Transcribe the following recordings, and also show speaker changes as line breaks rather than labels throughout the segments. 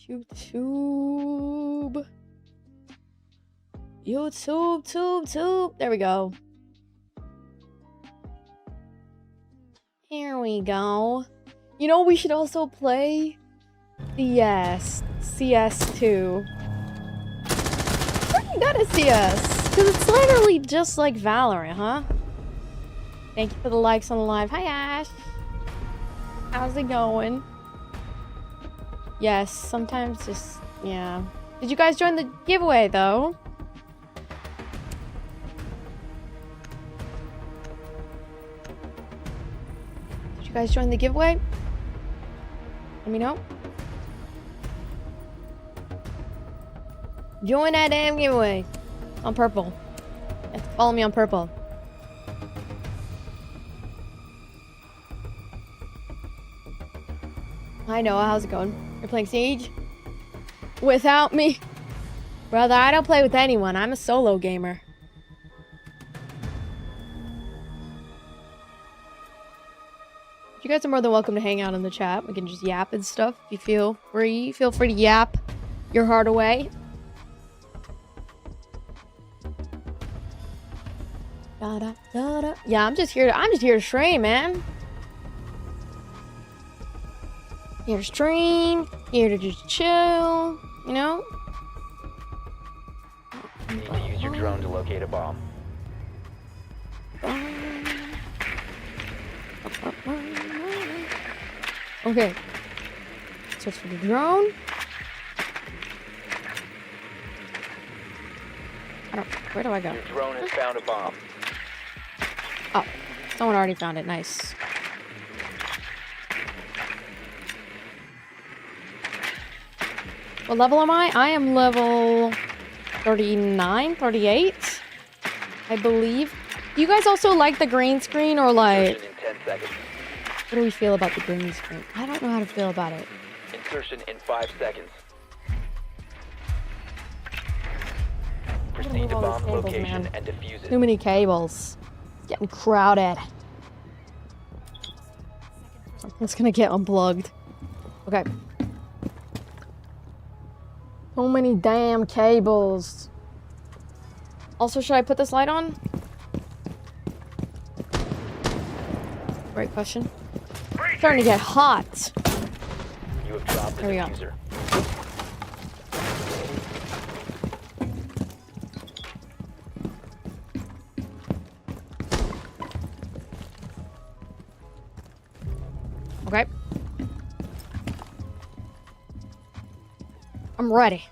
YouTube. YouTube. There we go. Here we go. You know, we should also play CS2. Pretty good at CS. Because it's literally just like Valorant, huh? Thank you for the likes on the live. Hi, Ash. How's it going? Yes, sometimes just, yeah. Did you guys join the giveaway, though? Did you guys join the giveaway? Let me know. Join that damn giveaway. On purple. You have to follow me on purple. Hi Noah, how's it going? You're playing Siege? Without me? Brother, I don't play with anyone. I'm a solo gamer. You guys are more than welcome to hang out in the chat. We can just yap and stuff. If you feel free to yap your heart away. Yeah, I'm just here to stream, man. Here to stream, here to just chill, you know?
You need to use your drone to locate a bomb.
Okay. Search for the drone. Where do I go?
Your drone has found a bomb.
Oh, someone already found it. Nice. What level am I? I am level 39, 38, I believe. Do you guys also like the green screen or like...
Insertion in 10 seconds.
What do we feel about the green screen? I don't know how to feel about it.
Insertion in 5 seconds. Proceed to bomb location and defuse it.
Too many cables. It's getting crowded. Something's gonna get unplugged. Okay. So many damn cables. Also, should I put this light on? Great question. It's starting to get hot.
You have dropped the
There we go.
diffuser.
Okay. I'm ready.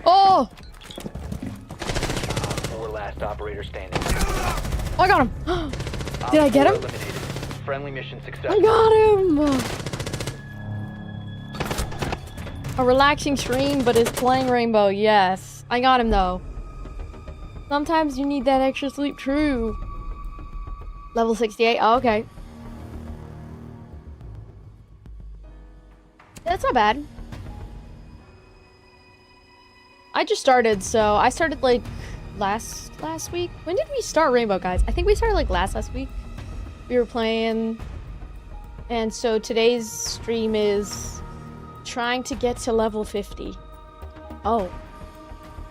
Oh!
4 last operator standing.
Oh, I got him! Did I get him?
Eliminated. Friendly mission
I
successful.
got him! A relaxing stream, but it's playing Rainbow. Yes. I got him, though. Sometimes you need that extra sleep. True. Level 68. Oh, okay. That's not bad. I just started, so I started like last week. When did we start Rainbow, guys? I think we started like last week. We were playing, and so today's stream is trying to get to level 50. Oh,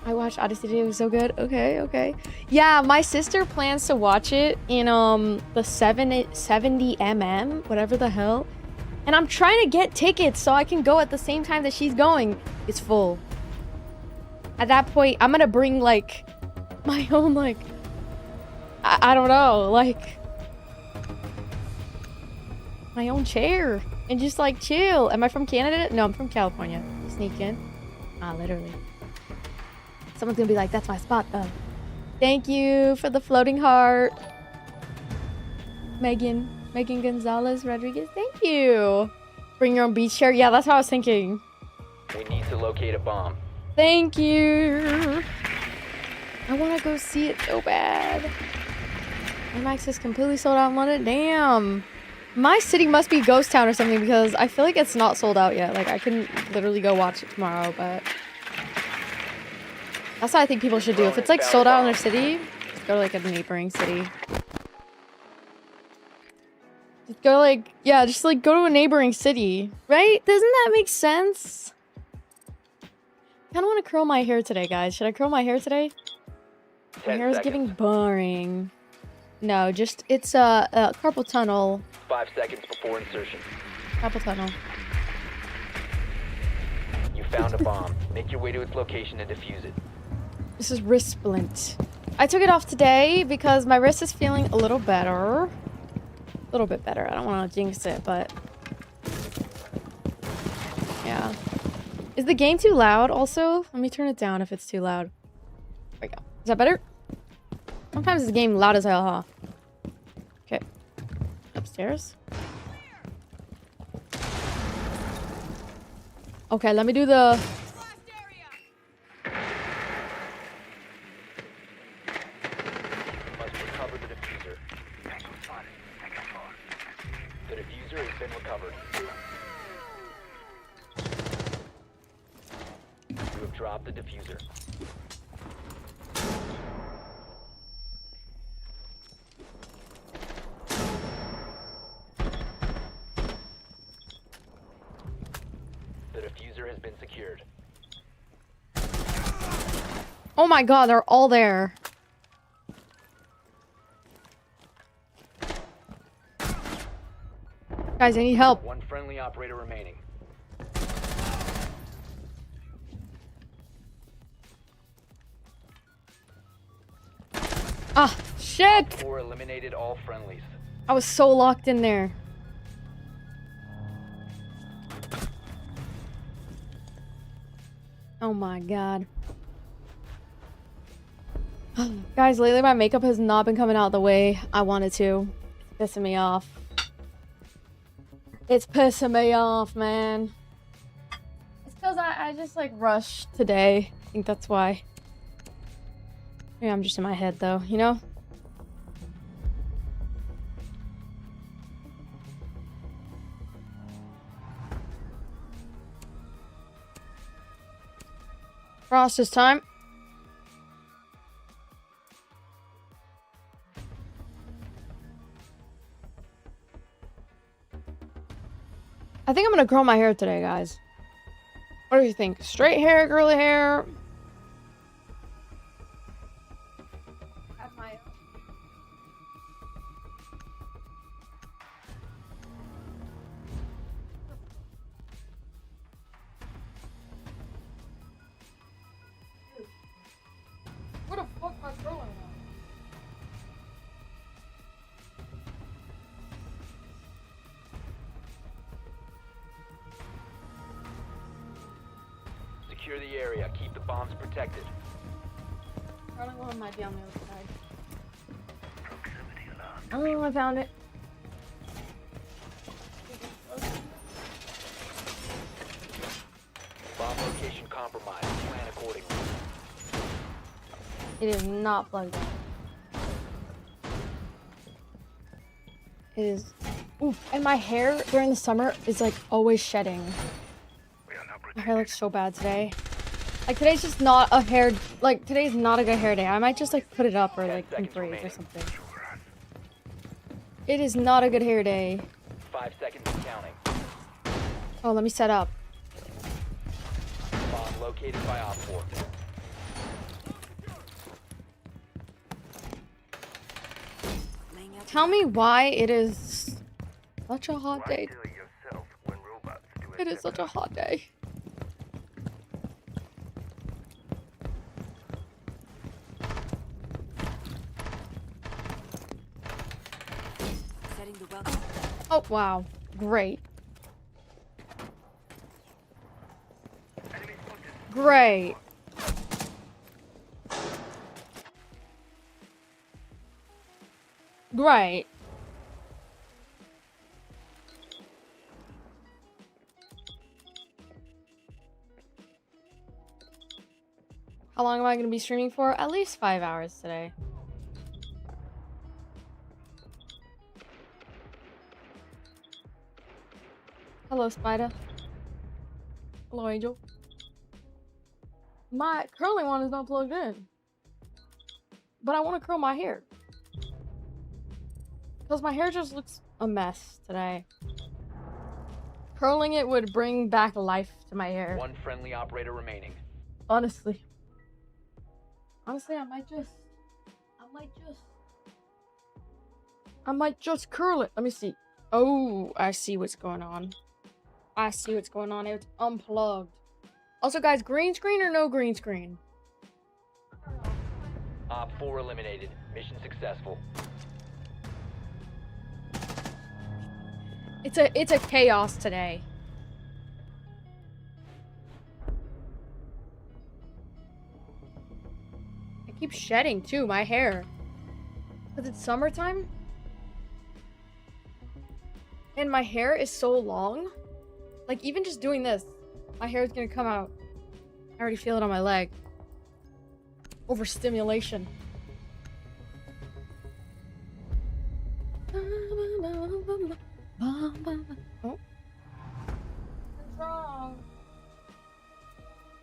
I watched Odyssey today. It was so good. Okay. Yeah, my sister plans to watch it in the 70mm, whatever the hell. And I'm trying to get tickets so I can go at the same time that she's going. It's full. At that point, I'm gonna bring like my own like I don't know, like my own chair and just like chill. Am I from Canada? No, I'm from California. Sneak in. Literally. Someone's gonna be like, that's my spot though. Thank you for the floating heart. Megan Gonzalez Rodriguez, thank you. Bring your own beach chair. Yeah, that's how I was thinking.
We need to locate a bomb.
Thank you. I want to go see it so bad. IMAX is completely sold out in London. Damn. My city must be Ghost Town or something because I feel like it's not sold out yet. Like, I can literally go watch it tomorrow, but... That's what I think people should do. If it's, like, sold out in their city, just go to, like, a neighboring city. Just go, like... Yeah, just, like, go to a neighboring city. Right? Doesn't that make sense? I kind of want to curl my hair today, guys. Should I curl my hair today? My hair is giving boring. No, just... It's a carpal tunnel.
5 seconds before insertion.
Carpal tunnel.
You found a bomb. Make your way to its location and defuse it.
This is wrist splint. I took it off today because my wrist is feeling a little better. A little bit better. I don't want to jinx it, but... Yeah. Is the game too loud also? Let me turn it down if it's too loud. There we go. Is that better? Sometimes the game loud as hell, huh? Okay. Upstairs. Okay, let me do the...
Must recover the diffuser. The diffuser has been recovered. You have dropped the diffuser. The diffuser has been secured.
Oh my god, they're all there. Guys, I need help.
One friendly operator remaining.
Ah, shit!
4 eliminated all friendlies.
I was so locked in there. Oh my god. Guys, lately my makeup has not been coming out the way I wanted to. It's pissing me off. It's pissing me off, man. It's because I just like rushed today. I think that's why. Maybe I'm just in my head though, you know? Frost this time. I think I'm gonna curl my hair today, guys. What do you think? Straight hair, curly hair? What the fuck am I curling now?
Secure the area. Keep the bombs protected.
Curling one might be on the other side. Oh, I found it.
Bomb location compromised. Plan accordingly.
It is not plugged in. It is. Oof. And my hair during the summer is like always shedding. My hair looks so bad today. Like today's just not a hair. Like today's not a good hair day. I might just like put it up or like in braids or something. It is not a good hair day.
5 seconds and counting.
Oh, let me set up.
Bomb located by Op 4.
Tell me why it is such a hot day. It is such a hot day. Oh, wow. Great. Great. Great. How long am I going to be streaming for? At least 5 hours today. Hello, Spider. Hello, Angel. My curling one is not plugged in. But I want to curl my hair. Because my hair just looks a mess today. Curling it would bring back life to my hair.
One friendly operator remaining.
Honestly, I might just curl it. Let me see. Oh, I see what's going on. It's unplugged. Also, guys, green screen or no green screen?
Op 4 eliminated. Mission successful.
It's a chaos today. I keep shedding too, my hair. Because it's summertime. And my hair is so long. Like, even just doing this, my hair is gonna come out. I already feel it on my leg. Overstimulation. Oh. Something's wrong.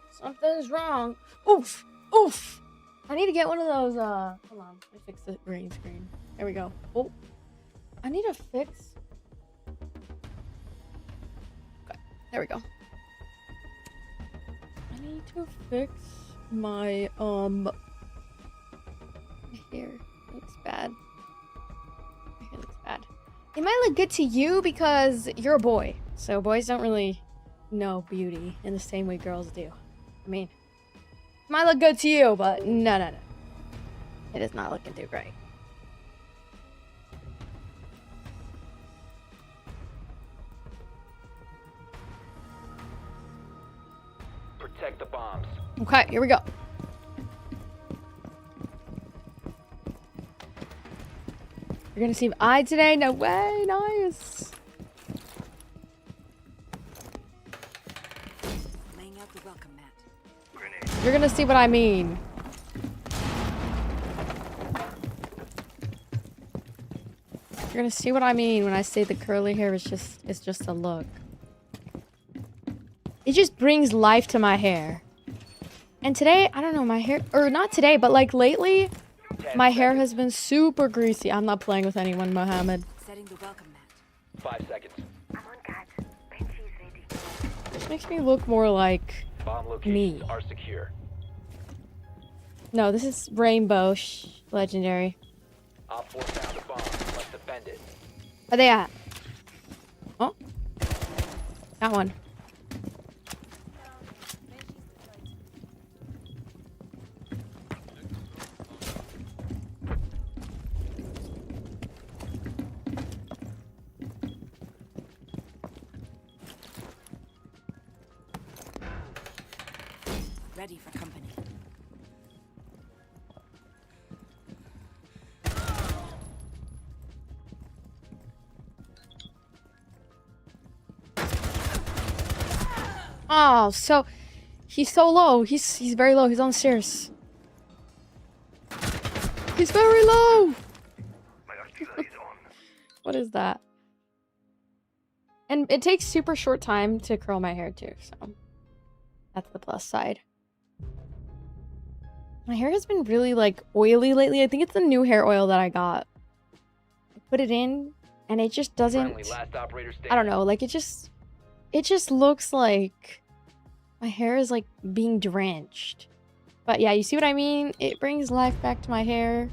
Something's wrong. Oof! Oof! I need to get one of those, hold on. Let me fix the green screen. There we go. Oh. I need to fix... Okay. There we go. I need to fix my, my hair. Looks bad. My hair looks bad. It might look good to you because you're a boy. So boys don't really know beauty in the same way girls do. I mean, it might look good to you, but no. It is not looking too great.
Protect the bombs.
Okay, here we go. You're gonna see I today? No way, nice.
Laying out the welcome mat.
You're gonna see what I mean. You're gonna see what I mean when I say the curly hair is just a look. It just brings life to my hair. And today, I don't know, my hair, or not today, but like lately, my hair has been super greasy. I'm not playing with anyone, Mohammed.
Setting the welcome mat.
5 seconds.
I'm on guard. Benchy's ready.
This makes me look more like
Bomb locations
me.
are secure.
No, this is Rainbow Legendary.
Op 4 found a bomb. Let's defend it.
Where they at? Oh. That one.
Ready for company.
Oh, so he's so low. He's very low. He's on the stairs. He's very low.
My artillery is on.
What is that? And it takes super short time to curl my hair too, so that's the plus side. My hair has been really like oily lately. I think it's the new hair oil that I got. I put it in and it just doesn't,
Friendly last operator standing.
I don't know, like it just looks like my hair is like being drenched. But yeah, you see what I mean? It brings life back to my hair.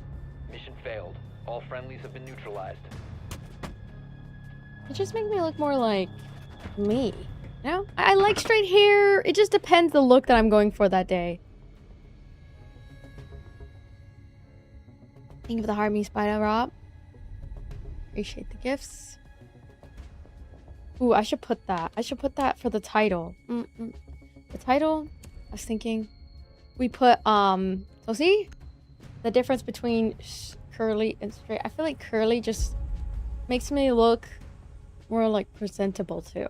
Mission failed. All friendlies have been neutralized.
It just makes me look more like me. You know? I like straight hair. It just depends the look that I'm going for that day. Thank you for the heart, me Spider Rob. Appreciate the gifts. Ooh, I should put that. I should put that for the title. The title, I was thinking, we put, so see? The difference between curly and straight. I feel like curly just makes me look more, like, presentable, too.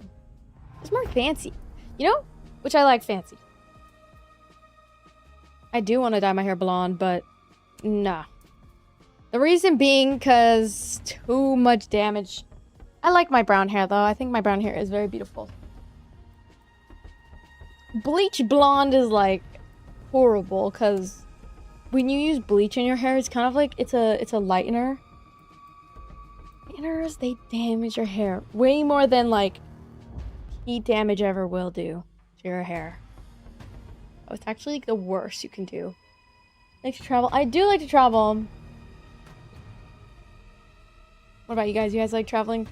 It's more fancy. You know? Which I like fancy. I do want to dye my hair blonde, but nah. The reason being because too much damage I like my brown hair though. I think my brown hair is very beautiful. Bleach blonde is like horrible because when you use bleach in your hair, it's kind of like it's a lightener. Lighteners, they damage your hair way more than like heat damage ever will do to your hair. Oh, it's actually like the worst you can do. Like to travel. I do like to travel. What about you guys? You guys like traveling?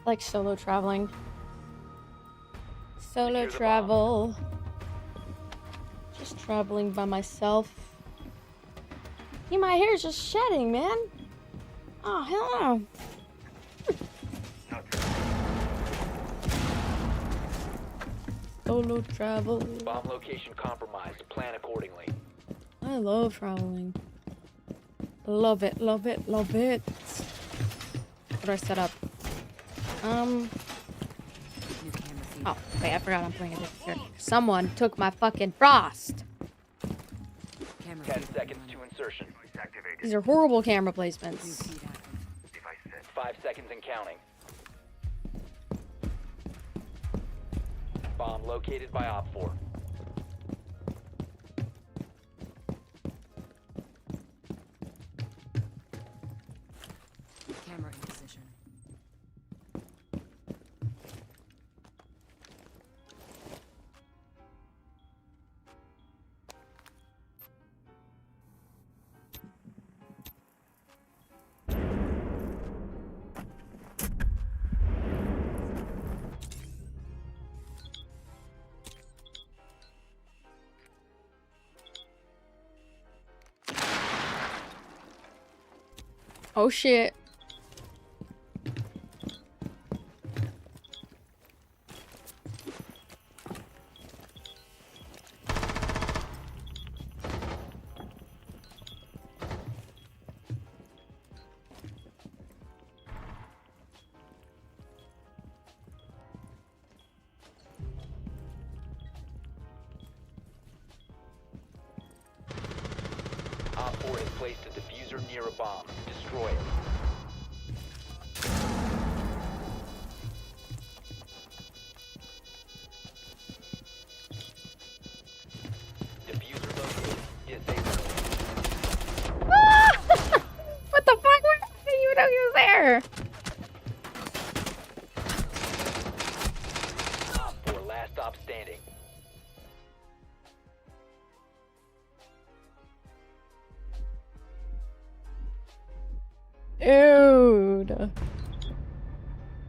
Like solo traveling. Solo travel. Just traveling by myself. See, my hair is just shedding, man. Oh, hell no. Solo travel.
Bomb location compromised. Plan accordingly.
I love traveling. Love it, love it, love it. What do I set up?
New camera feed.
Oh, wait, I forgot I'm playing a different character. Someone took my fucking frost.
Camera
10
feed
seconds
running.
to insertion.
Device activated.
These are horrible camera
New
placements.
feed active.
Device set.
5 seconds and counting. Bomb located by Op 4.
Camera in position.
Oh shit.
Op 4 has placed a diffuser near a bomb. Destroy it. Diffuser located. Disable.
What the fuck? Where did you know he was there?
Op 4 last stop standing.
Dude.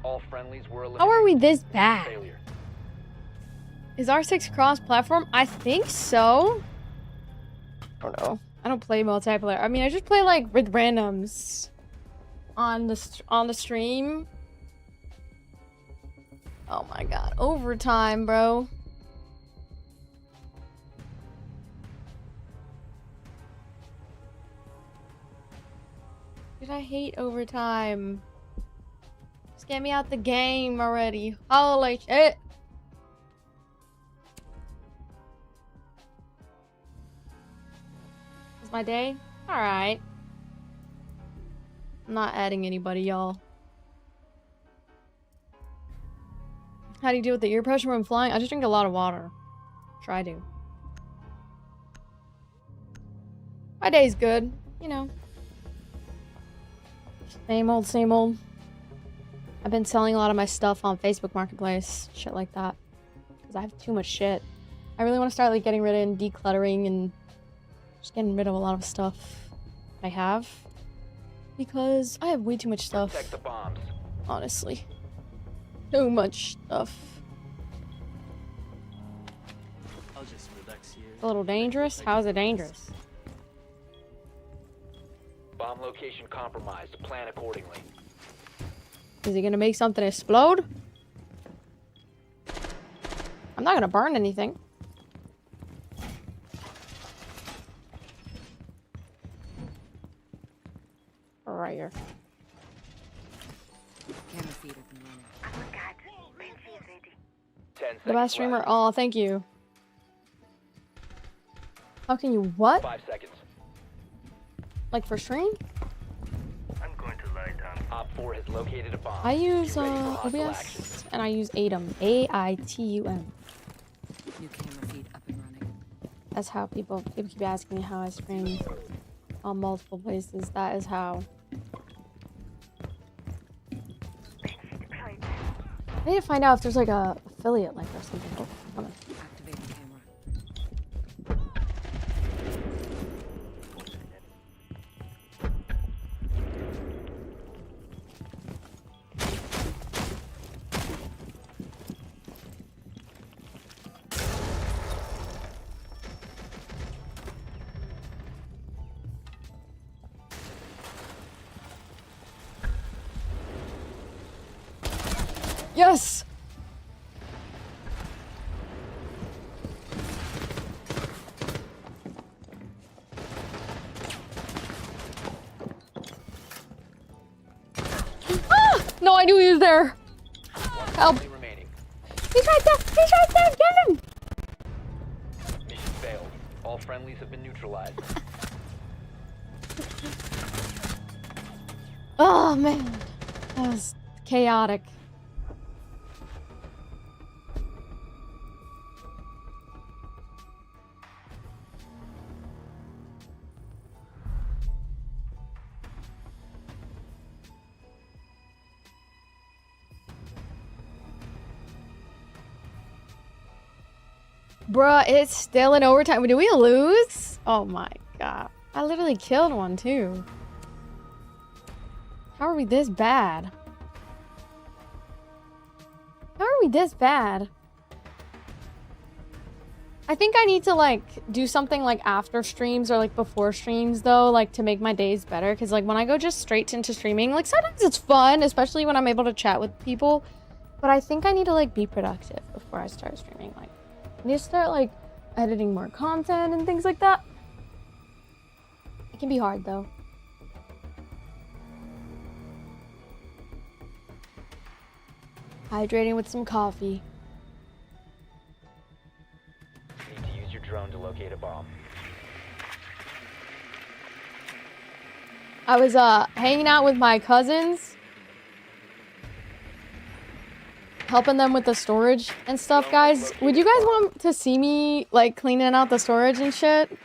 All friendlies were eliminated.
How are we this bad?
Failure.
Is R6 cross-platform? I think so. I don't know. I don't play multiplayer. I mean, I just play like with randoms on the stream. Oh my god, overtime, bro. Dude, I hate overtime. Just get me out the game already. Holy shit. Is my day? Alright. I'm not adding anybody, y'all. How do you deal with the ear pressure when flying? I just drink a lot of water. Try to. My day's good. You know. Same old, same old. I've been selling a lot of my stuff on Facebook Marketplace. Shit like that. Because I have too much shit. I really want to start like getting rid of and decluttering and just getting rid of a lot of stuff I have. Because I have way too much stuff.
Protect the bombs.
Honestly. Too much stuff.
I'll just relax here.
It's a little dangerous? How is it dangerous?
Bomb location compromised. Plan accordingly.
Is he gonna make something explode? I'm not gonna burn anything. Right here.
Camera feed up and running.
Oh my god. Banshee is ready.
10 seconds
The best streamer.
left.
Oh, thank you. How can you what?
5 seconds.
Like for stream?
I'm going
Op 4 has located a bomb.
I use
Be ready for hostile action.
OBS and I use ATUM. AITUM.
New camera feed up and running.
That's how people keep asking me how I stream on multiple places. That is how. I need to find out if there's like a affiliate link or something. Oh, come on.
Activating camera.
Yes! Ah! No, I knew he was there. Help.
Only remaining.
He's right there! He's right there! Get him!
Mission failed. All friendlies have been neutralized.
Oh, man. That was chaotic. Bruh, it's still in overtime. Did we lose? Oh my god. I literally killed one too. How are we this bad? How are we this bad? I think I need to like do something like after streams or like before streams though, like to make my days better. Cause like when I go just straight into streaming, like sometimes it's fun, especially when I'm able to chat with people. But I think I need to like be productive before I start streaming. Like I need to start like editing more content and things like that. It can be hard though. Hydrating with some coffee.
Need to use your drone to locate a bomb.
I was hanging out with my cousins, helping them with the storage and stuff, guys. Would you guys want to see me like cleaning out the storage and shit?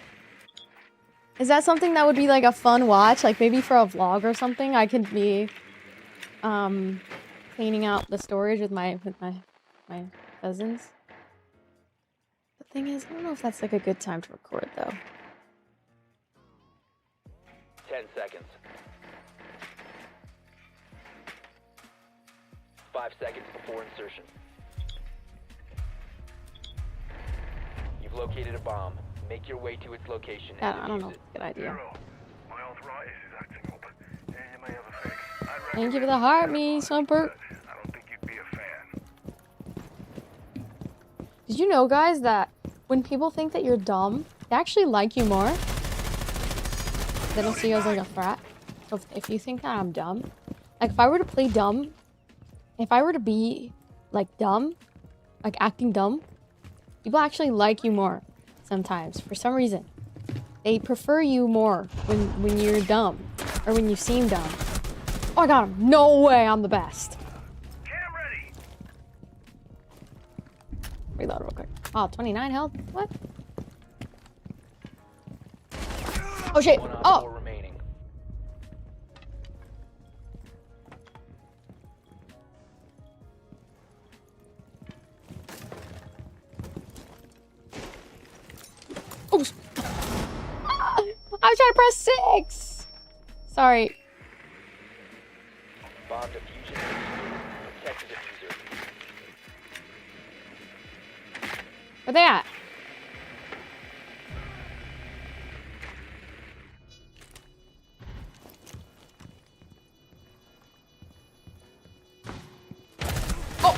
Is that something that would be like a fun watch? Like maybe for a vlog or something, I could be cleaning out the storage with my cousins. The thing is, I don't know if that's like a good time to record though.
10 seconds. 5 seconds before insertion. You've located a bomb. Make your way to its location and
I don't know.
defuse it.
Good idea.
Zero. My arthritis is acting up. Yeah, you may have a fix. I'd
Thank you for the heart, me, Slumper.
I don't think you'd be a fan.
Did you know, guys, that when people think that you're dumb, they actually like you more? They don't see you as like a frat. So if you think that I'm dumb, like if I were to play dumb, if I were to be like dumb, like acting dumb, people actually like you more sometimes for some reason. They prefer you more when you're dumb or when you seem dumb. Oh, I got him. No way, I'm the best.
Cam ready.
Reload real quick. Oh, 29 health? What? Oh shit.
One on
Oh.
4 remaining.
Oh. I was trying to press 6. Sorry.
Bomb diffusion. Protect the diffuser.
Where they at? Oh!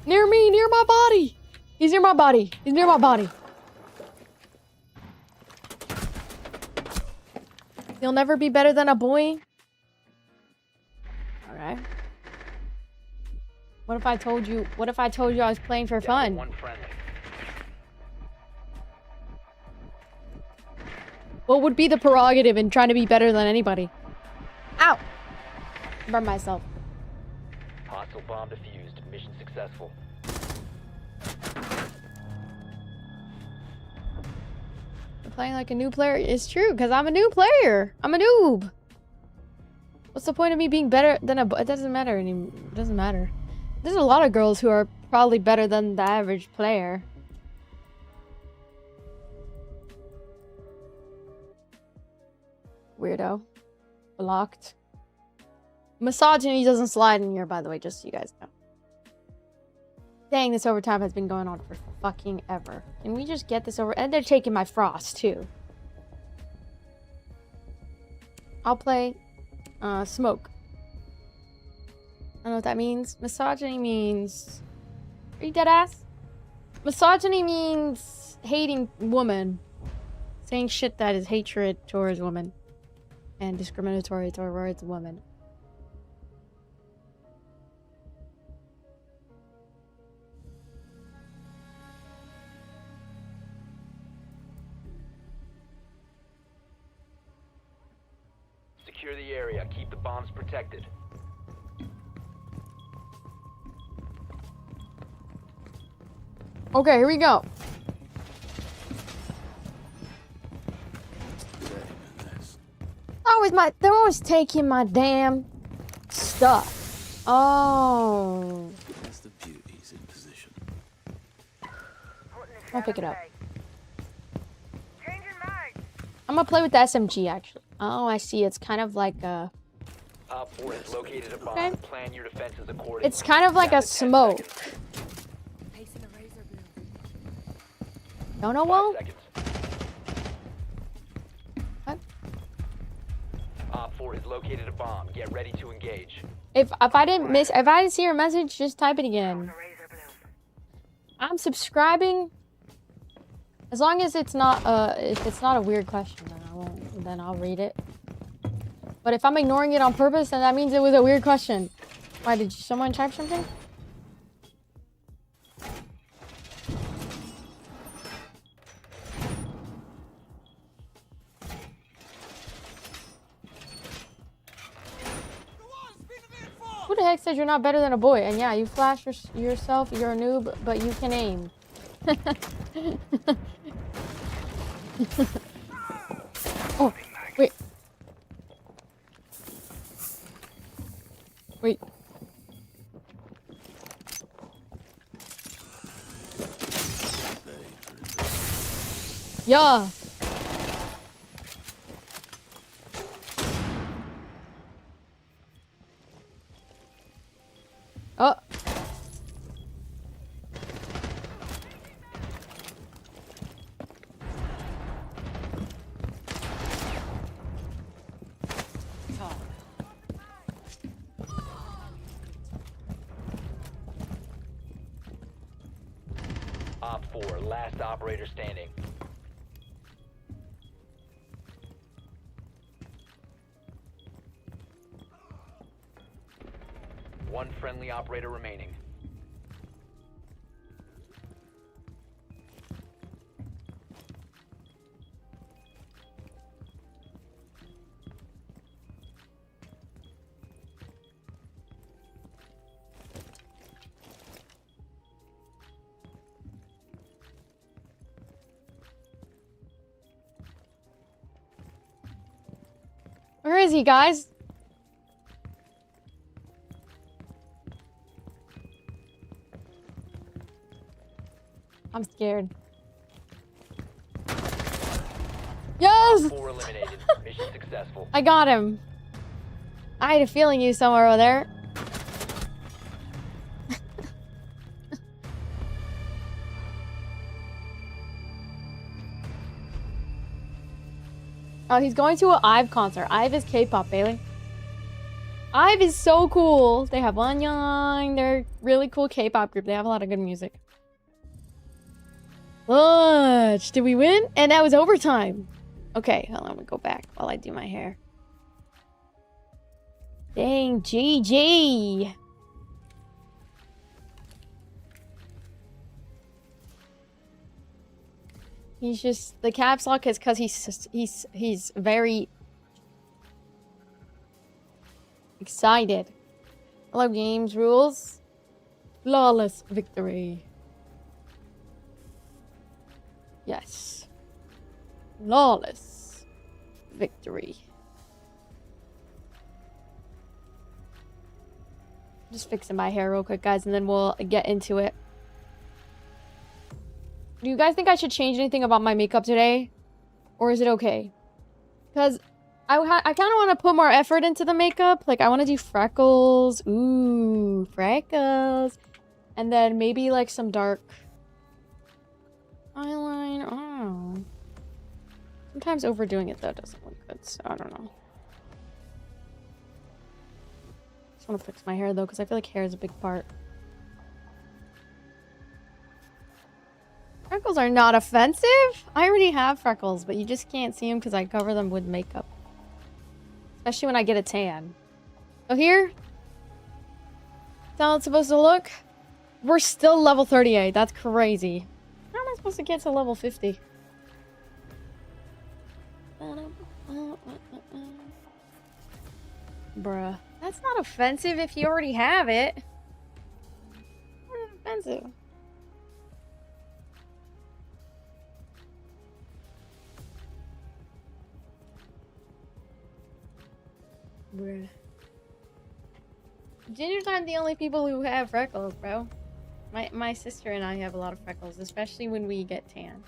Near me, near my body! He's near my body. He's near my body. You'll never be better than a boy. Alright. What if I told you I was playing for
Down to
fun?
one friendly.
What would be the prerogative in trying to be better than anybody? Ow! by myself.
Hostile bomb defused. Mission successful.
Playing like a new player is true, because I'm a new player. I'm a noob. What's the point of me being better than a... It doesn't matter anymore. It doesn't matter. There's a lot of girls who are probably better than the average player. Weirdo. Blocked. Misogyny doesn't slide in here, by the way, just so you guys know. Dang, this overtime has been going on for fucking ever. Can we just get this over? And they're taking my frost, too. I'll play smoke. I don't know what that means. Misogyny means... Are you dead ass? Misogyny means hating woman. Saying shit that is hatred towards women. And discriminatory towards women.
Secure the area. Keep the bombs protected.
Okay, here we go. They're always taking my damn stuff. Oh.
That's the beauty's in position.
I'll pick it up. I'm gonna play with the SMG actually. Oh, I see. It's kind of like a...
Op 4 has located a bomb.
Okay.
Plan your defenses accordingly.
It's kind of like a
Down to 10
smoke.
seconds.
Pacing a razor blade.
Don't know
5
well?
seconds.
What?
Op 4 has located a bomb. Get ready to engage.
If I didn't see your message, just type it again. I'm subscribing. As long as it's not if it's not a weird question, then I'll read it. But if I'm ignoring it on purpose, then that means it was a weird question. Why did someone type something? Who the heck said you're not better than a boy? And yeah, you flash yourself, you're a noob, but you can aim. Oh, wait. Wait. Yeah. Oh.
Op 4, last operator standing. One friendly operator remaining.
Where is he, guys? I'm scared. Yes!
4 eliminated. Mission successful.
I got him. I had a feeling he was somewhere over there. Oh, he's going to an IVE concert. IVE is K-pop, Bailey. IVE is so cool. They have Wanyang. They're a really cool K-pop group. They have a lot of good music. Lunch. Did we win? And that was overtime. Okay, hold on. Let me go back while I do my hair. Dang, GG. He's just, the caps lock is because he's very Excited. Hello, games rules. Flawless victory. Yes. Flawless victory. Just fixing my hair real quick, guys, and then we'll get into it. Do you guys think I should change anything about my makeup today? Or is it okay? Because I kind of want to put more effort into the makeup. Like, I want to do freckles. Ooh, freckles. And then maybe, like, some dark eyeliner. I don't know. Sometimes overdoing it, though, doesn't look good. So, I don't know. Just want to fix my hair, though, because I feel like hair is a big part. Freckles are not offensive. I already have freckles, but you just can't see them because I cover them with makeup. Especially when I get a tan. So here, that's how it's supposed to look. We're still level 38. That's crazy. How am I supposed to get to level 50? Bruh. That's not offensive if you already have it. Not offensive. Bruh. Gingers aren't the only people who have freckles, bro. My sister and I have a lot of freckles, especially when we get tan.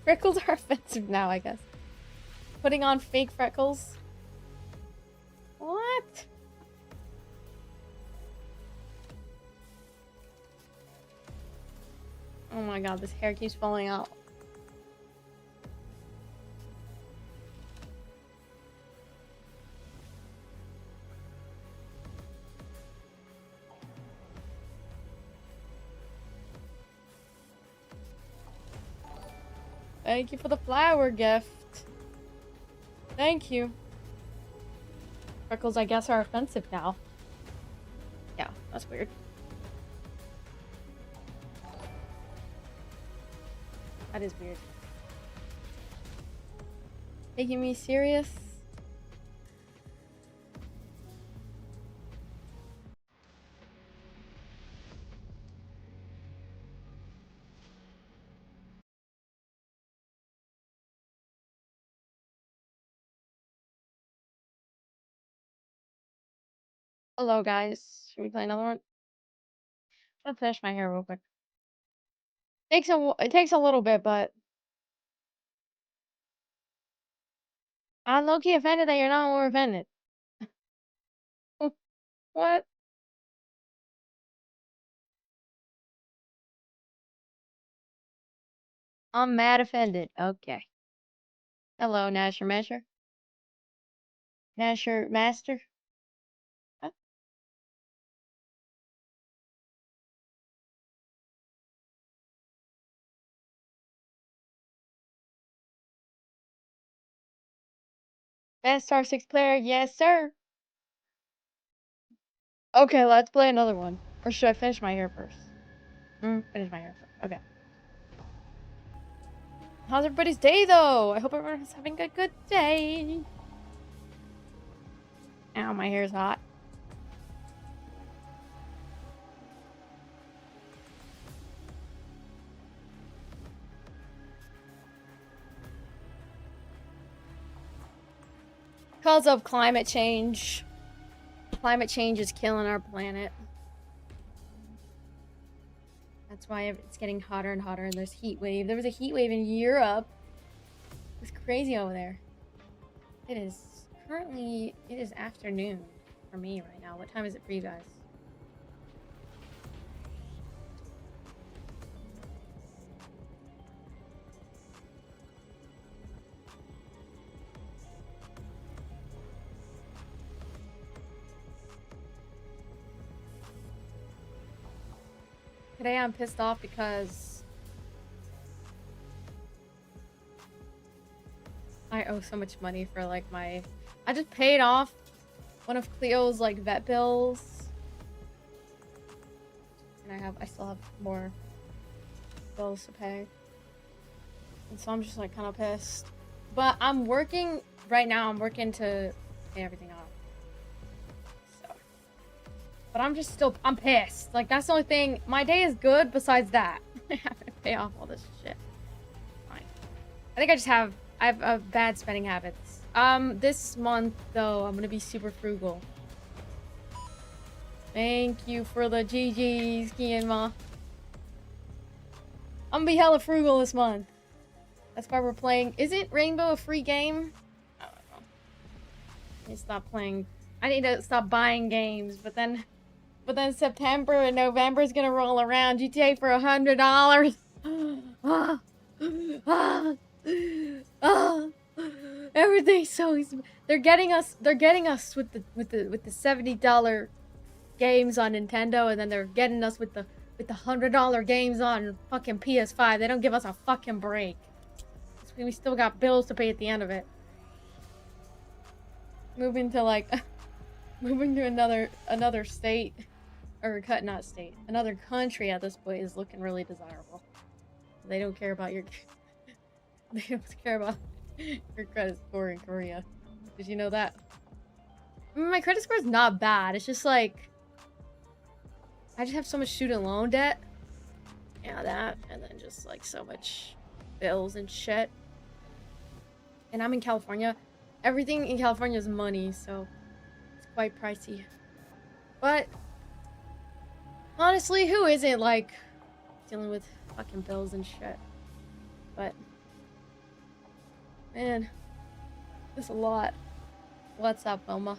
Freckles are offensive now, I guess. Putting on fake freckles? What? Oh my god, this hair keeps falling out. Thank you for the flower gift. Thank you. Freckles, I guess, are offensive now. Yeah, that's weird. That is weird. Taking me serious? Hello, guys. Should we play another one? I'm gonna finish my hair real quick. It takes a little bit, but I'm low-key offended that you're not more offended. What? I'm mad offended. Okay. Hello, Nasher Masher. Nasher Master. Huh? Best Star 6 player, yes, sir. Okay, let's play another one. Or should I finish my hair first? Finish my hair first. Okay. How's everybody's day, though? I hope everyone's having a good day. Ow, my hair's hot. Because of climate change. Climate change is killing our planet. That's why it's getting hotter and hotter, and there's heat wave. There was a heat wave in Europe. It's crazy over there. It is afternoon for me right now. What time is it for you guys? Today I'm pissed off because I owe so much money for like I just paid off one of Cleo's like vet bills. And I still have more bills to pay. And so I'm just like kind of pissed. But I'm working right now. I'm working to pay everything off. So, but I'm pissed. Like that's the only thing. My day is good besides that. I have to pay off all this shit. Fine. I think I have bad spending habits. This month though, I'm gonna be super frugal. Thank you for the GGs, Kienma. I'm gonna be hella frugal this month. That's why we're playing. Isn't Rainbow a free game? I don't know. I need to stop playing. I need to stop buying games. But then September and November is gonna roll around. GTA for $100. Everything's so easy. They're getting us with the $70 games on Nintendo, and then they're getting us with the $100 games on fucking PS5. They don't give us a fucking break. We still got bills to pay at the end of it. Moving to another state, or not state, another country at this point is looking really desirable. They don't care about your they don't care about your credit score in Korea. Did you know that? I mean, my credit score is not bad. It's just like I just have so much student loan debt. Yeah, that, and then just like so much bills and shit. And I'm in California. Everything in California is money, so it's quite pricey. But honestly, who isn't like dealing with fucking bills and shit? But man, it's a lot. What's up, Wilma?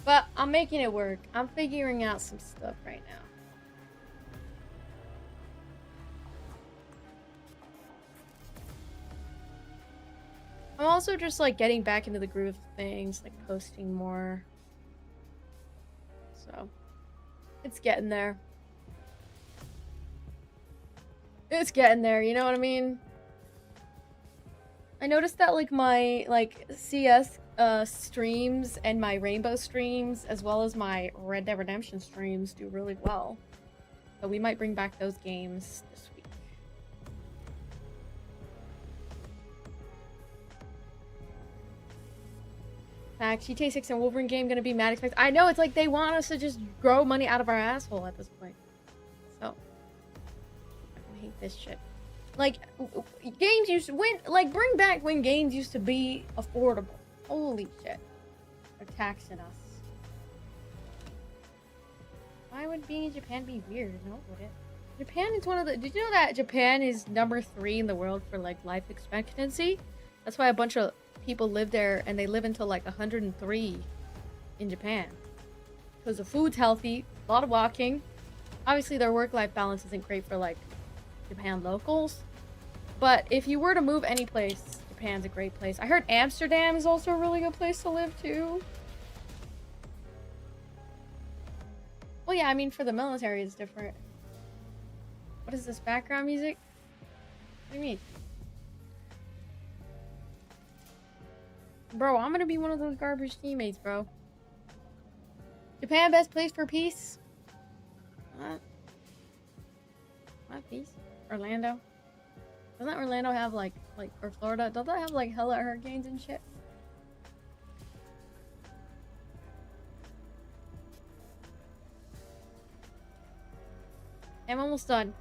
But I'm making it work. I'm figuring out some stuff right now. I'm also just like getting back into the groove of things, like posting more. So it's getting there. It's getting there, you know what I mean? I noticed that like my CS streams and my Rainbow streams, as well as my Red Dead Redemption streams, do really well. So we might bring back those games this week. GTA 6 and Wolverine game gonna be mad expensive. I know, it's like they want us to just grow money out of our asshole at this point. So I hate this shit. Like games used to bring back when games used to be affordable. Holy shit. They're taxing us. Why would being in Japan be weird? No, would it? Japan is one of the... Did you know that Japan is #3 in the world for like life expectancy? That's why a bunch of people live there, and they live until like 103 in Japan. Because the food's healthy, a lot of walking. Obviously their work-life balance isn't great for like Japan locals. But if you were to move any place, Japan's a great place. I heard Amsterdam is also a really good place to live too. Well, yeah, I mean for the military it's different. What is this background music? What do you mean? Bro, I'm gonna be one of those garbage teammates, bro. Japan, best place for peace? What? What peace? Orlando? Doesn't Orlando have like or Florida? Doesn't that have like hella hurricanes and shit? I'm almost done.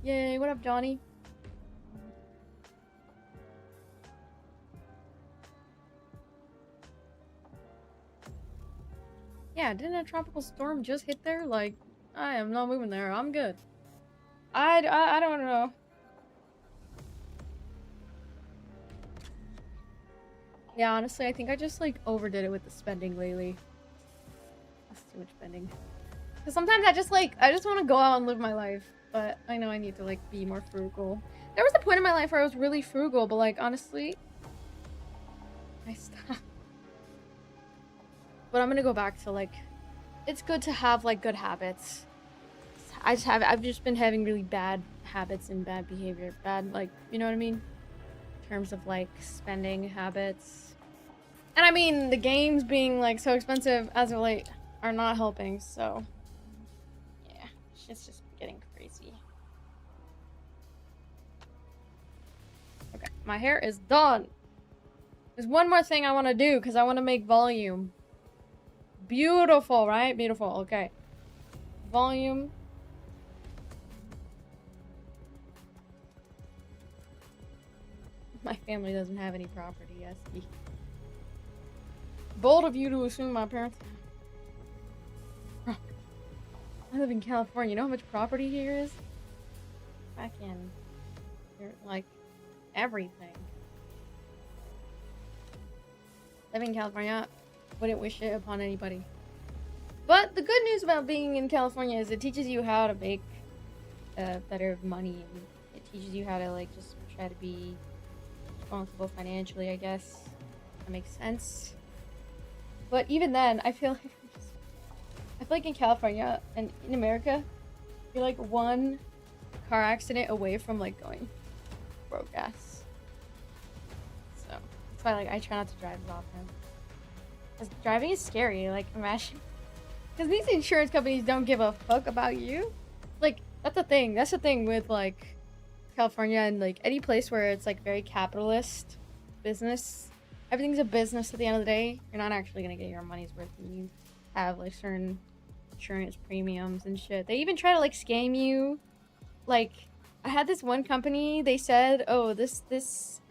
Yay, what up, Johnny? Yeah, didn't a tropical storm just hit there? Like, I am not moving there. I'm good. I don't know. Yeah, honestly, I think I just, like, overdid it with the spending lately. That's too much spending. Because sometimes I just want to go out and live my life. But I know I need to, like, be more frugal. There was a point in my life where I was really frugal, but, like, honestly, I stopped. But I'm gonna go back to, like, it's good to have, like, good habits. I've just been having really bad habits and bad behavior. Bad, like, you know what I mean? In terms of, like, spending habits. And I mean, the games being, like, so expensive as of late. are not helping, so yeah, shit's just getting crazy. Okay, my hair is done. There's one more thing I want to do because I want to make volume. Beautiful, right? Beautiful. Okay. Volume. My family doesn't have any property, yes. Bold of you to assume my parents. I live in California. You know how much property here is? Fucking, like, everything. Living in California, wouldn't wish it upon anybody. But the good news about being in California is it teaches you how to make better money, and it teaches you how to like just try to be responsible financially, I guess. That makes sense. But even then, I feel like in California and in America, you're like one car accident away from like going broke ass. So that's why like I try not to drive as often. Because driving is scary. Like imagine, because these insurance companies don't give a fuck about you. Like that's the thing. That's the thing with like California and like any place where it's like very capitalist business. Everything's a business at the end of the day. You're not actually gonna get your money's worth when you have like certain insurance premiums and shit. They even try to like scam you. Like I had this one company, they said, oh, this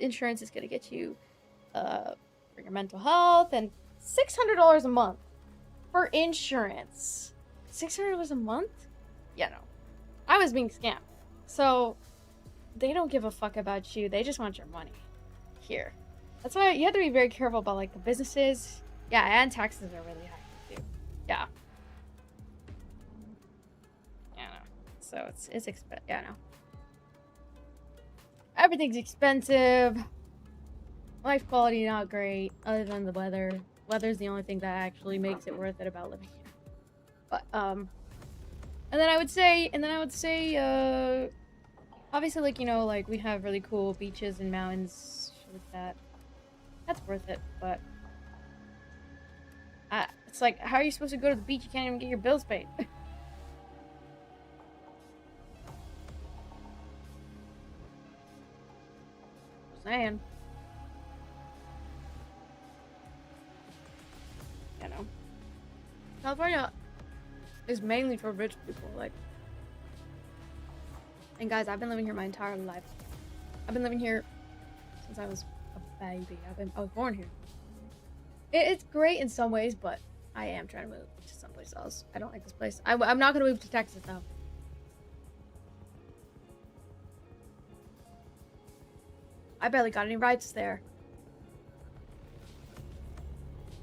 insurance is gonna get you for your mental health and $600 a month for insurance. $600 a month? Yeah, no. I was being scammed. So they don't give a fuck about you. They just want your money here. That's why you have to be very careful about like the businesses. Yeah, and taxes are really high too. Yeah. Yeah, no. So it's expensive. Yeah, no. Everything's expensive. Life quality not great, other than the weather. Weather's the only thing that actually makes it worth it about living here. But and then I would say, obviously, like, you know, like we have really cool beaches and mountains, shit like that. That's worth it, but it's like, how are you supposed to go to the beach? You can't even get your bills paid. Just saying. You know, California is mainly for rich people, like. And guys, I've been living here my entire life. I've been living here since I was a baby. I was born here. It's great in some ways, but I am trying to move to someplace else. I don't like this place. I'm not gonna move to Texas though. I barely got any rights there.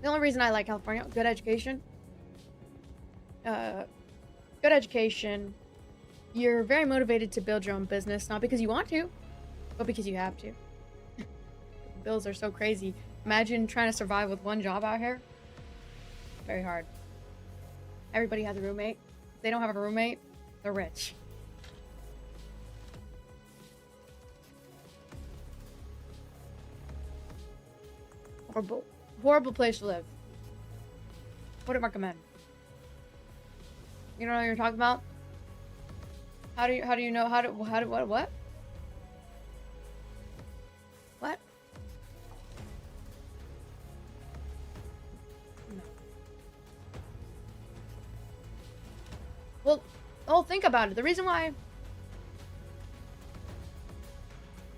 The only reason I like California, good education. Good education. You're very motivated to build your own business, not because you want to, but because you have to. Bills are so crazy. Imagine trying to survive with one job out here. Very hard. Everybody has a roommate. If they don't have a roommate, they're rich. Horrible place to live. Wouldn't recommend. You don't know what you're talking about? How do you know what? What? No. Well, think about it. The reason why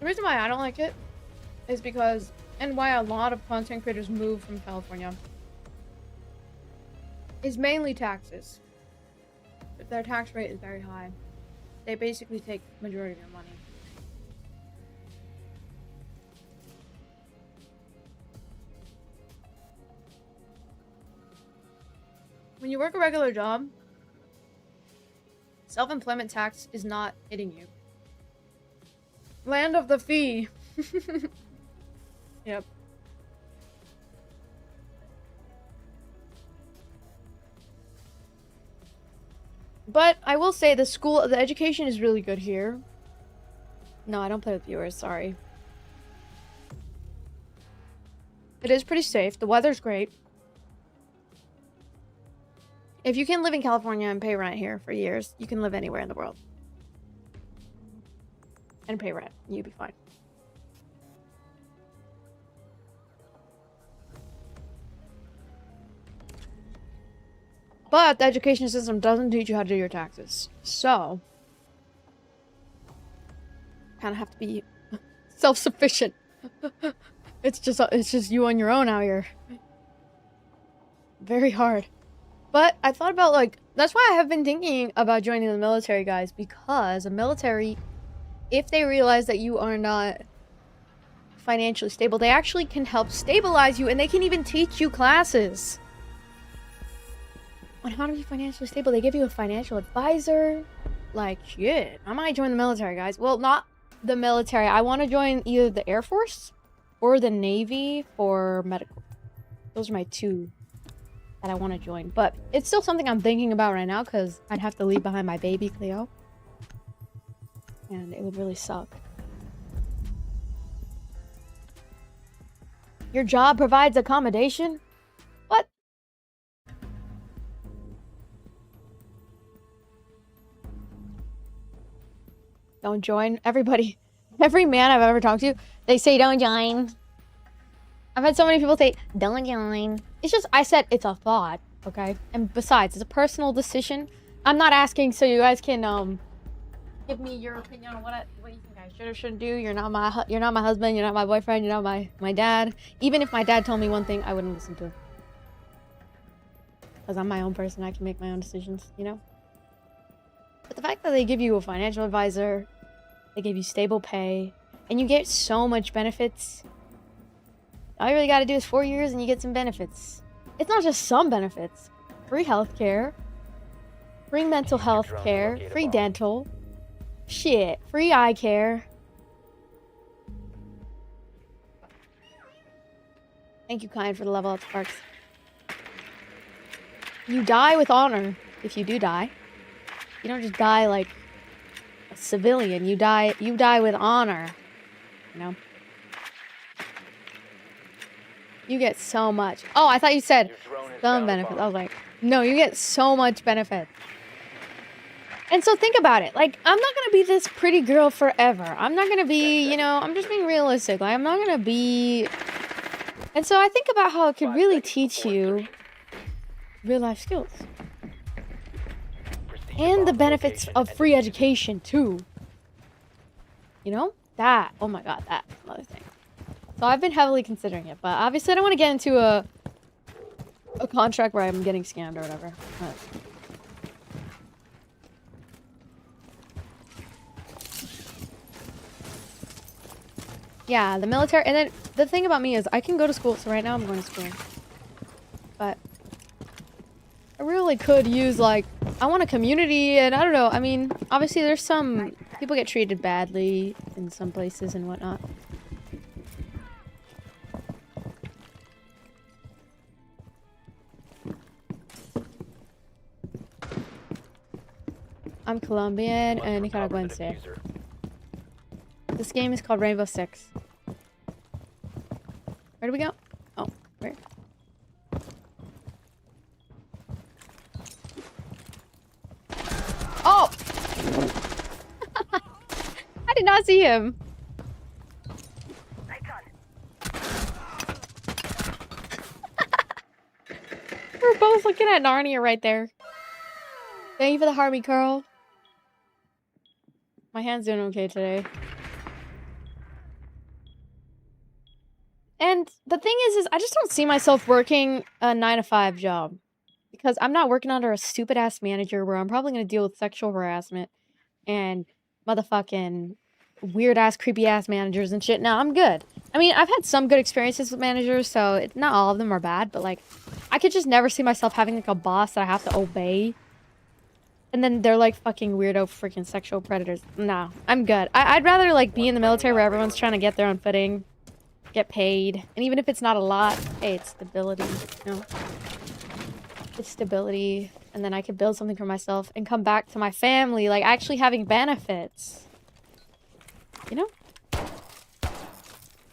I don't like it is because, and why a lot of content creators move from California, is mainly taxes. Their tax rate is very high. They basically take majority of your money. When you work a regular job, self-employment tax is not hitting you. Land of the fee. Yep. But I will say the education is really good here. No, I don't play with viewers, sorry. It is pretty safe. The weather's great. If you can live in California and pay rent here for years, you can live anywhere in the world. And pay rent. You'd be fine. But the education system doesn't teach you how to do your taxes. So, kind of have to be self-sufficient. It's just you on your own out here. Very hard. But I thought about, like, that's why I have been thinking about joining the military, guys, because the military, if they realize that you are not financially stable, they actually can help stabilize you, and they can even teach you classes on how to be financially stable. They give you a financial advisor. Like, shit. I might join the military, guys. Well, not the military. I want to join either the Air Force or the Navy for medical. Those are my two that I want to join. But it's still something I'm thinking about right now because I'd have to leave behind my baby, Cleo. And it would really suck. Your job provides accommodation? What? Don't join. Everybody, every man I've ever talked to, they say don't join. I've had so many people say, don't join. It's just, I said it's a thought, okay? And besides, it's a personal decision. I'm not asking so you guys can, give me your opinion on what you think I should or shouldn't do. You're not my husband, you're not my boyfriend, you're not my dad. Even if my dad told me one thing, I wouldn't listen to him. Because I'm my own person, I can make my own decisions, you know? But the fact that they give you a financial advisor, they give you stable pay, and you get so much benefits. All you really gotta do is 4 years and you get some benefits. It's not just some benefits. Free healthcare, free mental health care, free dental, shit, free eye care. Thank you, Kind, for the level up sparks. You die with honor if you do die. You don't just die like a civilian. You die with honor. You know? You get so much. Oh, I thought you said some benefits. I was like, no, you get so much benefit. And so think about it. Like, I'm not gonna be this pretty girl forever. I'm not gonna be, you know, I'm just being realistic. Like, I'm not gonna be... And so I think about how it could really teach you real life skills. And the benefits of free education, too. You know? That. Oh my god, that's another thing. So I've been heavily considering it. But obviously I don't want to get into a contract where I'm getting scammed or whatever. But... yeah, the military. And then the thing about me is I can go to school. So right now I'm going to school. But I really could use, like, I want a community, and I don't know. I mean, obviously there's some people get treated badly in some places and whatnot. I'm Colombian and Nicaraguense. This game is called Rainbow Six. Where do we go? Oh, where? Oh! I did not see him. We're both looking at Narnia right there. Thank you for the Harvey curl. My hand's doing okay today. And the thing is I just don't see myself working a 9-to-5 job. Because I'm not working under a stupid-ass manager where I'm probably going to deal with sexual harassment and motherfucking weird-ass, creepy-ass managers and shit. No, I'm good. I mean, I've had some good experiences with managers, so not all of them are bad, but, like, I could just never see myself having, like, a boss that I have to obey. And then they're, like, fucking weirdo freaking sexual predators. No, I'm good. I'd rather, like, be in the military where everyone's trying to get their own footing, get paid. And even if it's not a lot, hey, it's stability, you know? It's stability, and then I could build something for myself and come back to my family, like, actually having benefits. You know?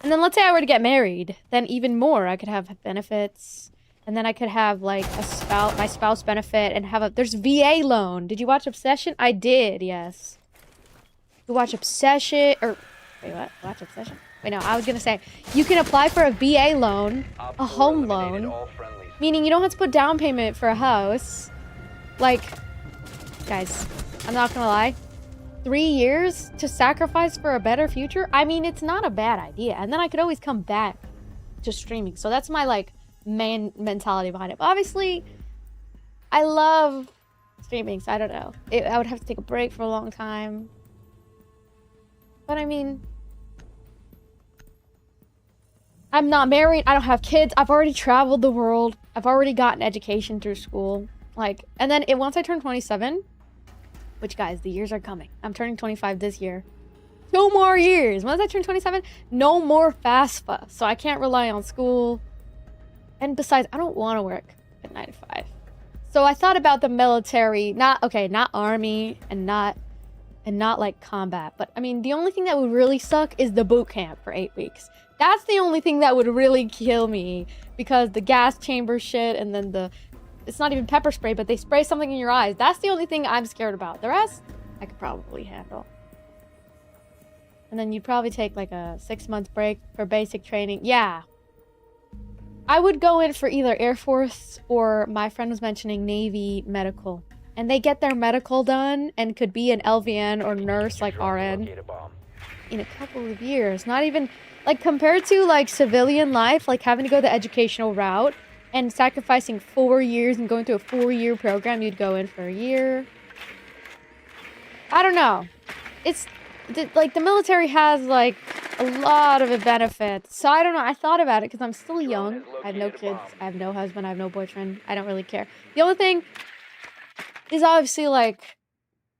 And then let's say I were to get married, then even more. I could have benefits, And then I could have like my spouse benefit and have there's VA loan. Did you watch Obsession? I did, yes. You watch Obsession, or wait, what? Watch Obsession? Wait, no, I was gonna say, you can apply for a VA loan, a home loan, meaning you don't have to put down payment for a house. Like, guys, I'm not gonna lie. 3 years to sacrifice for a better future? I mean, it's not a bad idea. And then I could always come back to streaming. So that's my, like, main mentality behind it. But obviously, I love streaming, so I don't know. I would have to take a break for a long time. But I mean, I'm not married. I don't have kids. I've already traveled the world. I've already gotten education through school. Like, and then once I turn 27, which, guys, the years are coming. I'm turning 25 this year. 2 more years. Once I turn 27, no more FAFSA. So I can't rely on school. And besides, I don't want to work at 9 to 5. So I thought about the military. Not army and not like combat. But I mean, the only thing that would really suck is the boot camp for 8 weeks. That's the only thing that would really kill me. Because the gas chamber shit and then it's not even pepper spray, but they spray something in your eyes. That's the only thing I'm scared about. The rest, I could probably handle. And then you'd probably take like a 6-month break for basic training. Yeah. I would go in for either Air Force or my friend was mentioning Navy medical. And they get their medical done and could be an LVN or nurse like RN in a couple of years. Not even, like, compared to like civilian life, like having to go the educational route and sacrificing 4 years and going through a 4-year program, you'd go in for a year. I don't know. It's like the military has like a lot of benefits. So I don't know. I thought about it because I'm still young. I have no kids. I have no husband. I have no boyfriend. I don't really care. The only thing is obviously like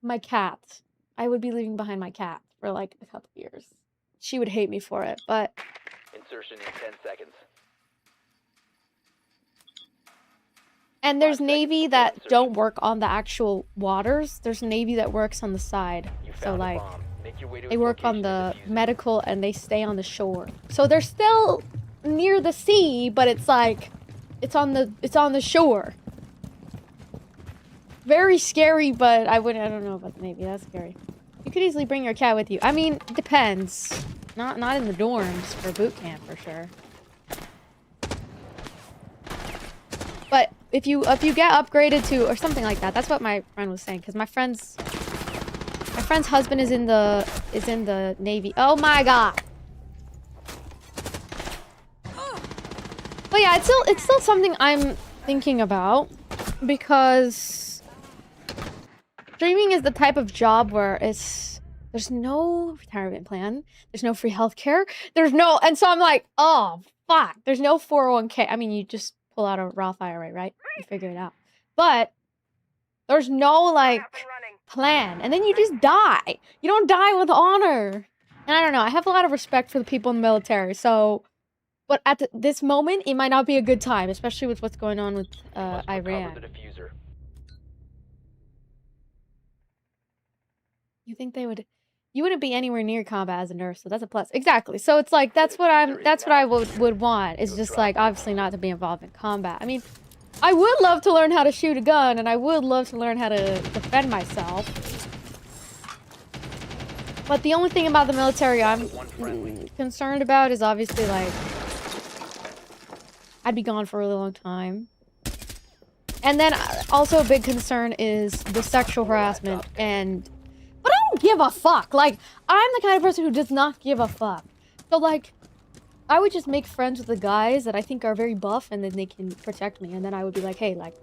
my cat. I would be leaving behind my cat for like a couple years. She would hate me for it, but
Insertion in 10 seconds.
and there's Navy that don't work on the actual waters. There's Navy that works on the side. So like they work on the medical and they stay on the shore. So they're still near the sea, but it's like it's on the shore. Very scary, but I don't know about the Navy. That's scary. You could easily bring your cat with you. I mean, it depends. Not in the dorms for boot camp for sure. But if you get upgraded to or something like that, that's what my friend was saying. Because my friend's husband is in the Navy. Oh my god. But yeah, it's still something I'm thinking about because streaming is the type of job where there's no retirement plan, there's no free healthcare, and so I'm like, oh fuck, there's no 401k. I mean, you just pull out a Roth IRA, right? You figure it out. But there's no like plan, and then you just die. You don't die with honor. And I don't know. I have a lot of respect for the people in the military. So, but at this moment, it might not be a good time, especially with what's going on with Iran. You think they would? You wouldn't be anywhere near combat as a nurse, so that's a plus. Exactly. So it's like that's what I would want. It's just like obviously not to be involved in combat. I mean, I would love to learn how to shoot a gun, and I would love to learn how to defend myself. But the only thing about the military I'm concerned about is obviously like I'd be gone for a really long time. And then also a big concern is the sexual harassment and. But I don't give a fuck. Like, I'm the kind of person who does not give a fuck. So, like, I would just make friends with the guys that I think are very buff, and then they can protect me. And then I would be like, hey, like,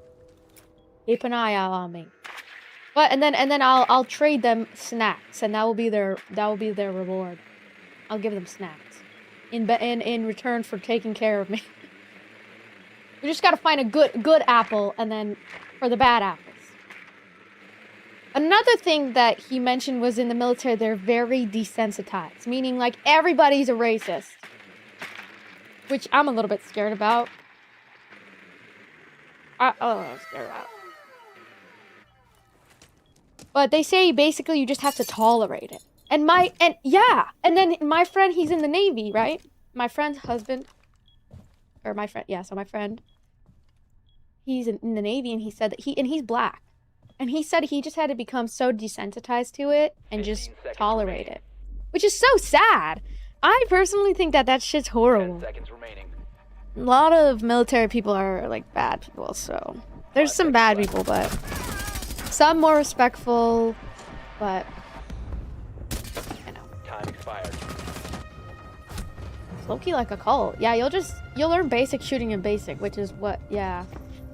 keep an eye out on me. But and then I'll trade them snacks, and that will be their reward. I'll give them snacks in return for taking care of me. We just gotta find a good apple, and then for the bad apples. Another thing that he mentioned was in the military, they're very desensitized, meaning like everybody's a racist, which I'm a little bit scared about. I'm scared about. But they say basically you just have to tolerate it. And then my friend, he's in the Navy, right? My friend's husband, or my friend, yeah, so my friend, he's in the Navy, and he said that he's black. And he said he just had to become so desensitized to it and just
15 seconds
tolerate
remaining.
it. Which is so sad. I personally think that shit's
10
horrible.
seconds remaining.
A lot of military people are like bad people, so there's
5
some bad
seconds
people, but some more respectful, but you know,
Time expired.
it's low-key like a cult. Yeah, you'll learn basic shooting in basic, which is what, yeah.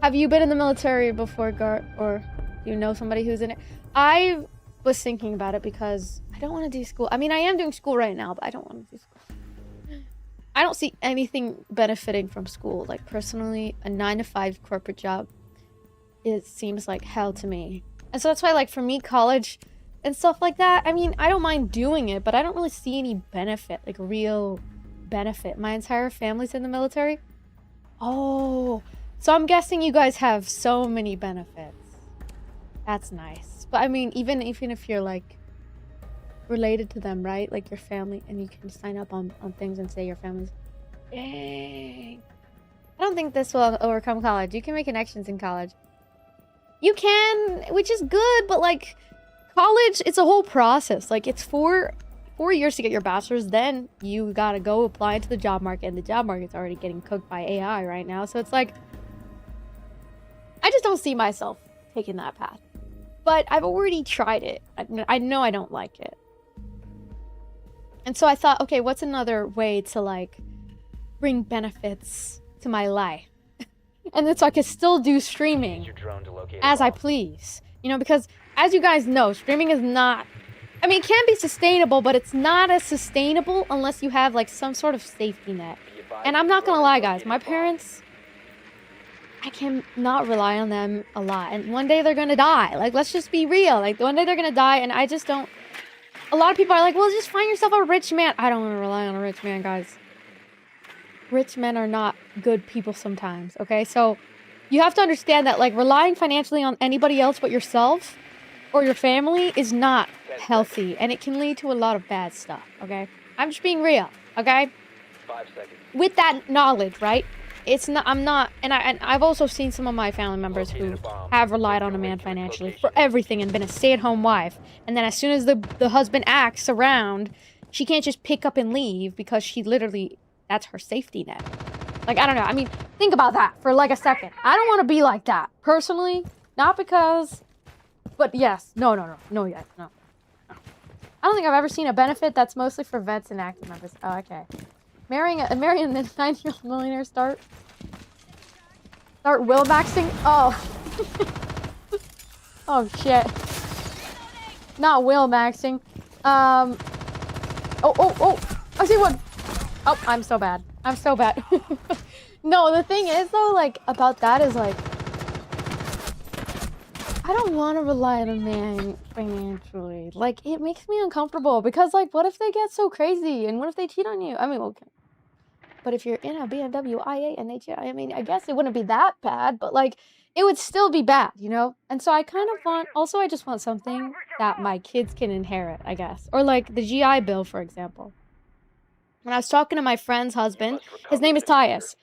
Have you been in the military before, Gart, or do you know somebody who's in it? I was thinking about it because I don't want to do school. I mean, I am doing school right now, but I don't want to do school. I don't see anything benefiting from school. Like, personally, a 9-to-5 corporate job, it seems like hell to me. And so that's why, like, for me, college and stuff like that, I mean, I don't mind doing it, but I don't really see any benefit, like, real benefit. My entire family's in the military. Oh, so I'm guessing you guys have so many benefits. That's nice. But I mean, even if you're, like, related to them, right? Like your family, and you can sign up on things and say your family's. Dang. I don't think this will overcome college. You can make connections in college. You can, which is good, but like college, it's a whole process. Like it's four years to get your bachelor's, then you gotta go apply into the job market, and the job market's already getting cooked by AI right now. So it's like, I just don't see myself taking that path. But I've already tried it. I know I don't like it. And so I thought, okay, what's another way to, like, bring benefits to my life? And then so I could still do streaming
Use your drone to locate a
as I
bomb.
please. You know, because as you guys know, streaming is not... I mean, it can be sustainable, but it's not as sustainable unless you have, like, some sort of safety net.
Be advised
And I'm
your
not gonna
drone
lie,
has
guys.
located
My
a bomb.
parents... I can not rely on them a lot. And one day they're gonna die. Like, let's just be real. Like, one day they're gonna die, and I just don't... A lot of people are like, well, just find yourself a rich man. I don't want to rely on a rich man, guys. Rich men are not good people sometimes, okay? So you have to understand that, like, relying financially on anybody else but yourself or your family is not healthy, and it can lead to a lot of bad stuff, okay? I'm just being real, okay?
5 seconds.
With that knowledge, right? It's not, I'm not, and I've also seen some of my family members who have relied on a man financially for everything and been a stay-at-home wife. And then as soon as the husband acts around, she can't just pick up and leave because she literally, that's her safety net. Like, I don't know. I mean, think about that for like a second. I don't want to be like that, personally. Not because, but yes. No. I don't think I've ever seen a benefit that's mostly for vets and active members. Oh, okay. Marrying a 9-year-old millionaire start will maxing? Oh. Oh shit. Not will maxing. Oh. I see one. Oh, I'm so bad. I'm so bad. No, the thing is though, like, about that is like, I don't want to rely on a man financially. Like, it makes me uncomfortable because, like, what if they get so crazy and what if they cheat on you? I mean, okay. But if you're in a BMW i8 and they cheat, I mean, I guess it wouldn't be that bad, but like, it would still be bad, you know? And so I kind of want, also I just want something that my kids can inherit, I guess. Or like the GI Bill, for example. When I was talking to my friend's husband, his name is Tyus.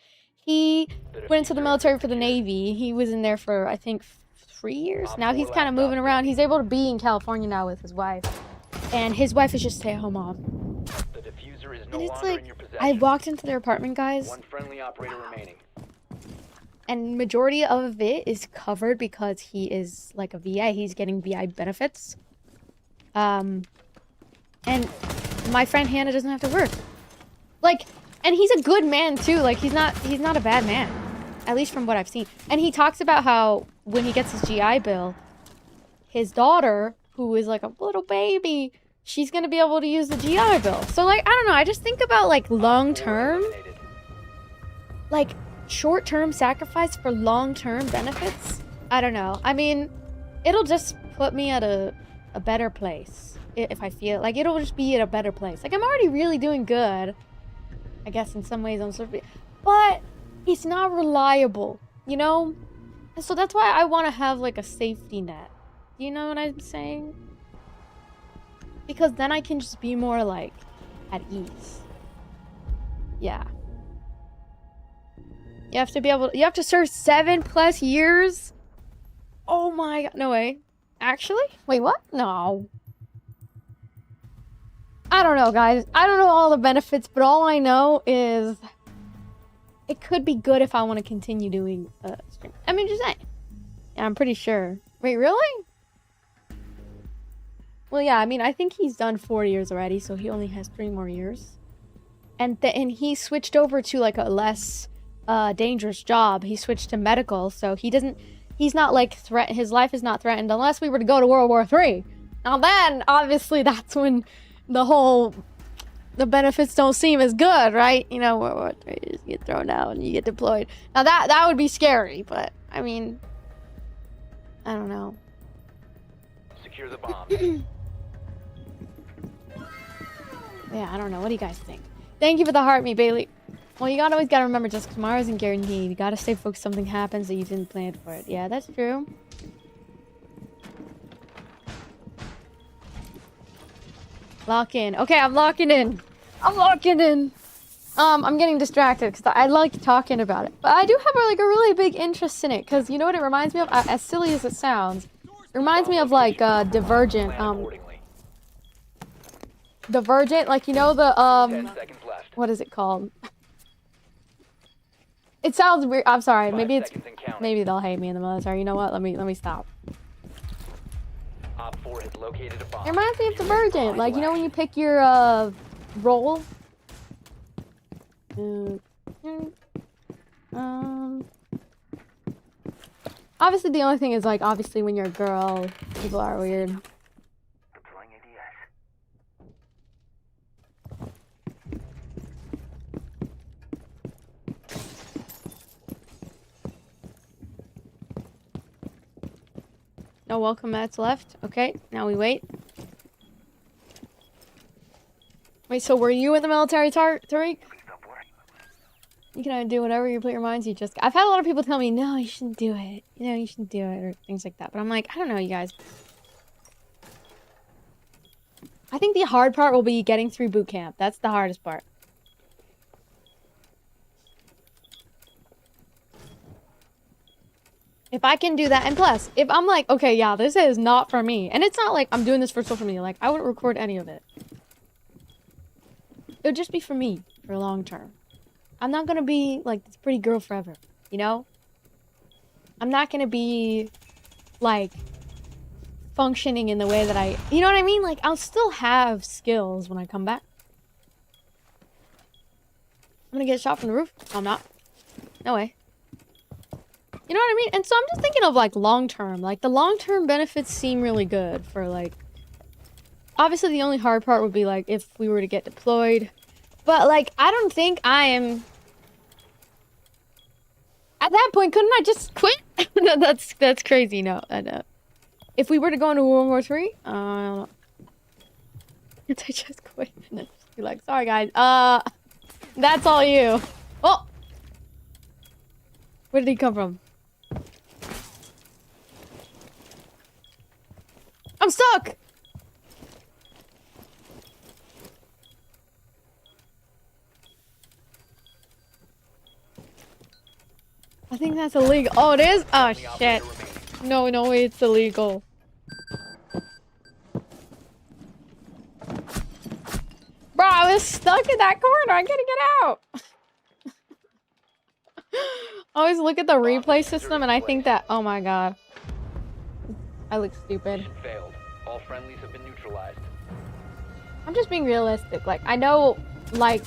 He went into the military for the Navy. He was in there for, I think, 3 years. Now he's kind of moving around. He's able to be in California now with his wife. And his wife is just a stay-at-home mom.
The diffuser is no
And it's
longer
like,
in your possession.
I walked into their apartment, guys,
One friendly operator remaining.
and majority of it is covered because he is like a VA. He's getting VI benefits. And my friend Hannah doesn't have to work. Like, and he's a good man too. Like, he's not a bad man, at least from what I've seen. And he talks about how when he gets his GI Bill, his daughter, who is like a little baby, she's gonna be able to use the GI Bill. So like, I don't know. I just think about like long term,
Eliminated.
like short-term sacrifice for long-term benefits. I don't know. I mean, it'll just put me at a better place if I feel like it'll just be at a better place. Like, I'm already really doing good, I guess in some ways I'm sort of, but it's not reliable, you know? And so that's why I want to have like a safety net. You know what I'm saying? Because then I can just be more like at ease. Yeah. You have to be able. You have to serve 7+ years. Oh my god! No way. Actually? Wait, what? No. I don't know, guys. I don't know all the benefits, but all I know is it could be good if I want to continue doing stream. I mean, just saying. Yeah, I'm pretty sure. Wait, really? Well, yeah. I mean, I think he's done 4 years already, so he only has 3 more years. And he switched over to like a less dangerous job. He switched to medical, so he's not like his life is not threatened unless we were to go to World War III. Now then, obviously that's when the benefits don't seem as good, right? You know, World War III, you just get thrown out and you get deployed. Now that would be scary, but I mean, I don't know.
Secure the bomb.
Yeah, I don't know. What do you guys think? Thank you for the heart, me Bailey. Well, you always gotta remember, just tomorrow isn't guaranteed. You gotta stay focused. Something happens that you didn't plan for it. Yeah, that's true. Lock in. Okay, I'm locking in. I'm locking in. I'm getting distracted because I like talking about it, but I do have like a really big interest in it because you know what it reminds me of? As silly as it sounds, it reminds me of like Divergent. Divergent, like you know the
10 seconds left.
what is it called? It sounds weird. I'm sorry.
5
Maybe
seconds and counting.
maybe they'll hate me in the military. You know what? Let me stop.
Op 4 has located a bomb.
It reminds me of
Secure the
Divergent.
bomb
Like you know when you
flash.
pick your role. Obviously the only thing is like obviously when you're a girl, people are weird.
Deploying ADS.
No welcome mats left. Okay, now we wait. Wait, so were you in the military, Tariq?
Stop worrying.
You can do whatever you put your mind to. I've had a lot of people tell me, no, you shouldn't do it. You know, you shouldn't do it, or things like that. But I'm like, I don't know, you guys. I think the hard part will be getting through boot camp. That's the hardest part. If I can do that, and plus, if I'm like, okay, yeah, this is not for me, and it's not like I'm doing this for social media, like, I wouldn't record any of it. It would just be for me, for long term. I'm not gonna be, like, this pretty girl forever, you know? I'm not gonna be, like, functioning in the way that you know what I mean? Like, I'll still have skills when I come back. I'm gonna get shot from the roof? No, I'm not. No way. You know what I mean? And so I'm just thinking of, like, long-term. Like, the long-term benefits seem really good for, like... Obviously, the only hard part would be, like, if we were to get deployed. But, like, I don't think I am... At that point, couldn't I just quit? No, that's crazy. No, if we were to go into World War III, I just quit and then just be like, sorry guys, that's all you. Oh, where did he come from? I'm stuck. I think that's illegal. Oh, it is? Oh, shit. No, it's illegal. Bro, I was stuck in that corner. I couldn't get out. I always look at the replay system and I think that, oh my god. I look stupid.
Mission failed. All friendlies have been neutralized.
I'm just being realistic. Like, I know, like,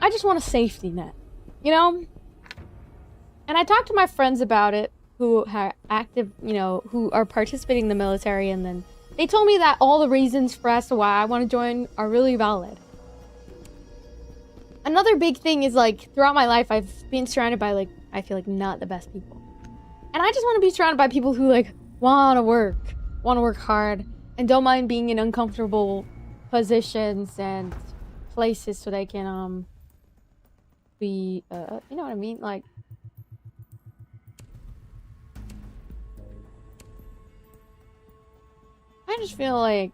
I just want a safety net, you know? And I talked to my friends about it who are active, you know, who are participating in the military, and then they told me that all the reasons for as to why I want to join are really valid. Another big thing is, like, throughout my life, I've been surrounded by, like, I feel like not the best people. And I just want to be surrounded by people who, like, want to work hard, and don't mind being in uncomfortable positions and places so they can, be, you know what I mean? Like, I just feel like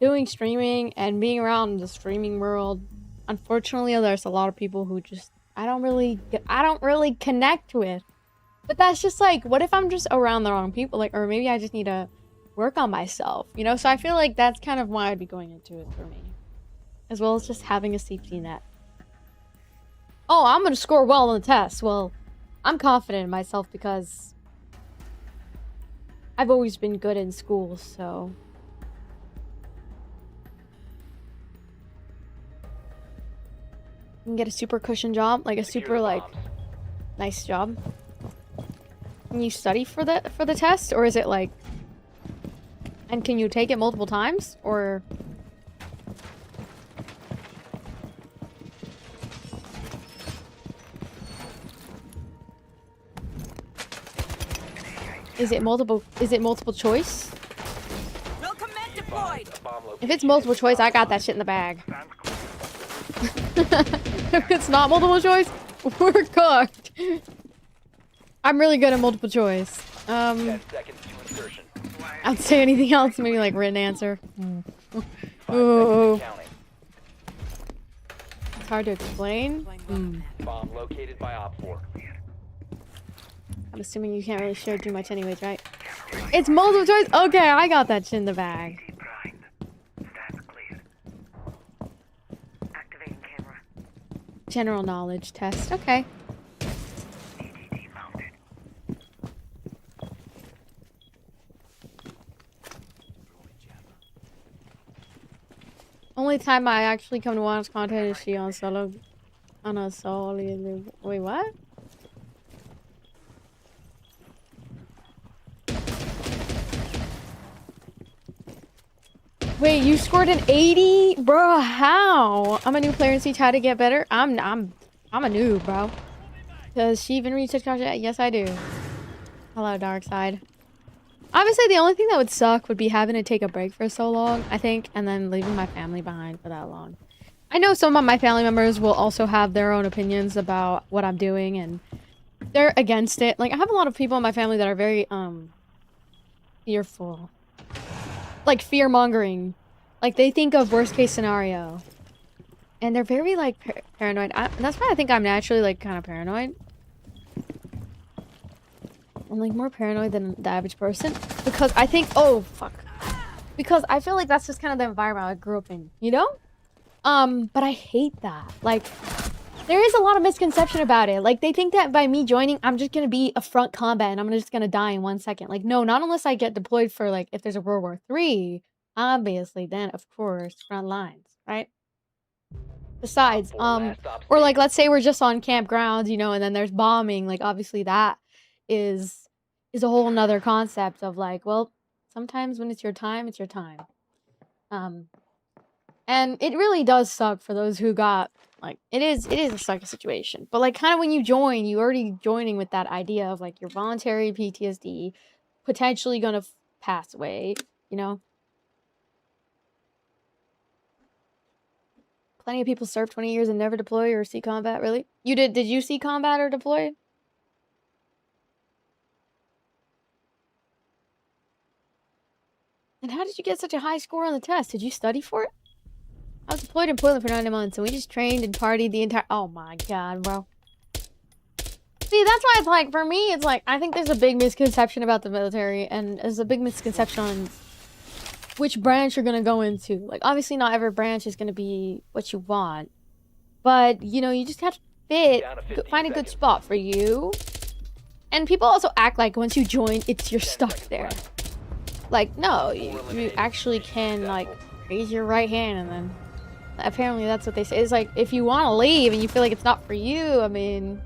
doing streaming and being around the streaming world unfortunately, there's a lot of people who just I don't really connect with. But that's just like, what if I'm just around the wrong people? Like, or maybe I just need to work on myself, you know? So I feel like that's kind of why I'd be going into it for me. As well as just having a safety net. Oh, I'm gonna score well on the test. Well, I'm confident in myself because I've always been good in school, so... You can get a super cushion job, like a super, like, nice job. Can you study for the test, or is it like... And can you take it multiple times, or... Is it multiple choice?
Will command deployed.
If it's multiple choice, I got that shit in the bag. If it's not multiple choice, we're cooked. I'm really good at multiple choice.
10 seconds to insertion.
I'd say anything else, maybe like written answer.
5
Ooh.
seconds counting.
It's hard to explain.
Playing well on that.
Bomb located by Op 4.
I'm assuming you can't really share too much anyways, right? It's multiple choice? Okay, I got that shit in the bag.
Deep primed. Stats clear. Activating camera.
General knowledge test. Okay.
ADD mounted.
Only time I actually come to watch content is she on solo. On a solo. Wait, what? Wait, you scored an 80? Bro, how? I'm a new player and see how to get better. I'm a noob, bro. Does she even reach such content? Yes, I do. Hello, dark side. Obviously, the only thing that would suck would be having to take a break for so long, I think, and then leaving my family behind for that long. I know some of my family members will also have their own opinions about what I'm doing, and they're against it. Like, I have a lot of people in my family that are very, fearful. Like, fear-mongering. Like, they think of worst-case scenario. And they're very, like, paranoid. That's why I think I'm naturally, like, kind of paranoid. I'm, like, more paranoid than the average person. Because I think... Oh, fuck. Because I feel like that's just kind of the environment I grew up in. You know? But I hate that. Like, there is a lot of misconception about it. Like, they think that by me joining, I'm just gonna be a front combat and I'm just gonna die in 1 second. Like, no, not unless I get deployed for, like, if there's a World War III, obviously, then, of course, front lines, right? Besides, or, like, let's say we're just on campgrounds, you know, and then there's bombing. Like, obviously, that is a whole nother concept of, like, well, sometimes when it's your time, it's your time. And it really does suck for those who got... Like, it is a sucky situation. But, like, kind of when you join, you're already joining with that idea of, like, your voluntary PTSD, potentially gonna pass away, you know? Plenty of people serve 20 years and never deploy or see combat, really? You did you see combat or deploy? And how did you get such a high score on the test? Did you study for it? I was deployed in Portland for 9 months, and we just trained and partied the entire... Oh my god, bro. See, that's why it's like, for me, it's like, I think there's a big misconception about the military, and there's a big misconception on which branch you're gonna go into. Like, obviously not every branch is gonna be what you want, but, you know, you just have to find a good spot for you. And people also act like once you join, you're stuck there. Like, no, you actually can, like, raise your right hand and then... Apparently that's what they say. It's like, if you want to leave and you feel like it's not for you, I mean...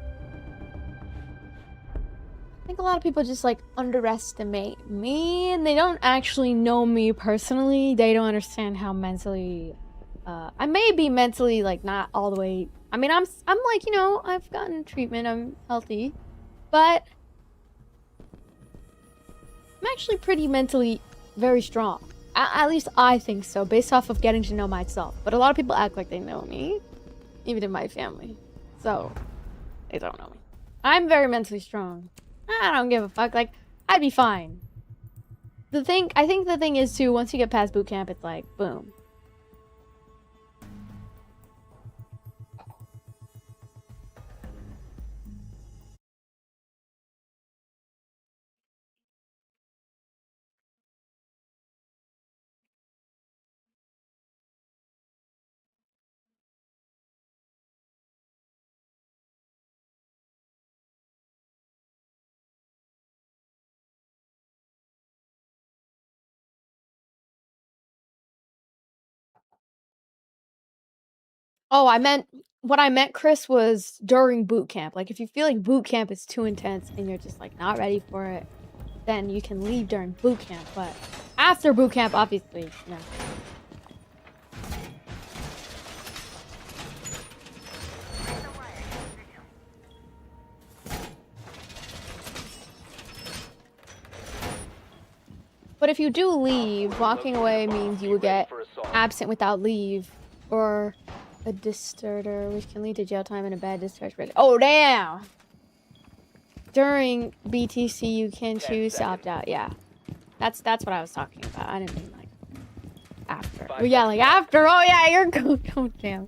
I think a lot of people just, like, underestimate me, and they don't actually know me personally. They don't understand how mentally... I may be mentally, like, not all the way... I mean, I'm like, you know, I've gotten treatment, I'm healthy, but... I'm actually pretty mentally very strong. At least I think so, based off of getting to know myself. But a lot of people act like they know me, even in my family. So, they don't know me. I'm very mentally strong. I don't give a fuck. Like, I'd be fine. I think the thing is, too, once you get past boot camp, it's like, boom. Oh, what I meant, Chris, was during boot camp. Like, if you feel like boot camp is too intense and you're just like not ready for it, then you can leave during boot camp. But after boot camp, obviously, no. But if you do leave, walking away means you will get absent without leave, or a disorder, which can lead to jail time and a bad discharge. Oh, damn! During BTC, you can choose to opt out. Yeah, that's what I was talking about. I didn't mean like after. Well, yeah, like after. Oh yeah, you're good. Oh damn.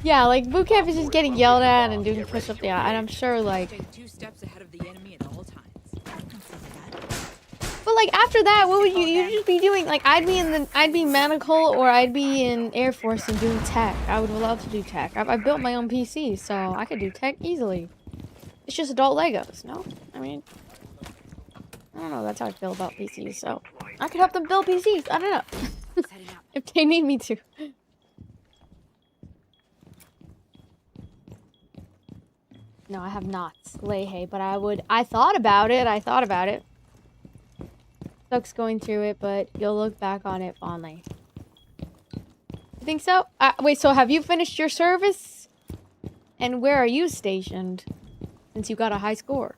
Yeah, like boot camp is just getting yelled at and doing push-ups. Yeah, and I'm sure like.
Stay 2 steps ahead of the enemy at all times.
But like after that, what would you just be doing? Like I'd be medical or I'd be in Air Force and doing tech. I would love to do tech. I built my own PC, so I could do tech easily. It's just adult Legos, no? I mean, I don't know. That's how I feel about PCs. So I could help them build PCs. I don't know if they need me to. No, I have not lay hay, but I would. I thought about it. Sucks going through it, but you'll look back on it fondly. You think so? Wait, so have you finished your service? And where are you stationed? Since you got a high score.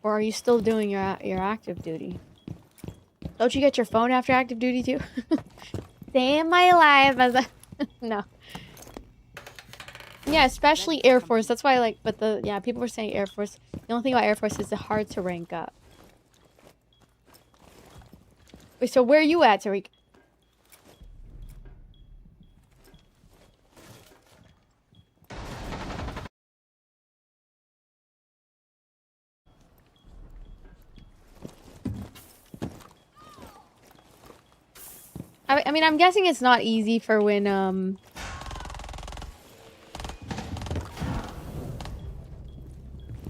Or are you still doing your active duty? Don't you get your phone after active duty too? Stay in my life as a... No. Yeah, especially Air Force. That's why I like... But people were saying Air Force. The only thing about Air Force is it's hard to rank up. Wait, so where are you at, Tariq? I mean, I'm guessing it's not easy for when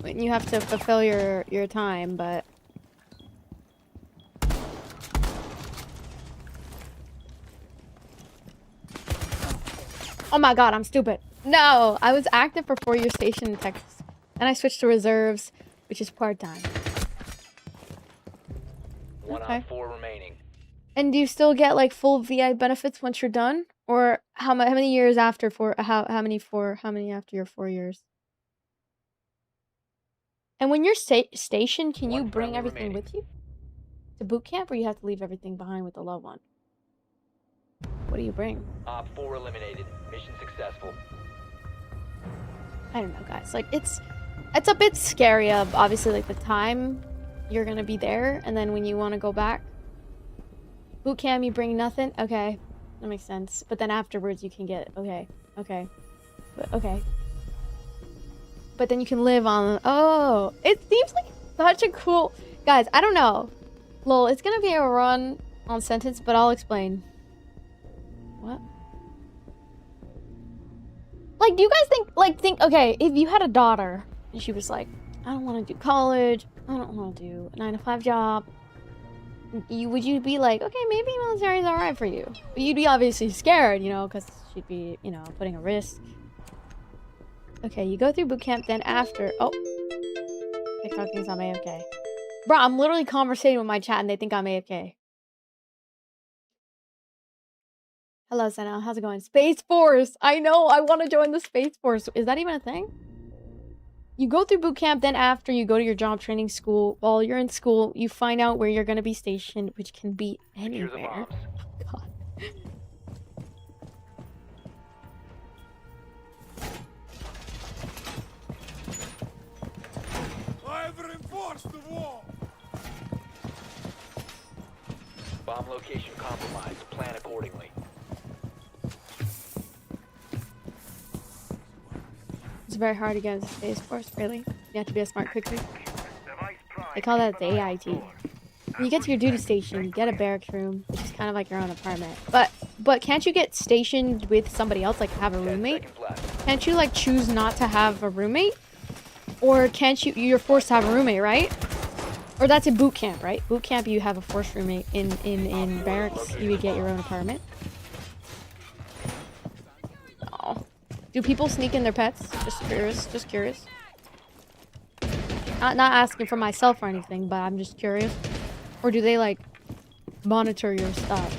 you have to fulfill your time, but... Oh my god, I'm stupid. No, I was active for 4 years stationed in Texas. And I switched to reserves, which is part-time.
One on 4 remaining.
And do you still get like full VI benefits once you're done? Or how many years after how many after your 4 years? And when you're stationed, can you bring everything with you to boot camp, or you have to leave everything behind with the loved one? What do you bring?
Op 4 eliminated. Mission successful.
I don't know, guys. Like it's a bit scary. Obviously, like the time you're gonna be there, and then when you want to go back. Boot camp, you bring nothing. Okay, that makes sense. But then afterwards, you can get okay. But then you can live on. Oh, it seems like such a cool. Guys, I don't know. Lol, it's gonna be a run on sentence, but I'll explain. What? Like, do you guys think, okay, if you had a daughter and she was like, I don't want to do college, I don't want to do a 9-to-5 job, would you be like, okay, maybe military is alright for you? But you'd be obviously scared, you know, because she'd be, you know, putting a risk. Okay, you go through boot camp, then after, oh. TikTok thinks I'm AFK. Bro, I'm literally conversating with my chat and they think I'm AFK. Hello, Senna. How's it going? Space Force! I know! I want to join the Space Force. Is that even a thing? You go through boot camp, then after you go to your job training school. While you're in school, you find out where you're going to be stationed, which can be anywhere. God.
I've reinforced the wall.
Bomb location compromised. Plan accordingly.
It's very hard to get into Space Force, really. You have to be a smart quickly. They call that the AIT. When you get to your duty station, you get a barracks room, which is kind of like your own apartment. But can't you get stationed with somebody else, like have a roommate? Can't you like choose not to have a roommate? Or can't you, you're forced to have a roommate, right? Or that's in boot camp, right? Boot camp, you have a forced roommate. In barracks, you would get your own apartment. Do people sneak in their pets? Just curious. Just curious. Not asking for myself or anything, but I'm just curious. Or do they like monitor your stuff?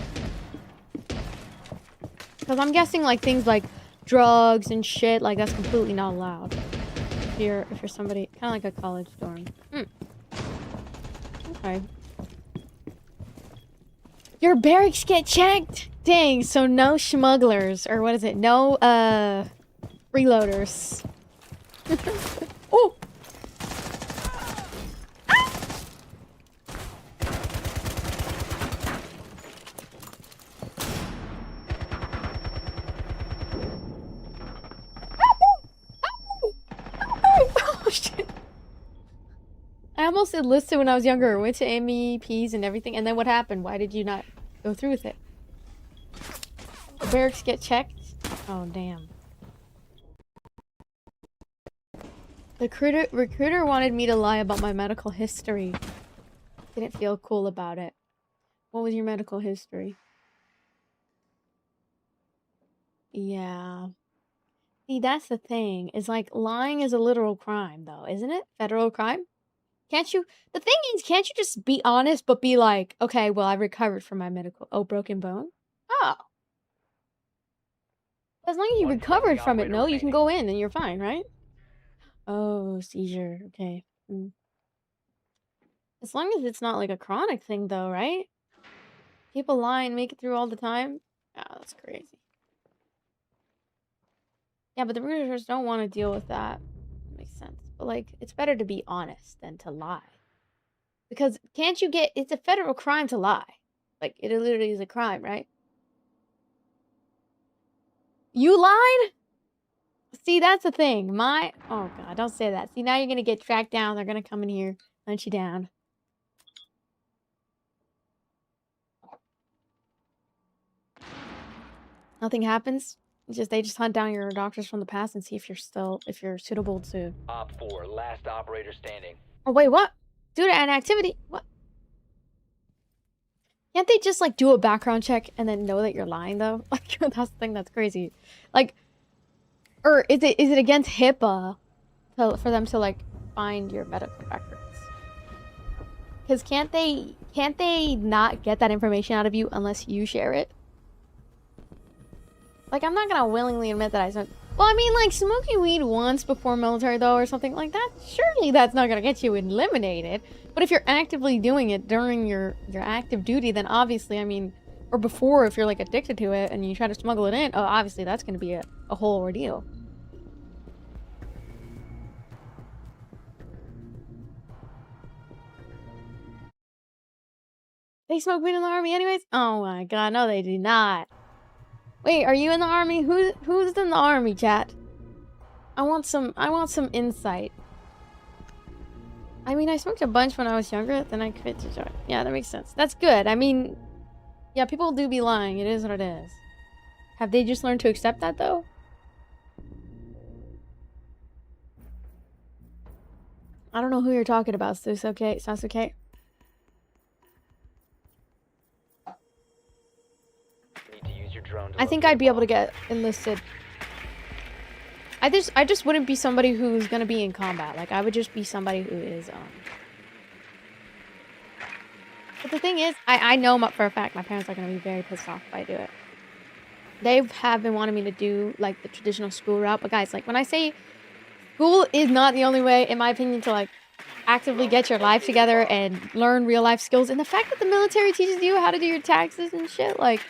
Because I'm guessing like things like drugs and shit, like that's completely not allowed. If you're somebody kind of like a college dorm. Okay. Your barracks get checked. Dang. So no smugglers, or what is it? No freeloaders. Oh. Oh shit. I almost enlisted when I was younger. Went to MEPs and everything. And then what happened? Why did you not go through with it? The barracks get checked? Oh, damn. The recruiter wanted me to lie about my medical history. Didn't feel cool about it. What was your medical history? Yeah. See, that's the thing. Is like lying is a literal crime, though, isn't it? Federal crime? Can't you? The thing is, can't you just be honest, but be like, okay, well, I recovered from my medical. Oh, broken bone? Oh. As long as you recovered from it, no, you can go in and you're fine, right? Oh, seizure. Okay. As long as it's not like a chronic thing, though, right? People lie and make it through all the time. Oh, that's crazy. Yeah, but the recruiters don't want to deal with that. Makes sense. But, like, it's better to be honest than to lie. Because can't you get... It's a federal crime to lie. Like, it literally is a crime, right? You lied? See, that's the thing. Oh, God, don't say that. See, now you're going to get tracked down. They're going to come in here, hunt you down. Nothing happens. They just hunt down your doctors from the past and see if you're suitable to.
Op 4, last operator standing.
Oh wait, what? Due to an activity? What? Can't they just like do a background check and then know that you're lying though? Like that's the thing that's crazy. Like, or is it against HIPAA for them to like find your medical records? Because can't they not get that information out of you unless you share it? Like, I'm not gonna willingly admit that I smoked. Well, I mean, like, smoking weed once before military, though, or something like that, surely that's not gonna get you eliminated. But if you're actively doing it during your active duty, then obviously, I mean, or before, if you're, like, addicted to it and you try to smuggle it in, oh, obviously that's gonna be a whole ordeal. They smoke weed in the army anyways? Oh my god, no they do not. Wait, are you in the army? Who's in the army, chat? I want some insight. I mean, I smoked a bunch when I was younger, then I quit to join. Yeah, that makes sense. That's good. I mean, yeah, people do be lying. It is what it is. Have they just learned to accept that, though? I don't know who you're talking about, Sasuke. Sasuke. I think I'd be able to get enlisted. I just wouldn't be somebody who's gonna be in combat. Like, I would just be somebody who is, But the thing is, I know for a fact my parents are gonna be very pissed off if I do it. They have been wanting me to do, like, the traditional school route. But guys, like, when I say school is not the only way, in my opinion, to, like, actively get your life together and learn real life skills. And the fact that the military teaches you how to do your taxes and shit, like...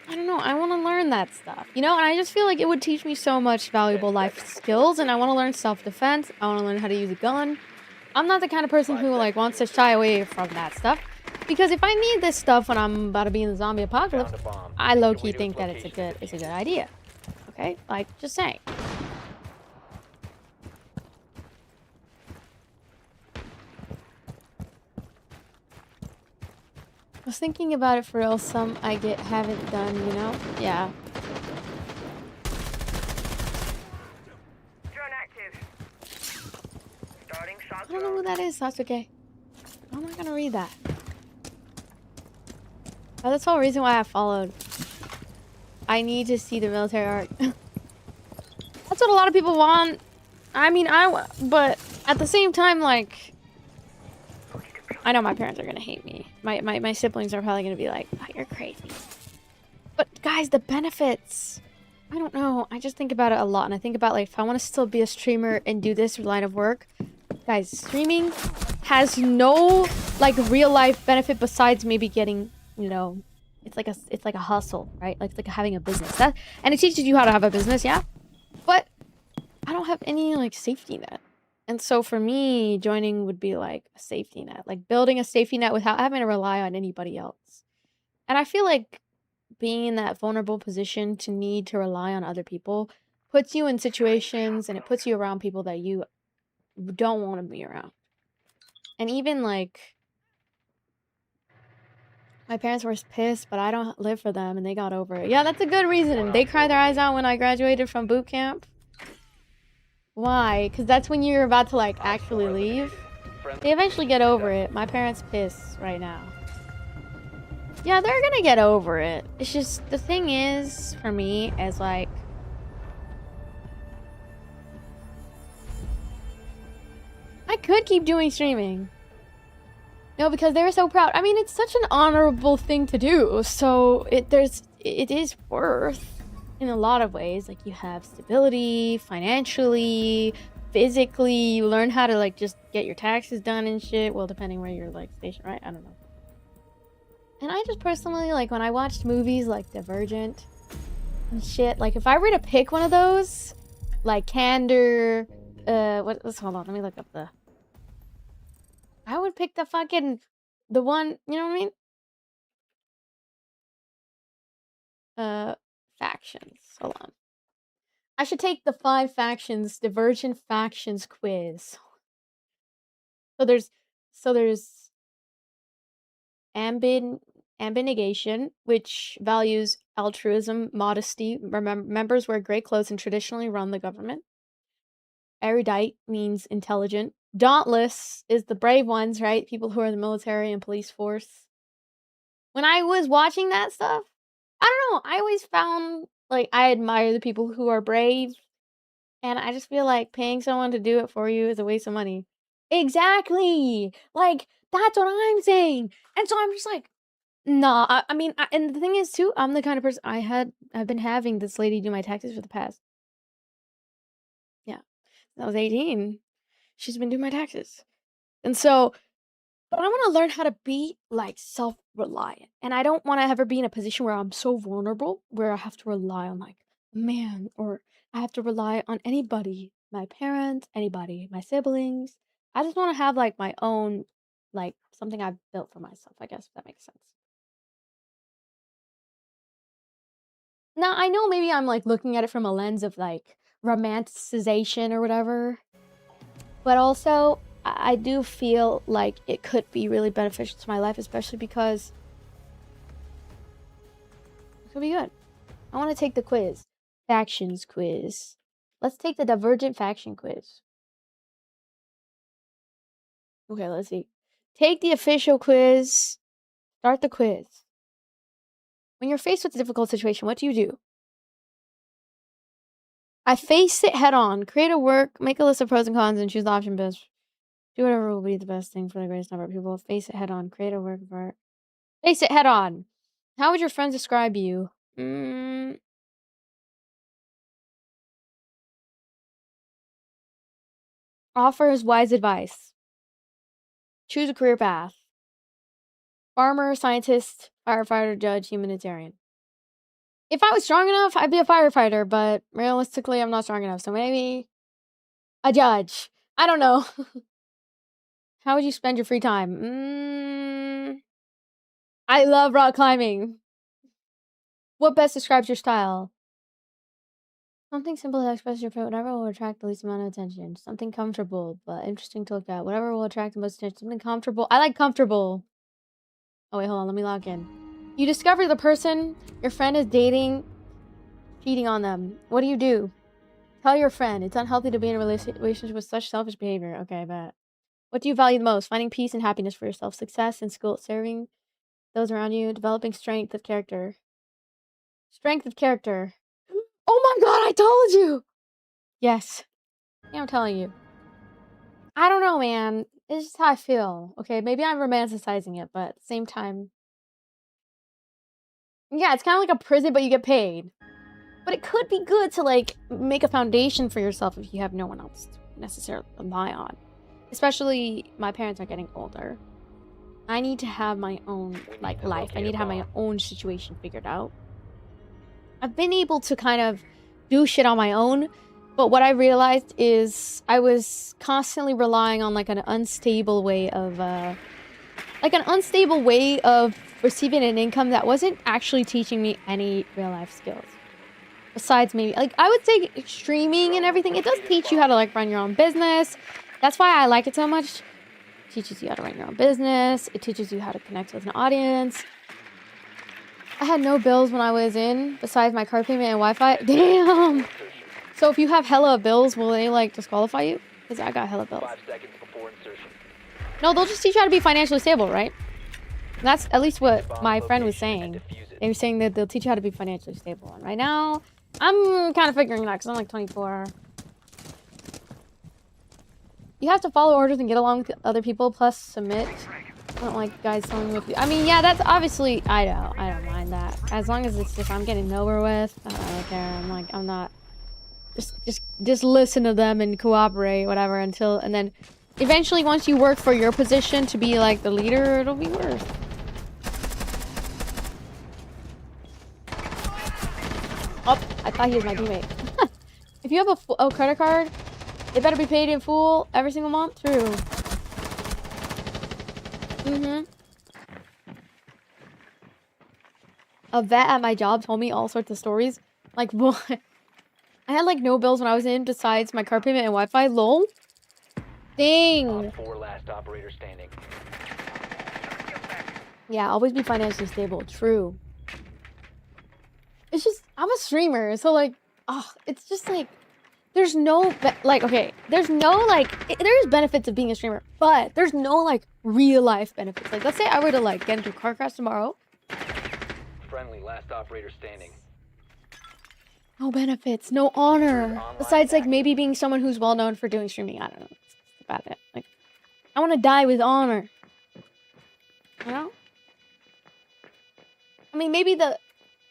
I don't know, I want to learn that stuff, you know? And I just feel like it would teach me so much valuable life skills, and I want to learn self-defense. I want to learn how to use a gun. I'm not the kind of person who, like, wants to shy away from that stuff. Because if I need this stuff when I'm about to be in the zombie apocalypse, I low-key think that it's a good idea. Okay? Like, just saying. I was thinking about it for real. Some I haven't done, you know? Yeah.
Drone active. Starting shot.
I don't know who that is. That's okay. How am I gonna read that? Oh, that's the whole reason why I followed. I need to see the military art. that's what a lot of people want. I mean, but at the same time, like, I know my parents are gonna hate me. My siblings are probably gonna be like, oh, you're crazy. But guys, the benefits. I don't know. I just think about it a lot, and I think about, like, if I want to still be a streamer and do this line of work, guys, streaming has no, like, real life benefit besides maybe getting, you know, it's like a hustle, right? Like, it's like having a business. And it teaches you how to have a business, yeah. But I don't have any, like, safety net. And so for me, joining would be like a safety net, like building a safety net without having to rely on anybody else. And I feel like being in that vulnerable position to need to rely on other people puts you in situations and it puts you around people that you don't want to be around. And even like my parents were pissed, but I don't live for them and they got over it. Yeah, that's a good reason. They cried their eyes out when I graduated from boot camp. Why? Because that's when you're about to like actually leave. They eventually get over it. My parents pissed right now. Yeah, they're gonna get over it. It's just, the thing is, for me, is like, I could keep doing streaming. No, because they're so proud. I mean, it's such an honorable thing to do. So it is worth in a lot of ways. Like, you have stability, financially, physically. You learn how to like just get your taxes done and shit. Well, depending where you're like stationed, right? I don't know. And I just personally, like, when I watched movies like Divergent and shit, like, if I were to pick one of those, like Candor, let's hold on, let me look up the... I would pick the fucking, the one, you know what I mean? Factions, hold on. I should take the 5 factions, Divergent factions quiz. So there's Abnegation, which values altruism, modesty. Members wear gray clothes and traditionally run the government. Erudite means intelligent. Dauntless is the brave ones, right? People who are in the military and police force. When I was watching that stuff, I don't know, I always found, like, I admire the people who are brave. And I just feel like paying someone to do it for you is a waste of money. Exactly! Like, that's what I'm saying! And so I'm just like, nah, I mean, and the thing is, too, I'm the kind of person, I've been having this lady do my taxes for the past, yeah, I was 18. She's been doing my taxes. And so, but I want to learn how to be, like, self-reliant. And I don't want to ever be in a position where I'm so vulnerable, where I have to rely on, like, a man, or I have to rely on anybody, my parents, anybody, my siblings. I just want to have, like, my own, like, something I've built for myself, I guess, if that makes sense. Now, I know maybe I'm, like, looking at it from a lens of, like, romanticization or whatever, but also, I do feel like it could be really beneficial to my life, especially because it could be good. I want to take the quiz. Factions quiz. Let's take the Divergent faction quiz. Okay, let's see. Take the official quiz. Start the quiz. When you're faced with a difficult situation, what do you do? I face it head on. Create a work, make a list of pros and cons, and choose the option best. Do whatever will be the best thing for the greatest number of people. Face it head on. Create a work of art. Face it head on. How would your friends describe you? Offers wise advice. Choose a career path. Farmer, scientist, firefighter, judge, humanitarian. If I was strong enough, I'd be a firefighter, but realistically, I'm not strong enough. So maybe a judge. I don't know. How would you spend your free time? I love rock climbing. What best describes your style? Something simple to express your whatever will attract the least amount of attention. Something comfortable, but interesting to look at. Whatever will attract the most attention. Something comfortable. I like comfortable. Oh, wait, hold on. Let me log in. You discover the person your friend is dating, cheating on them. What do? Tell your friend. It's unhealthy to be in a relationship with such selfish behavior. Okay, I bet. What do you value the most? Finding peace and happiness for yourself. Success in school. Serving those around you. Developing strength of character. Strength of character. Oh my god, I told you! Yes. Yeah, I'm telling you. I don't know, man. It's just how I feel. Okay, maybe I'm romanticizing it, but at the same time, yeah, it's kind of like a prison, but you get paid. But it could be good to like make a foundation for yourself if you have no one else to necessarily rely on. Especially my parents are getting older. I need to have my own like life. I need to have my own situation figured out. I've been able to kind of do shit on my own, but what I realized is I was constantly relying on like an unstable way of receiving an income that wasn't actually teaching me any real life skills. Besides maybe like I would say streaming and everything, it does teach you how to like run your own business. That's why I like it so much. It teaches you how to run your own business. It teaches you how to connect with an audience. I had no bills when I was in, besides my car payment and Wi-Fi. Damn! So if you have hella bills, will they like disqualify you? Because I got hella bills.
5 seconds before insertion.
No, they'll just teach you how to be financially stable, right? That's at least what my friend was saying. They were saying that they'll teach you how to be financially stable. And right now, I'm kind of figuring it out because I'm like 24. You have to follow orders and get along with other people, plus submit. I don't like guys telling me what to do. I mean, yeah, that's obviously, I don't mind that. As long as it's just, I'm getting over with, I don't care. I'm like, I'm not, just listen to them and cooperate, whatever, until, and then eventually once you work for your position to be like the leader, it'll be worse. Oh, I thought he was my teammate. If you have a credit card, it better be paid in full every single month. True. A vet at my job told me all sorts of stories. Like, what? I had, like, no bills when I was in besides my car payment and Wi-Fi. Lol. Dang.
4 last operator standing.
Yeah, always be financially stable. True. It's just, I'm a streamer, so, like, oh, it's just, like, there's no, okay, there's no, like, there's benefits of being a streamer, but there's no, like, real life benefits. Like, let's say I were to, like, get into a car crash tomorrow.
Friendly, last operator standing.
No benefits, no honor. Besides, like, maybe being someone who's well known for doing streaming. I don't know. That's about it. Like, I want to die with honor. You know? I mean, maybe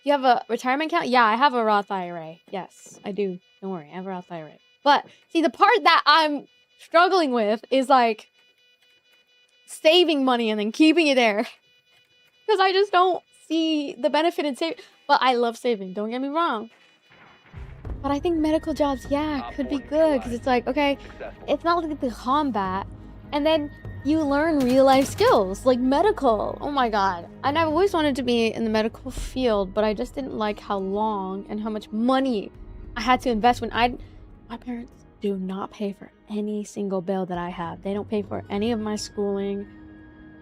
you have a retirement account? Yeah, I have a Roth IRA. Yes, I do. Don't worry, I have a Roth IRA. But, see, the part that I'm struggling with is, like, saving money and then keeping it there. Because I just don't see the benefit in saving. But I love saving, don't get me wrong. But I think medical jobs, yeah, could be good. Because it's like, okay, it's not like the combat. And then you learn real life skills, like medical. Oh my god. And I've always wanted to be in the medical field, but I just didn't like how long and how much money I had to invest when my parents do not pay for any single bill that I have. They don't pay for any of my schooling.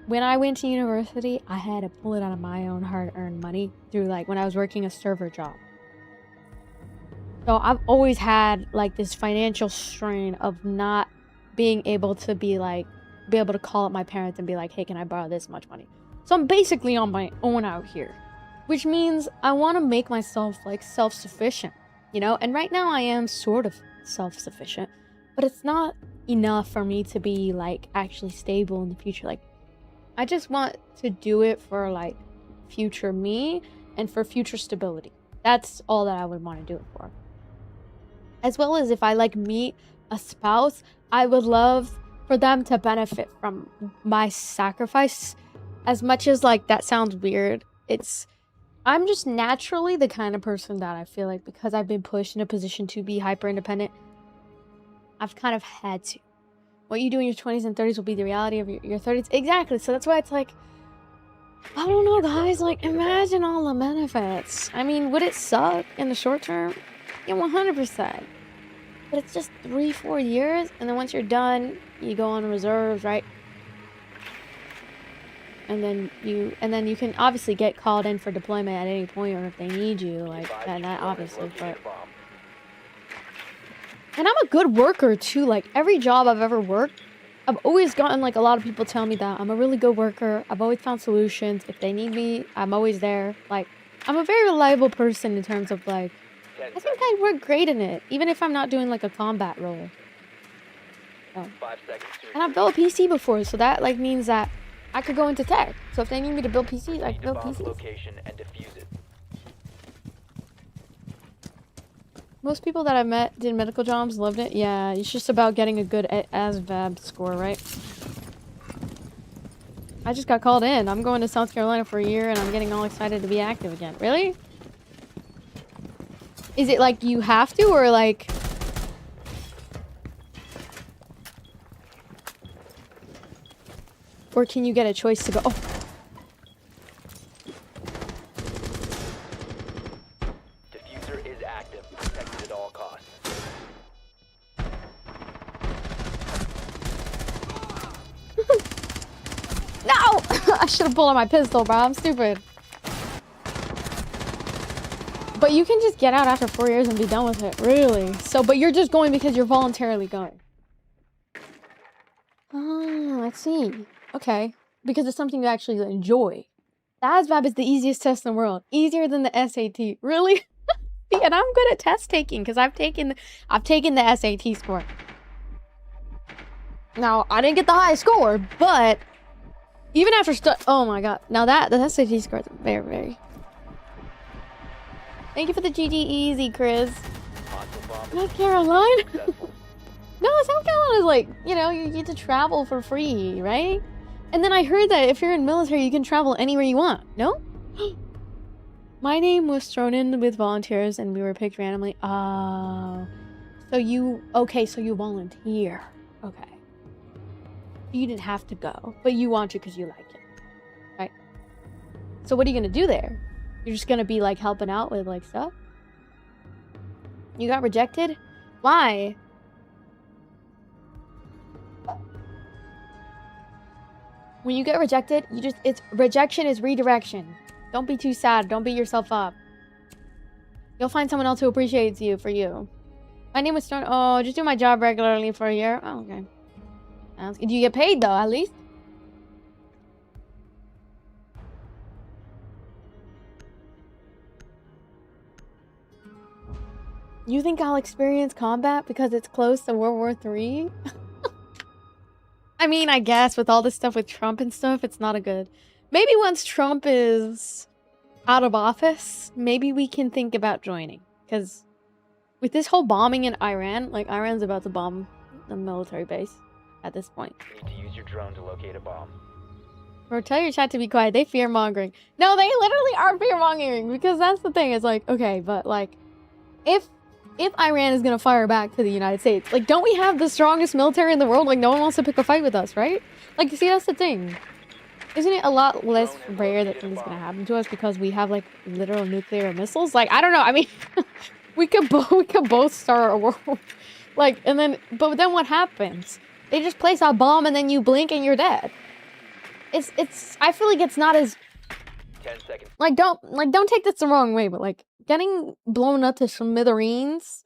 When I went to university, I had to pull it out of my own hard-earned money through like when I was working a server job. So I've always had like this financial strain of not being able to be able to call up my parents and be like, hey, can I borrow this much money? So I'm basically on my own out here, which means I want to make myself like self-sufficient, you know? And right now I am sort of self-sufficient, but it's not enough for me to be like actually stable in the future. Like, I just want to do it for like future me and for future stability. That's all that I would want to do it for. As well as if I like meet a spouse, I would love for them to benefit from my sacrifice. As much as like that sounds weird, I'm just naturally the kind of person that I feel like because I've been pushed in a position to be hyper independent, I've kind of had to. What you do in your 20s and 30s will be the reality of your 30s. Exactly. So that's why it's like, I don't know, guys. Like, imagine all the benefits. I mean, would it suck in the short term? Yeah, 100%. But it's just 3-4 years, and then once you're done, you go on reserves, right? And then you can obviously get called in for deployment at any point, or if they need you, like that obviously. But and I'm a good worker too. Like every job I've ever worked, I've always gotten like a lot of people tell me that I'm a really good worker. I've always found solutions. If they need me, I'm always there. Like I'm a very reliable person in terms of like
10
I think
seconds.
I'd work great in it, even if I'm not doing like a combat role.
5 seconds to
And I've built a PC before, so that like means that I could go into tech. So if they need me to build PCs, I
proceed
can
to
build
bomb's
PCs.
location and defuse it.
Most people that I've met did medical jobs, loved it. Yeah, it's just about getting a good ASVAB score, right? I just got called in. I'm going to South Carolina for a year and I'm getting all excited to be active again. Really? Is it like you have to, or like... Or can you get a choice to go? Oh.
Diffuser is active. Protected at all costs.
No! I should have pulled out my pistol, bro. I'm stupid. But you can just get out after 4 years and be done with it. Really? So, but you're just going because you're voluntarily going. Oh, I see. Okay. Because it's something you actually enjoy. The ASVAB is the easiest test in the world. Easier than the SAT. Really? See, and I'm good at test taking because I've taken the SAT score. Now, I didn't get the highest score, but even after oh my god. Now that the SAT score is very, very. Thank you for the GG easy, Chris.
Hostile bomb
North Carolina?
successful.
No, South Carolina is like, you know, you get to travel for free, right? And then I heard that if you're in military, you can travel anywhere you want. No? My name was thrown in with volunteers and we were picked randomly. Oh. So you, okay, so you volunteer. Okay. You didn't have to go, but you want to because you like it. Right? So what are you going to do there? You're just going to be like helping out with like stuff? You got rejected? Why? When you get rejected, rejection is redirection. Don't be too sad. Don't beat yourself up. You'll find someone else who appreciates you for you. My name was Stone. Oh, just do my job regularly for a year. Oh, okay. Do you get paid though, at least? You think I'll experience combat because it's close to World War III? I mean, I guess with all this stuff with Trump and stuff, it's not a good... Maybe once Trump is out of office, maybe we can think about joining. Because with this whole bombing in Iran, like Iran's about to bomb the military base at this point.
Need to use your drone to locate a bomb.
Bro, tell your chat to be quiet. They fear-mongering. No, they literally are fear-mongering because that's the thing. It's like, okay, but like, if Iran is gonna fire back to the United States, like, don't we have the strongest military in the world? Like, no one wants to pick a fight with us, right? Like, see, that's the thing. Isn't it a lot less rare that things gonna happen to us because we have like literal nuclear missiles? Like, I don't know. I mean, we could both start a world. Like, and then, but then what happens? They just place a bomb and then you blink and you're dead. I feel like it's not as
10 seconds.
don't take this the wrong way, but like getting blown up to smithereens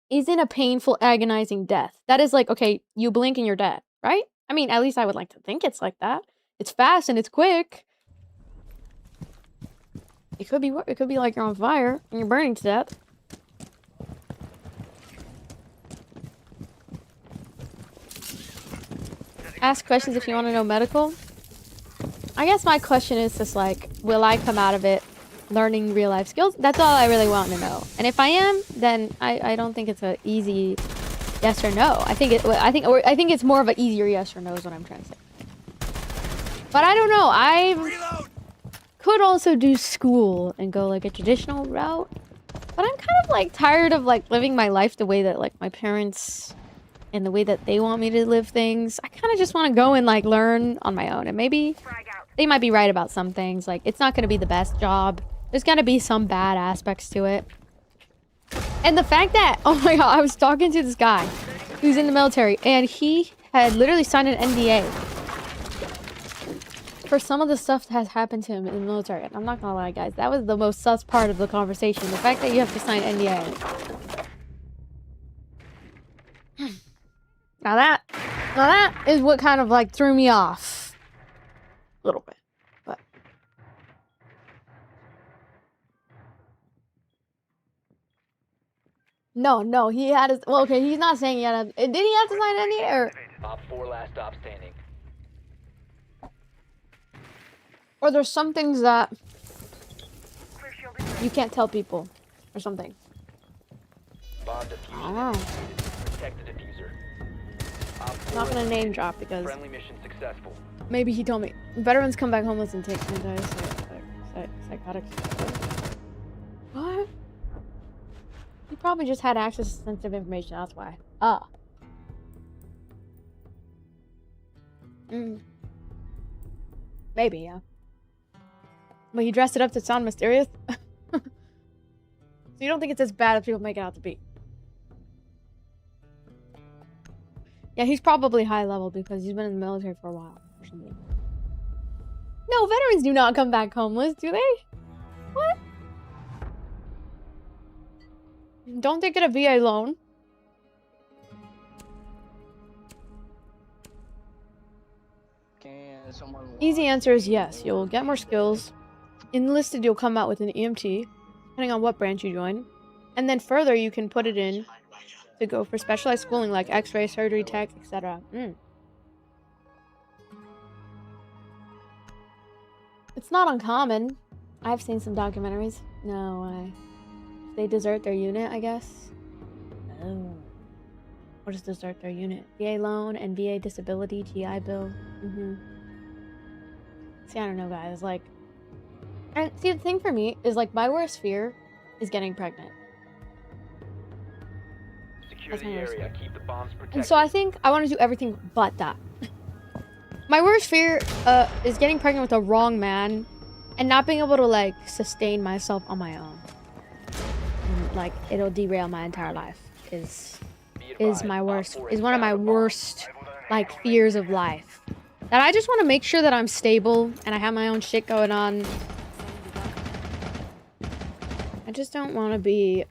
isn't a painful, agonizing death. That is like, okay, you blink and you're dead, right? I mean, at least I would like to think it's like that. It's fast and it's quick. It could be like you're on fire and you're burning to death. Ask questions if you want to know medical. I guess my question is just like, will I come out of it learning real life skills? That's all I really want to know. And if I am, then I don't think it's a easy yes or no. I think it's more of an easier yes or no is what I'm trying to say. But I don't know. I could also do school and go like a traditional route. But I'm kind of like tired of like living my life the way that like my parents and the way that they want me to live things. I kind of just want to go and like learn on my own. And maybe they might be right about some things. Like, it's not going to be the best job. There's going to be some bad aspects to it. And the fact that, oh my god, I was talking to this guy who's in the military and he had literally signed an NDA for some of the stuff that has happened to him in the military. And I'm not gonna lie, guys, that was the most sus part of the conversation. The fact that you have to sign NDA. Now that is what kind of like threw me off a little bit. But No, he had his. Well, okay, he's not saying he had. Did he have to sign any
Op 4 last stop standing.
or there's some things that
Clear shielding.
you can't tell people, or something.
Bomb
I
diffusion
don't know.
initiated. Protect the diffuser. Op 4
I'm not gonna name
eliminated.
drop because
Friendly mission successful.
maybe he told me veterans come back homeless and take psychotic. What? He probably just had access to sensitive information. That's why. Ah. Maybe, yeah. But he dressed it up to sound mysterious. So you don't think it's as bad as people make it out to be? Yeah, he's probably high level because he's been in the military for a while or something. No, veterans do not come back homeless, do they? What? Don't they get a VA loan? Easy answer is yes. You'll get more skills. Enlisted, you'll come out with an EMT, depending on what branch you join. And then further, you can put it in to go for specialized schooling like X-ray, surgery, tech, etc. It's not uncommon. I've seen some documentaries. No way. They desert their unit, I guess. Oh. What does desert their unit? VA loan and VA disability, GI Bill. See, I don't know, guys. Like, and see, the thing for me is like my worst fear is getting pregnant.
Secure the area. Keep the bombs protected.
And so I think I want to do everything but that. My worst fear is getting pregnant with the wrong man and not being able to like sustain myself on my own. And, like it'll derail my entire life. Is my worst, is one of my worst like fears of life. That I just want to make sure that I'm stable and I have my own shit going on. I just don't want to be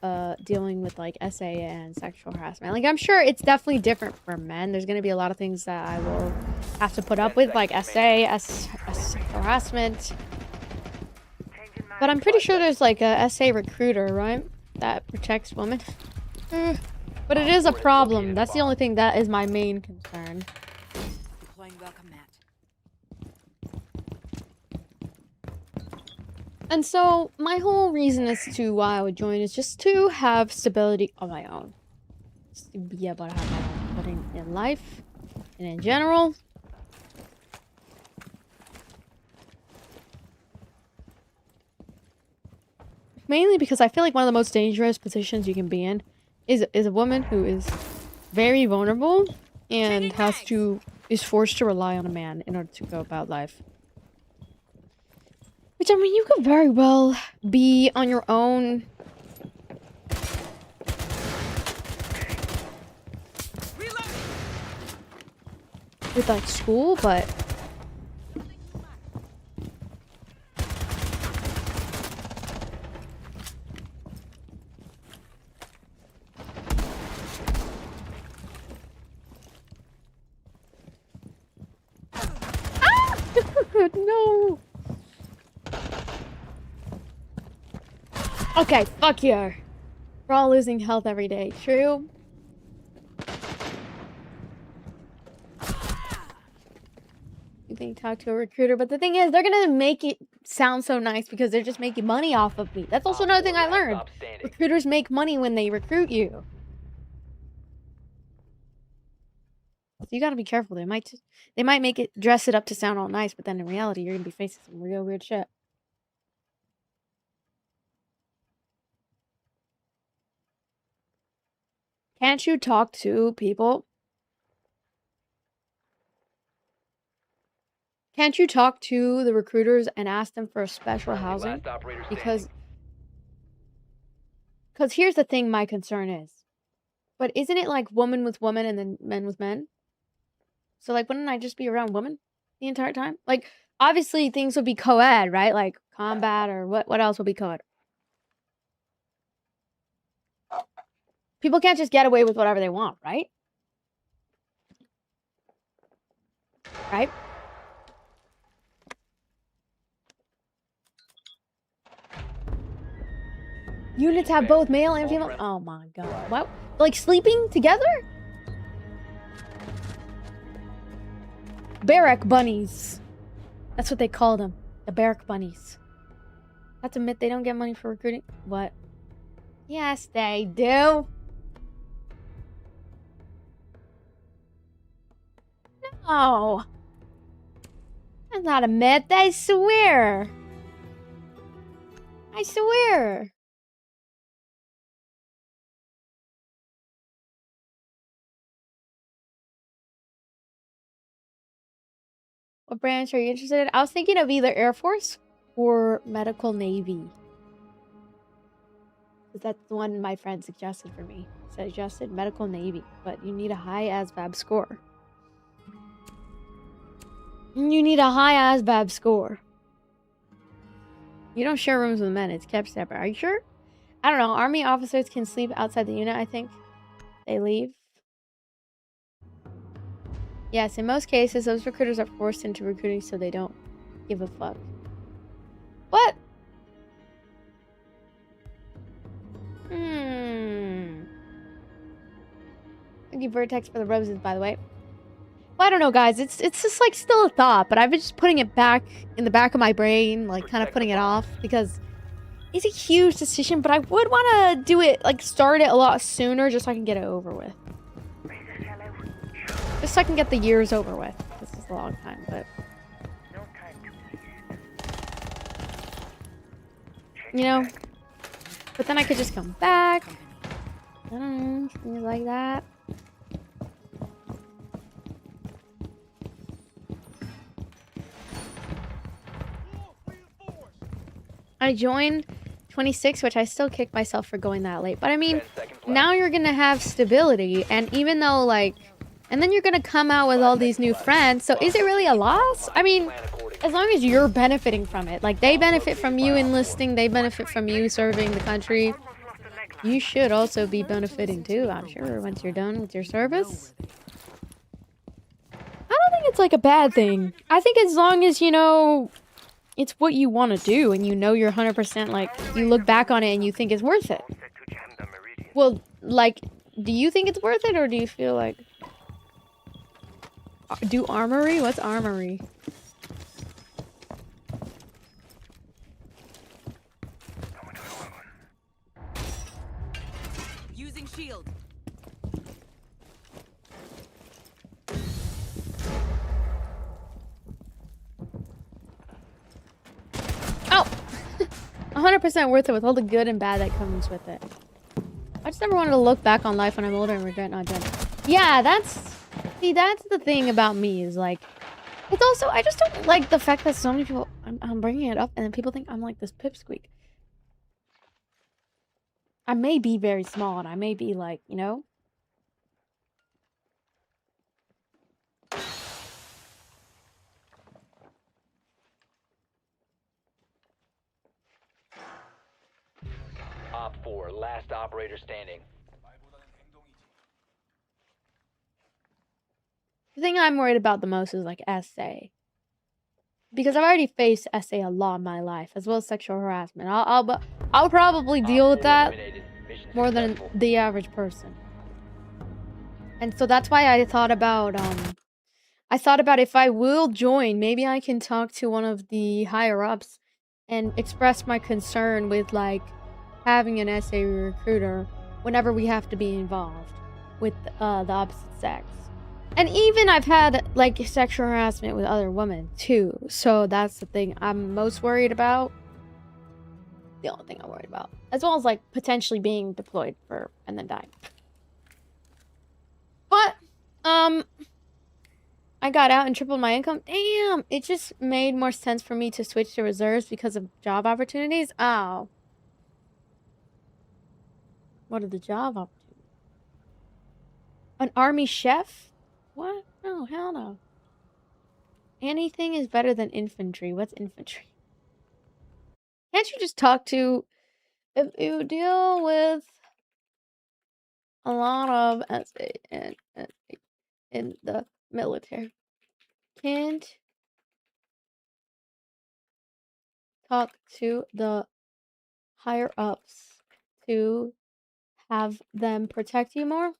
dealing with like SA and sexual harassment. Like I'm sure it's definitely different for men. There's gonna be a lot of things that I will have to put up with, like sexual harassment. But I'm pretty sure there's like a SA recruiter, right? That protects women. But it is a problem. That's the only thing that is my main concern.
Deploying welcome mat.
And so my whole reason as to why I would join is just to have stability on my own. Just to be able to have my own footing in life and in general. Mainly because I feel like one of the most dangerous positions you can be in is a woman who is very vulnerable and is forced to rely on a man in order to go about life. Which, I mean, you could very well be on your own. With, like, school, but... Ah! No! Okay, fuck you. We're all losing health every day. True? You think talk to a recruiter, but the thing is, they're gonna make it sound so nice because they're just making money off of me. That's also another thing I learned. Recruiters make money when they recruit you. So you gotta be careful. They might make it, dress it up to sound all nice, but then in reality, you're gonna be facing some real weird shit. Can't you talk to people? Can't you talk to the recruiters and ask them for a special housing? Because here's the thing my concern is. But isn't it like woman with woman and then men with men? So like wouldn't I just be around women the entire time? Like obviously things would be co-ed, right? Like combat or what else would be co-ed? People can't just get away with whatever they want, right? Right? Units have both male and female. Oh my god. What? Like sleeping together? Barrack bunnies. That's what they call them. The barrack bunnies. Have to admit they don't get money for recruiting. What? Yes, they do. No. That's not a myth. I swear. I swear. What branch are you interested in? I was thinking of either Air Force or Medical Navy. Because that's the one my friend suggested for me. Suggested Medical Navy, but you need a high ASVAB score. You need a high ASVAB score. You don't share rooms with men. It's kept separate. Are you sure? I don't know. Army officers can sleep outside the unit, I think. They leave. Yes, in most cases, those recruiters are forced into recruiting so they don't give a fuck. What? Thank you, Vertex, for the roses, by the way. Well, I don't know, guys. It's just like still a thought, but I've been just putting it back in the back of my brain, like kind of putting it off because it's a huge decision. But I would want to do it, like start it a lot sooner, just so I can get it over with. Just so I can get the years over with. This is a long time, but you know. But then I could just come back. I don't know, things like that. I joined 26, which I still kick myself for going that late. But I mean, now you're gonna have stability, and even though like, and then you're gonna come out with all these new friends. So is it really a loss? I mean, as long as you're benefiting from it, like they benefit from you enlisting, they benefit from you serving the country. You should also be benefiting too, I'm sure, once you're done with your service. I don't think it's like a bad thing. I think as long as, you know, it's what you want to do and you know you're 100% like, you look back on it and you think it's worth it. Well, like, do you think it's worth it or do you feel like... Do armory? What's armory?
Using shield.
Oh! 100% worth it with all the good and bad that comes with it. I just never wanted to look back on life when I'm older and regret not doing it. Yeah, that's... See, that's the thing about me is like... It's also... I just don't like the fact that so many people... I'm bringing it up and then people think I'm like this pipsqueak. I may be very small and I may be like, you know...
Op 4, last operator standing.
The thing I'm worried about the most is like SA. Because I've already faced SA a lot in my life, as well as sexual harassment. I'll probably deal with that more than the average person. And so that's why I thought about if I will join, maybe I can talk to one of the higher ups and express my concern with like having an SA recruiter whenever we have to be involved with the opposite sex. And even I've had like sexual harassment with other women too. So that's the thing I'm most worried about. The only thing I'm worried about. As well as like potentially being deployed for and then dying. But I got out and tripled my income. Damn, it just made more sense for me to switch to reserves because of job opportunities. Oh. What are the job opportunities? An army chef? What? No, hell no. Anything is better than infantry. What's infantry? Can't you just talk to... If you deal with a lot of SA in the military, can't talk to the higher ups to have them protect you more.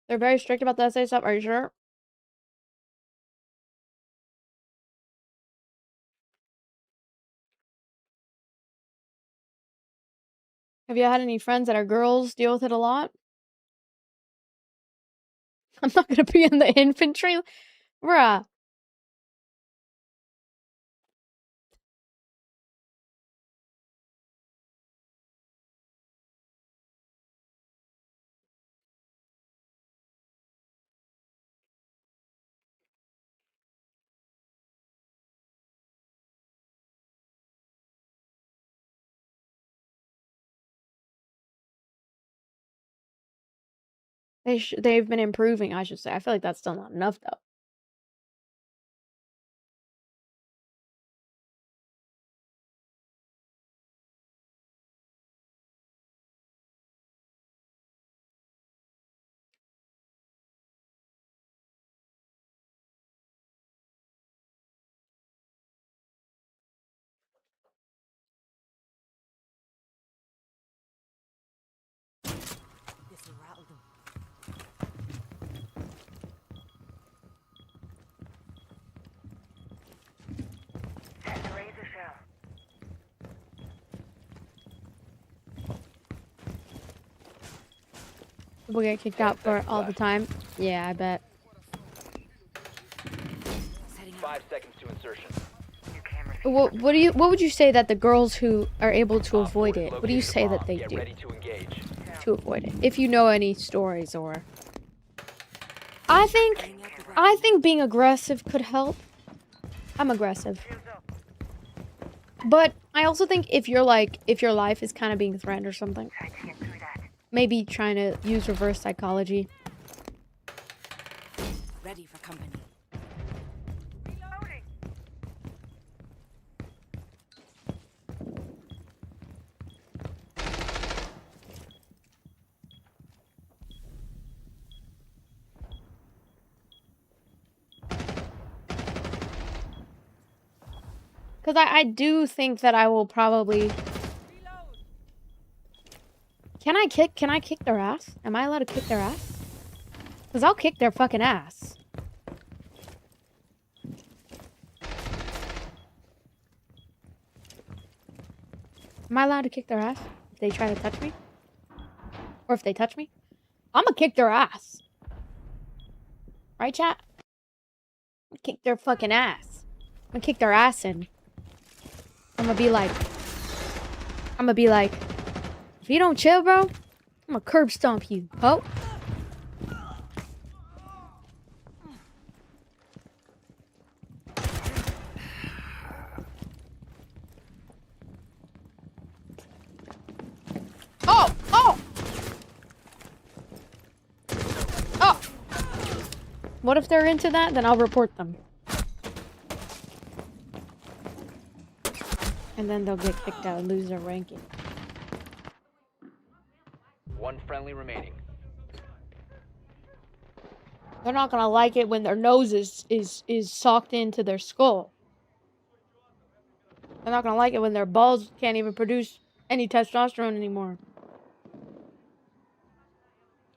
They're very strict about the essay stuff. Are you sure? Have you had any friends that are girls deal with it a lot? I'm not gonna be in the infantry. Bruh. They've been improving, I should say. I feel like that's still not enough, though.
This'll rattle them.
Time to raise a shell.
People get kicked out for it all the time. Yeah, I bet.
Setting up.
5 seconds to insertion.
New camera.
What would you say that the girls who are able to
Op four
avoid
has
it, what do you
located a
say that
bomb.
they
Get
do
ready to engage.
to avoid it? If you know any stories or I think being aggressive could help. I'm aggressive.
Shields up.
But I also think if your life is kind of being threatened or something,
Try to get through that.
maybe trying to use reverse psychology.
Ready for company.
Reloading.
Because I do think that I will probably... Can I kick their ass? Am I allowed to kick their ass? Because I'll kick their fucking ass. Am I allowed to kick their ass if they try to touch me? Or if they touch me? I'm gonna kick their ass. Right, chat? I'm gonna kick their fucking ass. I'm gonna kick their ass in. I'm gonna be like, if you don't chill, bro, I'm gonna curb stomp you, ho. Oh! Oh! Oh! What if they're into that? Then I'll report them. And then they'll get kicked out and lose their ranking.
1 friendly remaining.
They're not gonna like it when their nose is socked into their skull. They're not gonna like it when their balls can't even produce any testosterone anymore.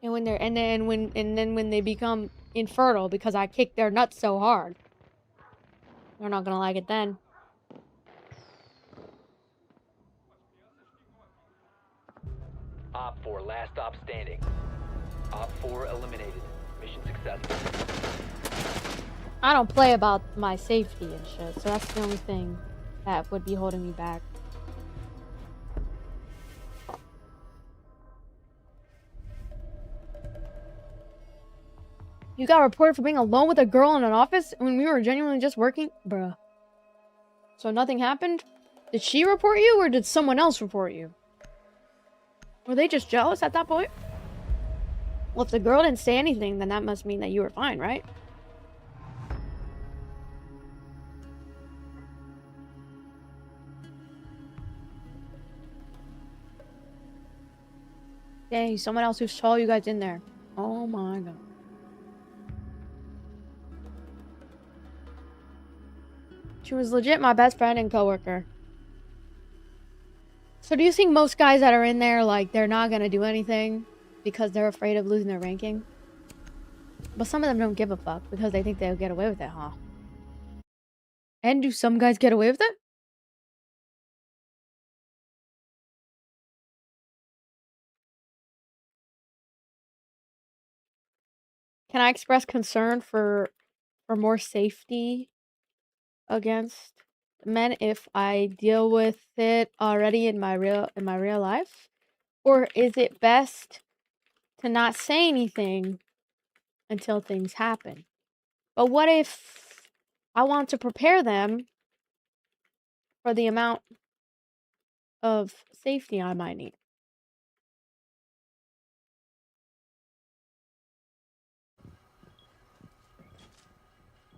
And when they become infertile because I kicked their nuts so hard. They're not gonna like it then.
Op 4, last stop standing. Op 4 eliminated. Mission successful.
I don't play about my safety and shit, so that's the only thing that would be holding me back. You got reported for being alone with a girl in an office when we were genuinely just working? Bruh. So nothing happened? Did she report you or did someone else report you? Were they just jealous at that point? Well, if the girl didn't say anything, then that must mean that you were fine, right? Dang, someone else who saw you guys in there. Oh my god. She was legit my best friend and coworker. So do you think most guys that are in there, like, they're not gonna do anything because they're afraid of losing their ranking? But some of them don't give a fuck because they think they'll get away with it, huh? And do some guys get away with it? Can I express concern for more safety against men if I deal with it already in my real life? Or is it best to not say anything until things happen? But what if I want to prepare them for the amount of safety I might need?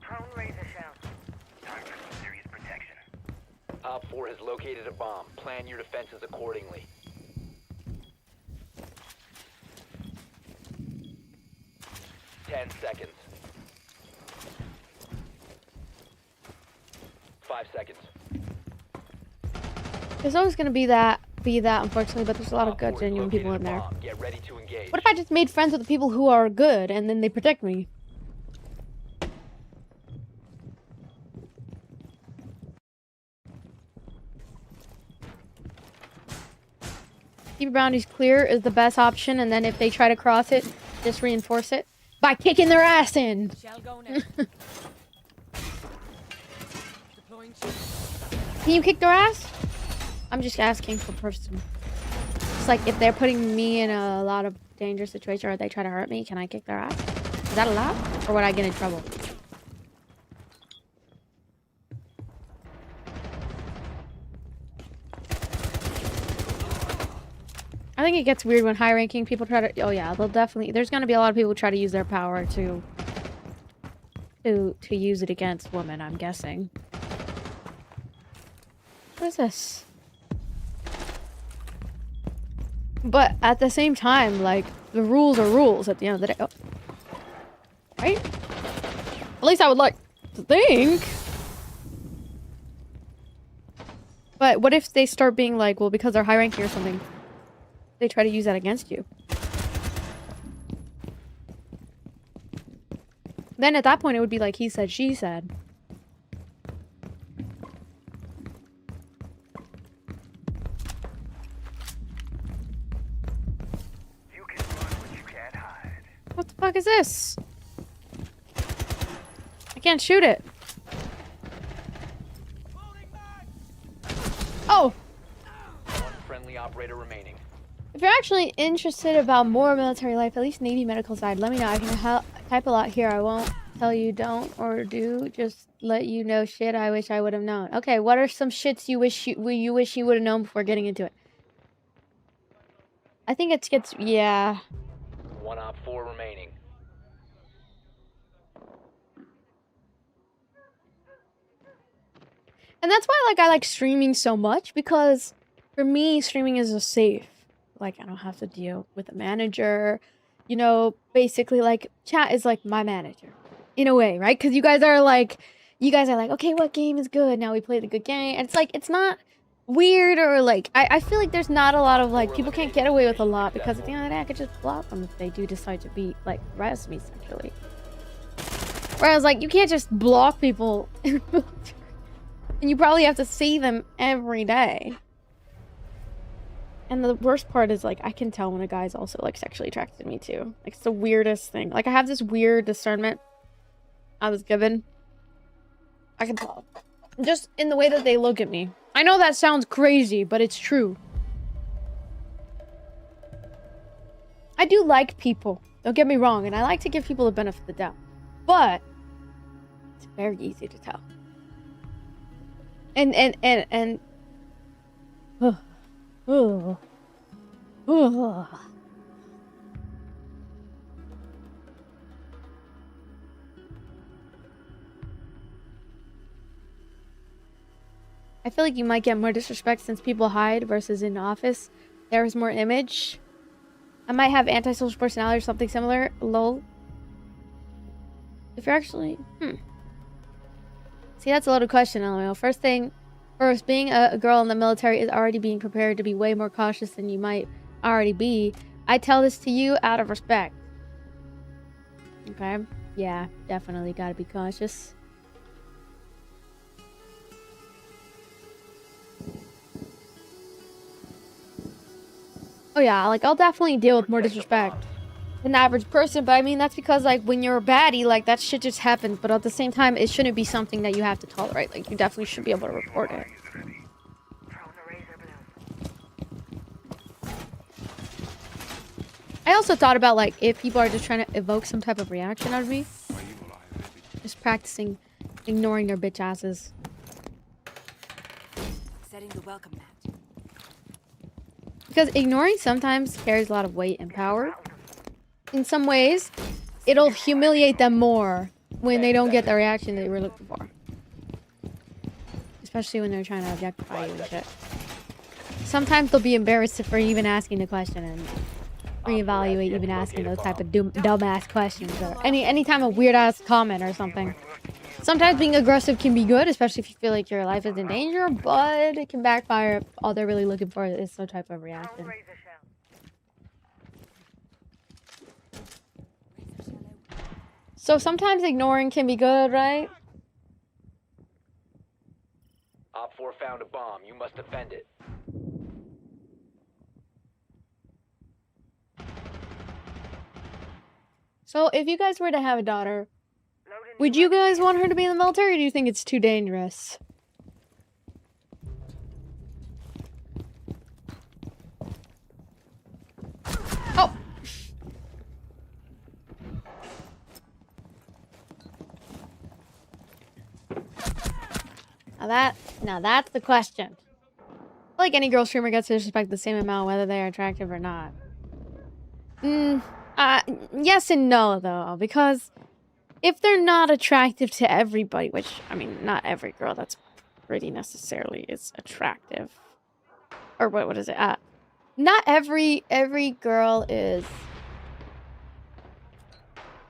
Prone razor shout. Time for some serious protection.
Op 4 has located a bomb. Plan your defenses accordingly. Ten seconds. 5 seconds.
There's always gonna be that, unfortunately, but there's a lot of
Op
good,
4 has
genuine people in
located a
there.
bomb. Get ready to engage.
What if I just made friends with the people who are good and then they protect me? Keep your boundaries clear is the best option, and then if they try to cross it, just reinforce it by kicking their ass in.
Shall go now. Deploying shield.
Can you kick their ass? I'm just asking for person. It's like if they're putting me in a lot of dangerous situation or they try to hurt me, can I kick their ass? Is that allowed? Or would I get in trouble? I think it gets weird when high-ranking people try to... Oh yeah, they'll definitely... There's gonna be a lot of people who try to use their power to use it against women, I'm guessing. What is this? But at the same time, like, the rules are rules at the end of the day. Oh. Right? At least I would like to think. But what if they start being like, well, because they're high-ranking or something, they try to use that against you? Then at that point, it would be like he said, she said.
You can run, but you can't hide.
What the fuck is this? I can't shoot it. Oh!
One friendly operator remaining.
If you're actually interested about more military life, at least Navy medical side, let me know. I can help type a lot here. I won't tell you don't or do. Just let you know shit I wish I would have known. Okay, what are some shits you wish you would have known before getting into it? I think it gets... Yeah.
One Op 4 remaining.
And that's why, like, I like streaming so much, because for me, streaming is a safe. Like, I don't have to deal with a manager. You know, basically, like, chat is like my manager. In a way, right? Because you guys are like, okay, what game is good? Now we play the good game. And it's like, it's not weird or like, I feel like there's not a lot of, like, people can't get away with a lot because at the end of the day, I could just block them if they do decide to be, like, harass me sexually. Whereas, like, you can't just block people. And you probably have to see them every day. And the worst part is, like, I can tell when a guy's also, like, sexually attracted to me, too. Like, it's the weirdest thing. Like, I have this weird discernment I was given. I can tell. Just in the way that they look at me. I know that sounds crazy, but it's true. I do like people. Don't get me wrong. And I like to give people the benefit of the doubt. But it's very easy to tell. And I feel like you might get more disrespect since people hide versus in office. There is more image. I might have antisocial personality or something similar. Lol. If you're actually... See, that's a loaded question, LOL. First, being a girl in the military is already being prepared to be way more cautious than you might already be. I tell this to you out of respect. Okay? Yeah, definitely gotta be cautious. Oh yeah, like, I'll definitely deal with more disrespect than the average person, but I mean, that's because, like, when you're a baddie, like, that shit just happens, but at the same time, it shouldn't be something that you have to tolerate. Like, you definitely should be able to report it. I also thought about, like, if people are just trying to evoke some type of reaction out of me. Just practicing ignoring their bitch asses.
Setting the welcome mat.
Because ignoring sometimes carries a lot of weight and power. In some ways, it'll humiliate them more when they don't get the reaction they were looking for. Especially when they're trying to objectify you and shit. Sometimes they'll be embarrassed for even asking the question and reevaluate even asking those type of dumbass questions or any time a weird ass comment or something. Sometimes being aggressive can be good, especially if you feel like your life is in danger, but it can backfire if all they're really looking for is some type of reaction. So sometimes ignoring can be good, right?
Op 4 found a bomb. You must defend it.
So if you guys were to have a daughter, would you guys want her to be in the military, or do you think it's too dangerous? Oh! Now that's the question. I feel like any girl streamer gets disrespected the same amount whether they are attractive or not. Yes and no, though, because if they're not attractive to everybody, which, I mean, not every girl that's pretty necessarily is attractive. Or what is it? Not every girl is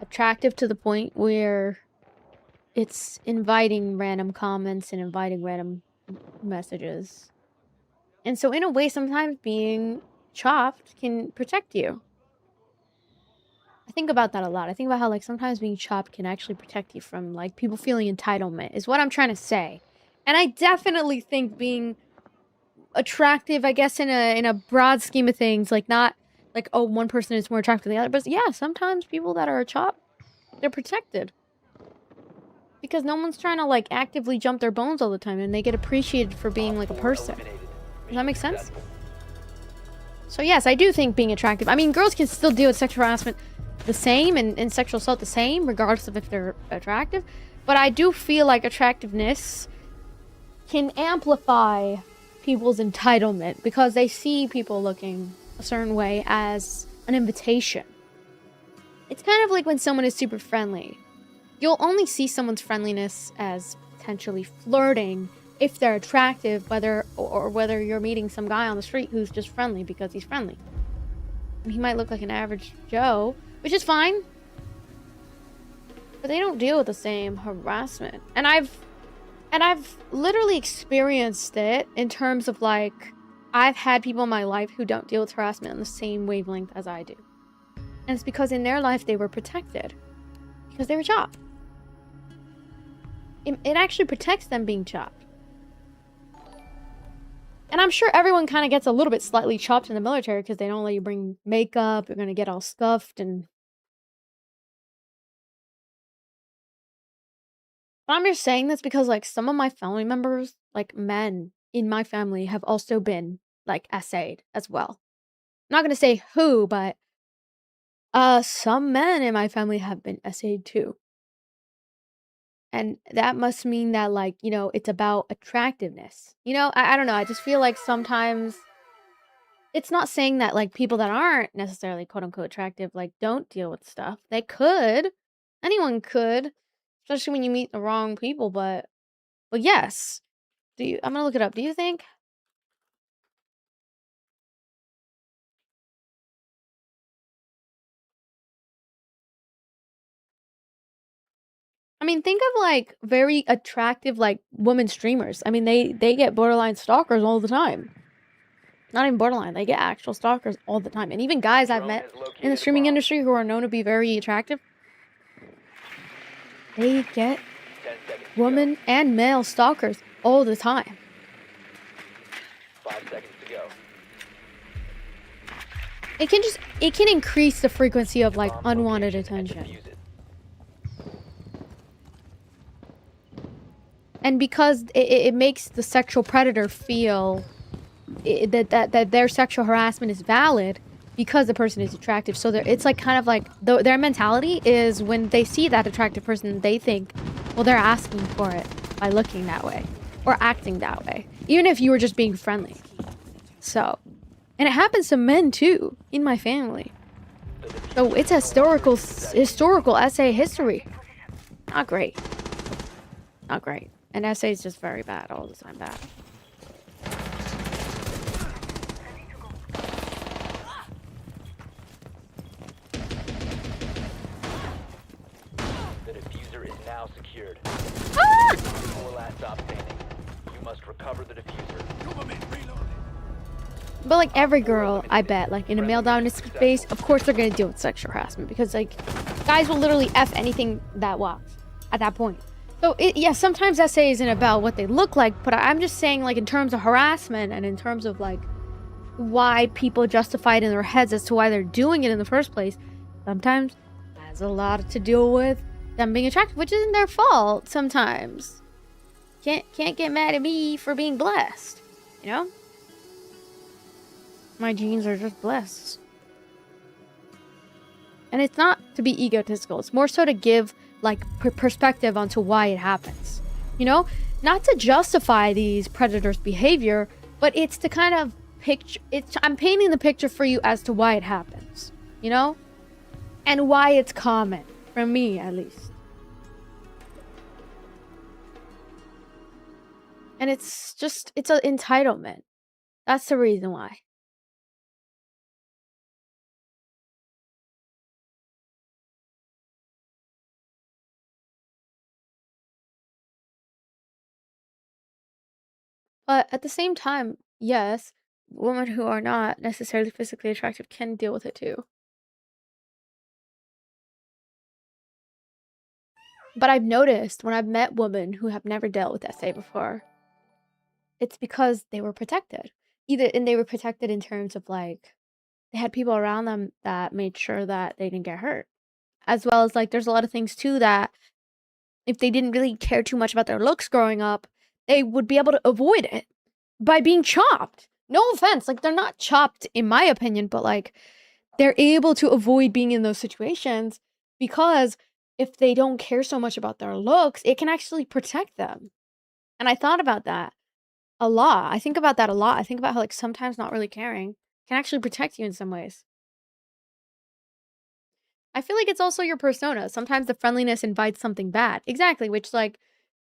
attractive to the point where it's inviting random comments and inviting random messages. And so in a way, sometimes being chopped can protect you. I think about that a lot. I think about how, like, sometimes being chopped can actually protect you from, like, people feeling entitlement, is what I'm trying to say. And I definitely think being attractive, I guess, in a broad scheme of things, like, not like, oh, one person is more attractive than the other, but yeah, sometimes people that are chopped, they're protected. Because no one's trying to, like, actively jump their bones all the time, and they get appreciated for being, like, a person. Does that make sense? So yes, I do think being attractive, I mean, girls can still deal with sexual harassment the same and sexual assault the same, regardless of if they're attractive. But I do feel like attractiveness can amplify people's entitlement because they see people looking a certain way as an invitation. It's kind of like when someone is super friendly. You'll only see someone's friendliness as potentially flirting if they're attractive, whether you're meeting some guy on the street who's just friendly because he's friendly. And he might look like an average Joe, which is fine. But they don't deal with the same harassment. And I've literally experienced it in terms of, like, I've had people in my life who don't deal with harassment on the same wavelength as I do. And it's because in their life they were protected. Because they were chopped. It actually protects them being chopped. And I'm sure everyone kind of gets a little bit slightly chopped in the military because they don't let you bring makeup. You're going to get all scuffed and... But I'm just saying this because, like, some of my family members, like, men in my family have also been, like, essayed as well. I'm not going to say who, but some men in my family have been essayed too. And that must mean that, like, you know, it's about attractiveness. You know, I don't know. I just feel like sometimes it's not saying that, like, people that aren't necessarily quote unquote attractive, like, don't deal with stuff. They could. Anyone could. Especially when you meet the wrong people, but yes. I'm gonna look it up. Do you think? I mean, think of like very attractive like women streamers. I mean, they get borderline stalkers all the time. Not even borderline, they get actual stalkers all the time. And even guys I've
Drone
met
has
in
located
the
a
streaming
bomb.
industry who are known to be very attractive, they get
10 seconds to go.
woman and male stalkers all the time.
5 seconds to go.
It can increase the frequency of like
Bomb's
unwanted
location and
attention.
defuse it.
And because it makes the sexual predator feel that their sexual harassment is valid because the person is attractive. So it's like kind of like their mentality is when they see that attractive person, they think, well, they're asking for it by looking that way or acting that way, even if you were just being friendly. So, and it happens to men too in my family. So it's a historical essay history. Not great. Not great. And essay is just very bad all the time. Bad.
The diffuser is now secured.
Ah!
4 last stop standing. You must recover the diffuser.
But like every girl, I bet, like in a male-dominated space, of course they're gonna deal with sexual harassment because like guys will literally F anything that walks at that point. So yeah, sometimes essay isn't about what they look like, but I'm just saying like in terms of harassment and in terms of like why people justify it in their heads as to why they're doing it in the first place, sometimes has a lot to do with them being attractive, which isn't their fault sometimes. Can't get mad at me for being blessed, you know? My genes are just blessed. And it's not to be egotistical. It's more so to give like perspective onto why it happens. You know, not to justify these predators' behavior, but it's to kind of I'm painting the picture for you as to why it happens. You know, and why it's common for me at least. And it's an entitlement. That's the reason why. But at the same time, yes, women who are not necessarily physically attractive can deal with it too. But I've noticed when I've met women who have never dealt with SA before, it's because they were protected. And they were protected in terms of like they had people around them that made sure that they didn't get hurt. As well as like there's a lot of things too that if they didn't really care too much about their looks growing up, they would be able to avoid it by being chopped. No offense, like they're not chopped in my opinion, but like they're able to avoid being in those situations because if they don't care so much about their looks, it can actually protect them. And I thought about that a lot. I think about that a lot. I think about how like sometimes not really caring can actually protect you in some ways. I feel like it's also your persona. Sometimes the friendliness invites something bad. Exactly, which like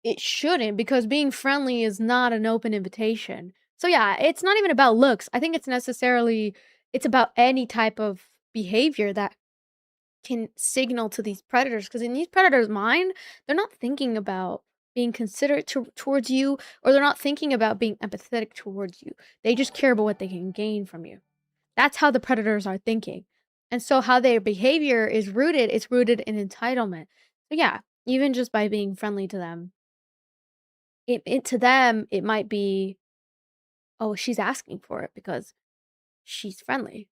it shouldn't because being friendly is not an open invitation. So yeah, it's not even about looks. I think it's about any type of behavior that can signal to these predators because in these predators' mind, they're not thinking about being considerate towards you or they're not thinking about being empathetic towards you. They just care about what they can gain from you. That's how the predators are thinking. And so how their behavior is rooted, it's rooted in entitlement. So yeah, even just by being friendly to them, it to them it might be, oh, she's asking for it because she's friendly.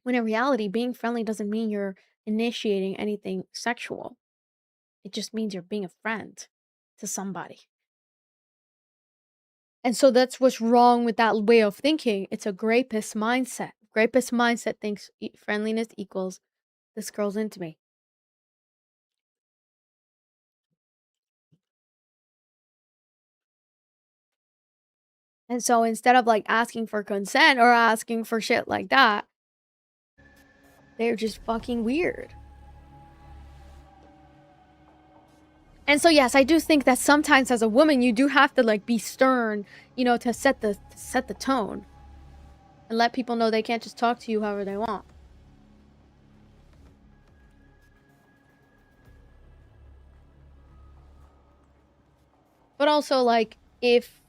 When in reality, being friendly doesn't mean you're initiating anything sexual. It just means you're being a friend to somebody. And so that's what's wrong with that way of thinking. It's a grapist mindset. Grapist mindset thinks friendliness equals this girl's into me. And so instead of like asking for consent or asking for shit like that, they're just fucking weird. And so yes, I do think that sometimes as a woman you do have to like be stern, you know, to set the tone and let people know they can't just talk to you however they want. But also like if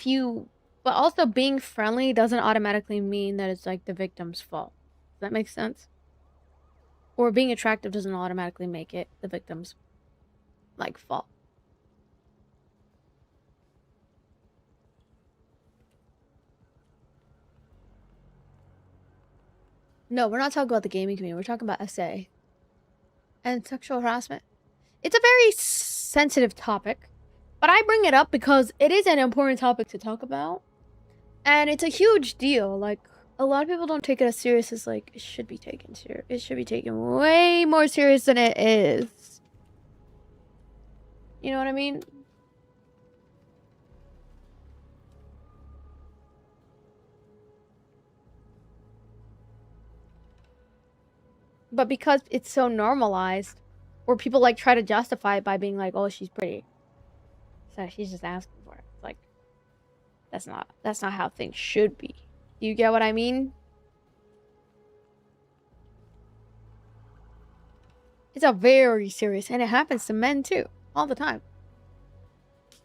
you but also being friendly doesn't automatically mean that it's like the victim's fault. Does that make sense? Or being attractive doesn't automatically make it the victim's like fault. No, we're not talking about the gaming community. We're talking about SA and sexual harassment. It's a very sensitive topic, but I bring it up because it is an important topic to talk about. And it's a huge deal. Like, a lot of people don't take it as serious as, like, it should be taken serious. It should be taken way more serious than it is. You know what I mean? But because it's so normalized, or people like try to justify it by being like, "Oh, she's pretty," so she's just asking for it. It's like, that's not how things should be. Do you get what I mean? It's a very serious, and it happens to men too, all the time.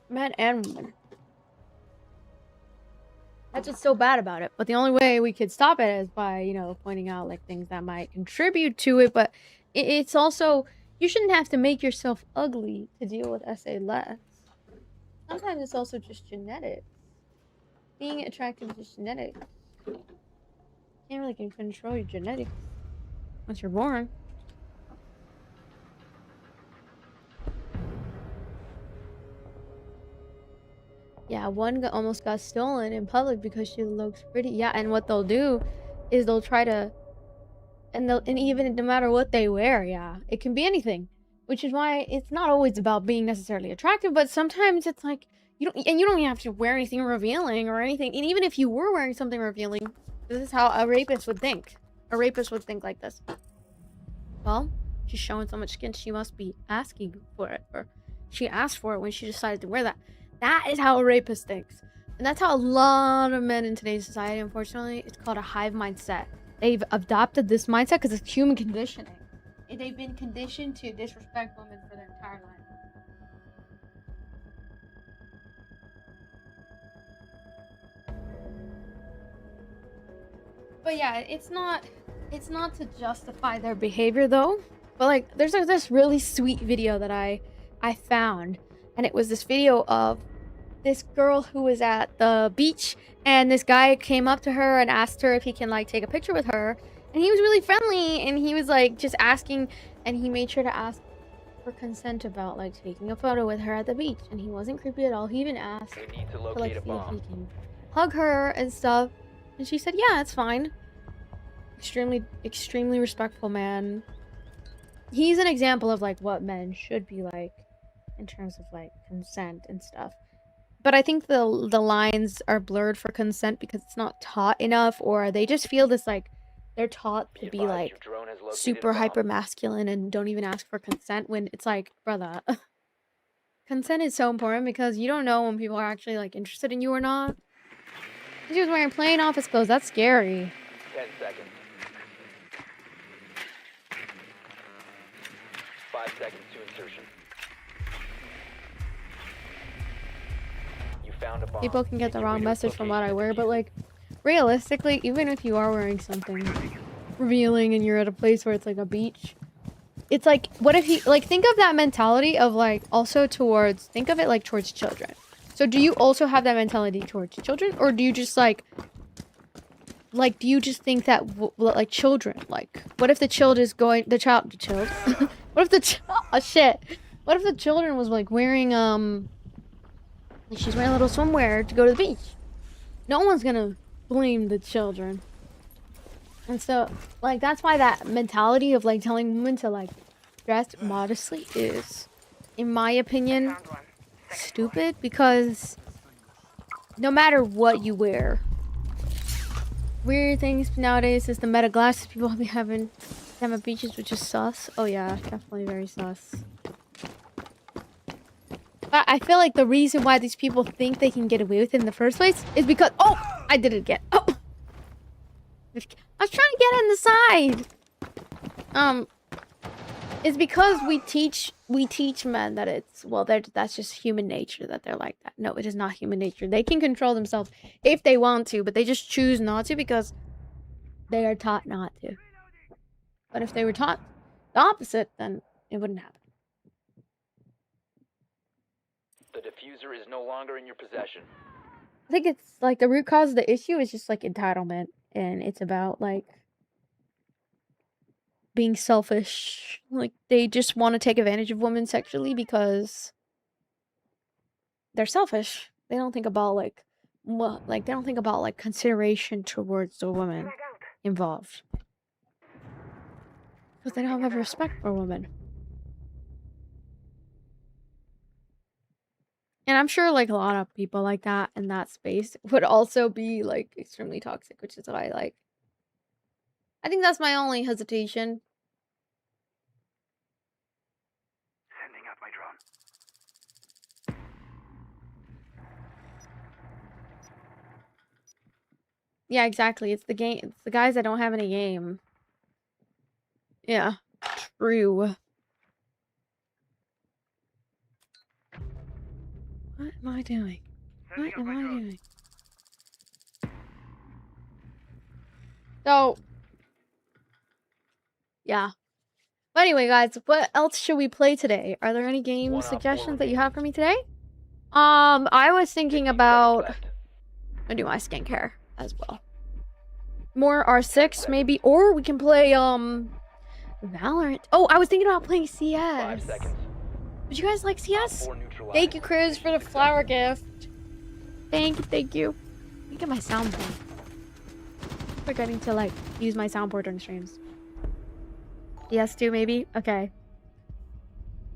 Men and women. That's what's so bad about it. But the only way we could stop it is by, you know, pointing out like things that might contribute to it. But it's also, you shouldn't have to make yourself ugly to deal with SA less. Sometimes it's also just genetics. Being attractive is just genetics. You can't really control your genetics once you're born. Yeah, one almost got stolen in public because she looks pretty. Yeah, and what they'll do is they'll try to, and even no matter what they wear, yeah, it can be anything. Which is why it's not always about being necessarily attractive, but sometimes it's like you don't even have to wear anything revealing or anything. And even if you were wearing something revealing, this is how a rapist would think. A rapist would think like this. Well, she's showing so much skin, she must be asking for it, or she asked for it when she decided to wear that. That is how a rapist thinks. And that's how a lot of men in today's society, unfortunately, it's called a hive mindset. They've adopted this mindset because it's human conditioning. They've been conditioned to disrespect women for their entire life. But yeah, it's not to justify their behavior though. But like, there's like this really sweet video that I found. And it was this video of this girl who was at the beach, and this guy came up to her and asked her if he can like take a picture with her, and he was really friendly, and he was like just asking, and he made sure to ask for consent about like taking a photo with her at the beach, and he wasn't creepy at all. He even asked
We need to
to
locate
like
a
see if
bomb.
he can hug her and stuff, and she said yeah, it's fine. Extremely respectful man. He's an example of like what men should be like in terms of like consent and stuff. But I think the lines are blurred for consent because it's not taught enough, or they just feel this like they're taught to be
advised,
like
your drone has located
super
a bomb.
hyper masculine and don't even ask for consent, when it's like, brother, consent is so important because you don't know when people are actually like interested in you or not. She was wearing plain office clothes. That's scary.
10 seconds. 5 seconds to insertion. You found a bomb.
People can get
Make
the
your way
wrong
to
message
its
from what I
location
wear,
and
but
defuse
like realistically, even if you are wearing something revealing and you're at a place where it's like a beach, it's like, what if he like, think of that mentality of like also towards, think of it like towards children. So do you also have that mentality towards children, or do you just like do you just think that like children, like what if the child is going what if the oh shit, what if the children was like wearing like she's wearing a little swimwear to go to the beach? No one's gonna blame the children. And so like that's why that mentality of like telling women to like dress modestly is, in my opinion,
Found one.
stupid, because no matter what you wear, weird things nowadays is the meta glasses people be having them at beaches, which is sus. Oh yeah, definitely very sus. But I feel like the reason why these people think they can get away with it in the first place is because— oh, I did it again. Oh, I was trying to get in the side. It's because we teach men that it's— well, that's just human nature, that they're like that. No, it is not human nature. They can control themselves if they want to, but they just choose not to because they are taught not to. But if they were taught the opposite, then it wouldn't happen.
The diffuser is no longer in your possession.
I think it's like the root cause of the issue is just like entitlement, and it's about like being selfish. Like they just want to take advantage of women sexually because they're selfish. They don't think about like what— like they don't think about like consideration towards the woman involved. Because they don't have respect for women. And I'm sure like a lot of people like that in that space would also be like extremely toxic, which is what I like. I think that's my only hesitation.
Sending out my drone.
Yeah, exactly. It's the game. It's the guys that don't have any game. Yeah, true. What am I doing?
Sending
What
out
am
my
I
drone.
doing? So, yeah. But anyway, guys, what else should we play today? Are there any game
1 op 4
suggestions that you
remaining.
have for me today? I was thinking
15
about—
seconds left.
I do my skincare as well. More R6 maybe, or we can play Valorant. Oh, I was thinking about playing
5
CS.
seconds.
Would you guys like
Op
CS?
4 neutralized.
Thank you, Cruz, for the
Mission
flower
successful.
gift. Thank you, thank you. Let me get my soundboard. Forgetting to like use my soundboard during streams. PS2 maybe? Okay.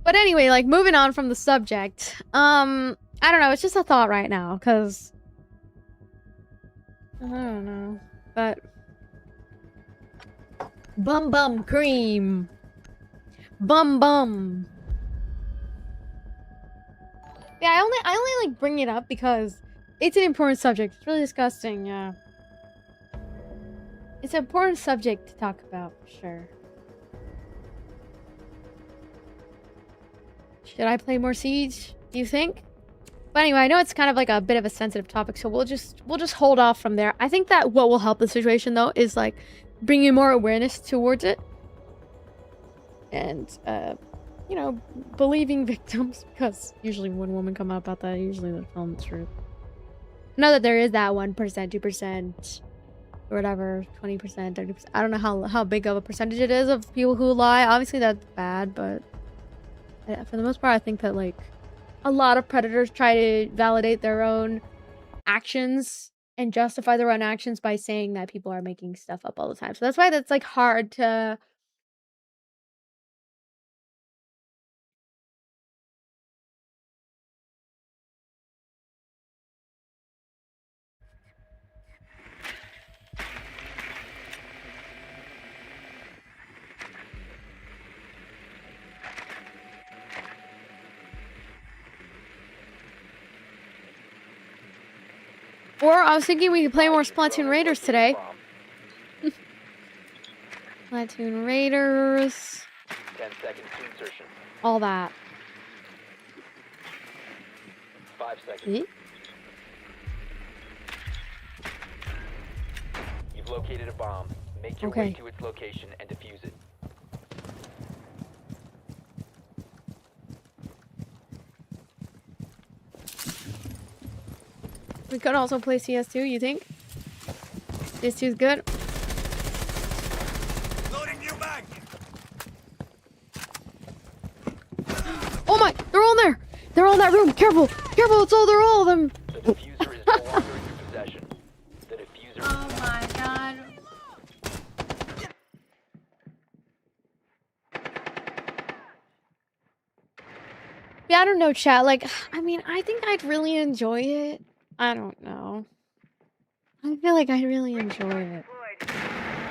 But anyway, like moving on from the subject. I don't know, it's just a thought right now, cause I don't know. But bum bum cream. Bum bum. Yeah, I only like bring it up because it's an important subject. It's really disgusting, yeah. It's an important subject to talk about, for sure. Should I play more Siege, do you think? But anyway, I know it's kind of like a bit of a sensitive topic, so we'll just hold off from there. I think that what will help the situation though is like bringing more awareness towards it. And you know, believing victims, because usually when women come out about that, usually they're telling the truth. I know that there is that 1%, 2%, or whatever, 20%, 30%. I don't know how big of a percentage it is of people who lie. Obviously that's bad, but for the most part, I think that like a lot of predators try to validate their own actions and justify their own actions by saying that people are making stuff up all the time. So that's why that's like hard to— or I was thinking we could play more Splatoon Raiders today. Splatoon Raiders.
10 seconds to insertion.
All that.
5 seconds.
See?
You've located a bomb. Make your
Okay.
way to its location and defuse it.
We could also play CS2, you think? CS2 is good?
Loading new mag.
Oh my! They're all in there! They're all in that room! Careful! Careful! They're all of them!
The diffuser is no longer in your possession. The diffuser
Oh my god. Yeah, I don't know, chat. Like, I mean, I think I'd really enjoy it. I don't know. I feel like I'd really enjoy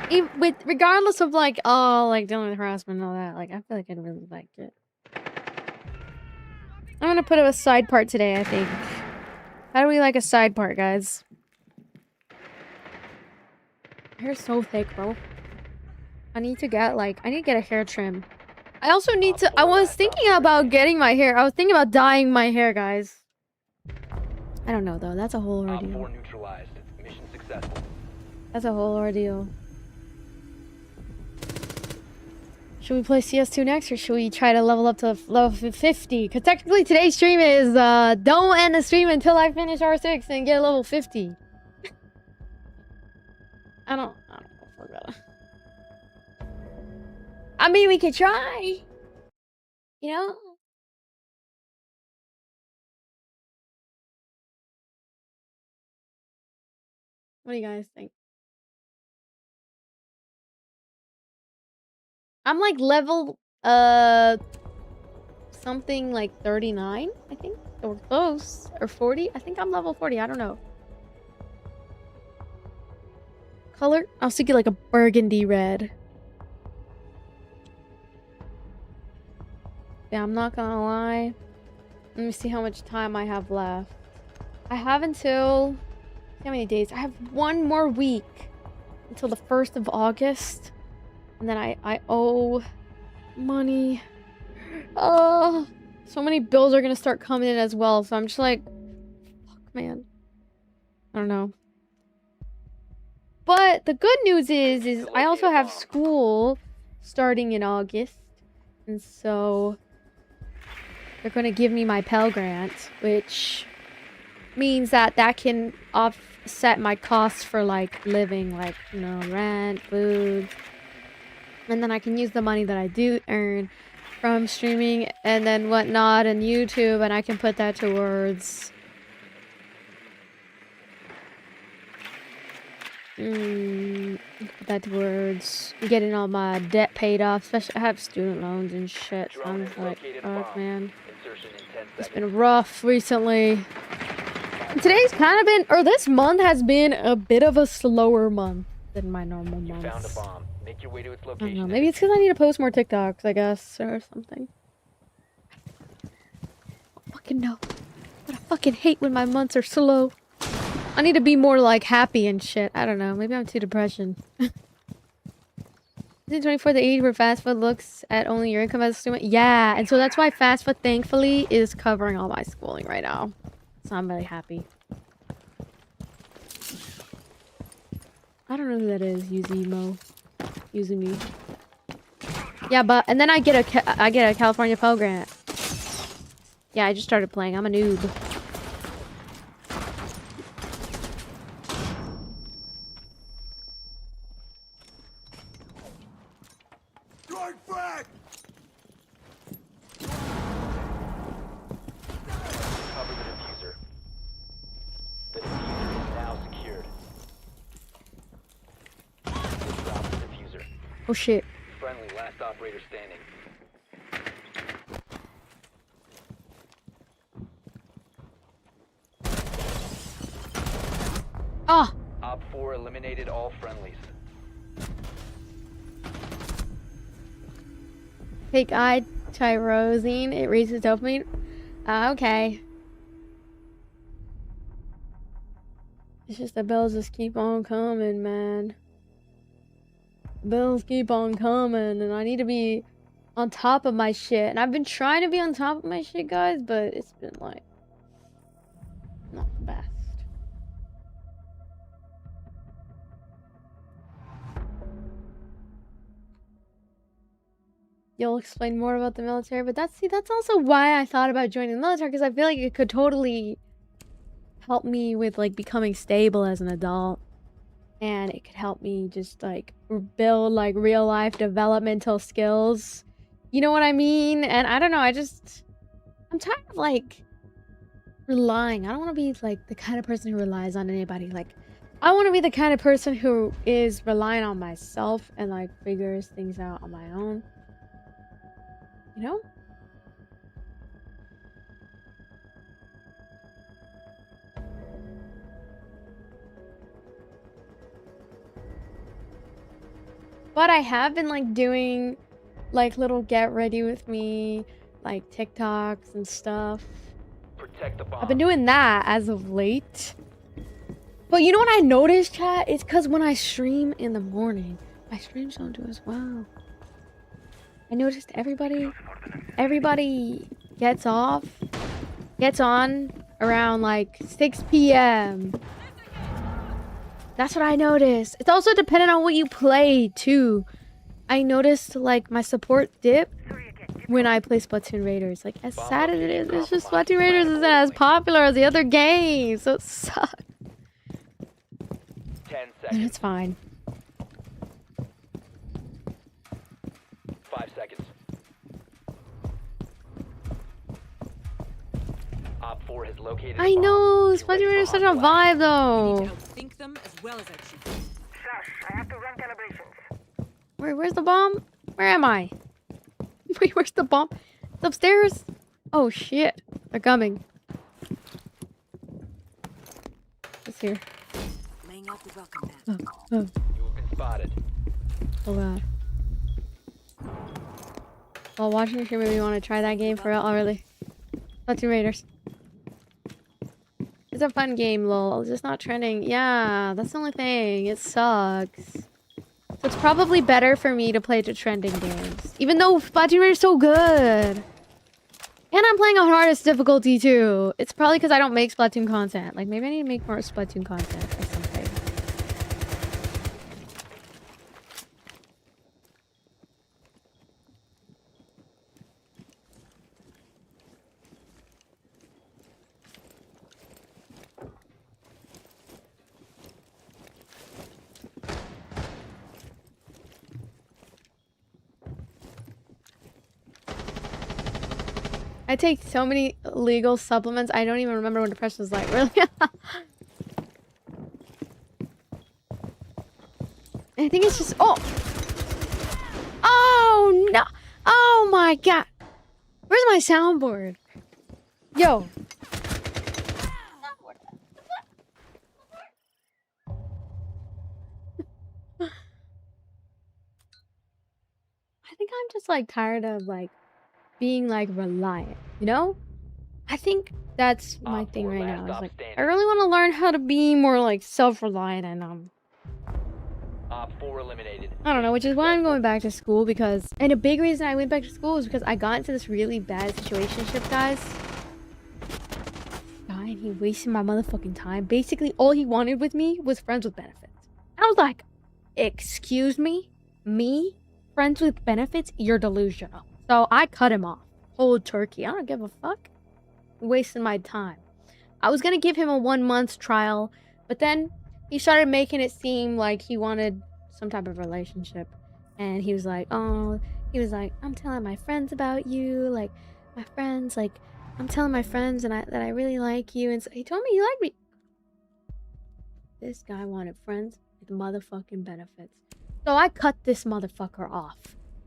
it. Regardless of like, oh, like dealing with harassment and all that. Like, I feel like I'd really like it. I'm gonna put up a side part today, I think. How do we like a side part, guys? Hair's so thick, bro. I need to get a hair trim. I also need to, I was thinking about getting my hair. I was thinking about dyeing my hair, guys. I don't know, though. That's a whole
Op 4
ordeal.
neutralized. Mission successful.
That's a whole ordeal. Should we play CS2 next, or should we try to level up to level 50? Because technically today's stream is, don't end the stream until I finish R6 and get level 50. I don't know if we're gonna... I mean, we could try. You know? What do you guys think? I'm like level, something like 39, I think. Or close. Or 40. I think I'm level 40. I don't know. Color? I was thinking like a burgundy red. Yeah, I'm not gonna lie. Let me see how much time I have left. I have until... How many days? I have one more week. Until the 1st of August. And then I owe money. Oh, so many bills are gonna start coming in as well. So I'm just like, fuck, man. I don't know. But the good news is I also have school starting in August. And so they're gonna give me my Pell Grant, which means that can offset my costs for like living, like, you know, rent, food. And then I can use the money that I do earn from streaming and then whatnot and YouTube, and I can put that towards getting all my debt paid off. Especially I have student loans and shit, so I'm just like, fuck, man. It's been rough recently. And today's kind of been, or this month has been a bit of a slower month than my normal months.
You found a bomb. Make your way to its
I don't
location.
know, maybe it's because I need to post more TikToks, I guess, or something. I fucking know. But I fucking hate when my months are slow. I need to be more, like, happy and shit. I don't know. Maybe I'm too depression. Isn't 24 the age where fast food looks at only your income as a student? Yeah, and so that's why fast food, thankfully, is covering all my schooling right now. So I'm really happy. I don't know who that is, Uzimo. Using me. Yeah, but and then I get a California Pell Grant. Yeah, I just started playing. I'm a noob.
Strike back!
Cover the diffuser. The diffuser is now secured. Drop the diffuser.
Oh shit.
Friendly, last operator standing.
Ah!
Op 4 eliminated all friendlies.
Fake eye tyrosine. It raises dopamine. Okay. It's just the bills just keep on coming, man. Bills keep on coming, and I need to be on top of my shit. And I've been trying to be on top of my shit, guys, but it's been like not the best. You'll explain more about the military, but that's also why I thought about joining the military, because I feel like it could totally help me with like becoming stable as an adult. And it could help me just like build like real life developmental skills. You know what I mean? And I don't know, I'm tired of like relying. I don't want to be like the kind of person who relies on anybody. Like, I want to be the kind of person who is relying on myself and like figures things out on my own. You know? But I have been like doing like little get ready with me like TikToks and stuff.
Protect the bomb.
I've been doing that as of late. But you know what I noticed, chat? It's because when I stream in the morning, my streams don't do as well. I noticed everybody gets on around like 6 p.m. That's what I noticed. It's also dependent on what you play too. I noticed like my support dip when I play Splatoon Raiders. Like as sad as it is, it's just Splatoon Raiders isn't as popular as the other games, so it sucks.
10
But
seconds.
it's fine.
5 seconds. Op 4 has located a
I
bomb.
know
Be
Splatoon
ready for
Raiders is such a
hostile
vibe
You
though.
need to outthink them as well as outshoot them.
Shush, I have to run calibrations.
Where's the bomb? Where am I? Wait, where's the bomb? It's upstairs. Oh shit, they're coming. It's here.
Laying out the welcome mat.
Oh, oh,
You have been spotted.
oh god. While watching your stream, maybe you want to try that game for real? Oh really? Splatoon Raiders. It's a fun game, lol. It's just not trending. Yeah, that's the only thing. It sucks. So it's probably better for me to play the trending games. Even though Splatoon Raiders is so good. And I'm playing on hardest difficulty too. It's probably because I don't make Splatoon content. Like maybe I need to make more Splatoon content or something. I take so many legal supplements, I don't even remember what depression was like. Really? I think it's just... Oh! Oh, no! Oh, my God! Where's my soundboard? Yo! I think I'm just, like, tired of, like, being, like, reliant, you know? I think that's my thing right now. Is like, I really want to learn how to be more, like, self-reliant and,
Op 4 eliminated.
I don't know, which is why I'm going back to school because... And a big reason I went back to school is because I got into this really bad situationship, guys. Guy, and he wasted my motherfucking time. Basically, all he wanted with me was friends with benefits. I was like, excuse me? Me? Friends with benefits? You're delusional. So I cut him off. Cold turkey. I don't give a fuck. Wasting my time. I was gonna give him a 1-month trial, but then he started making it seem like he wanted some type of relationship. And he was like, I'm telling my friends about you. Like, my friends, like, I'm telling my friends that I really like you. And so he told me he liked me. This guy wanted friends with motherfucking benefits. So I cut this motherfucker off.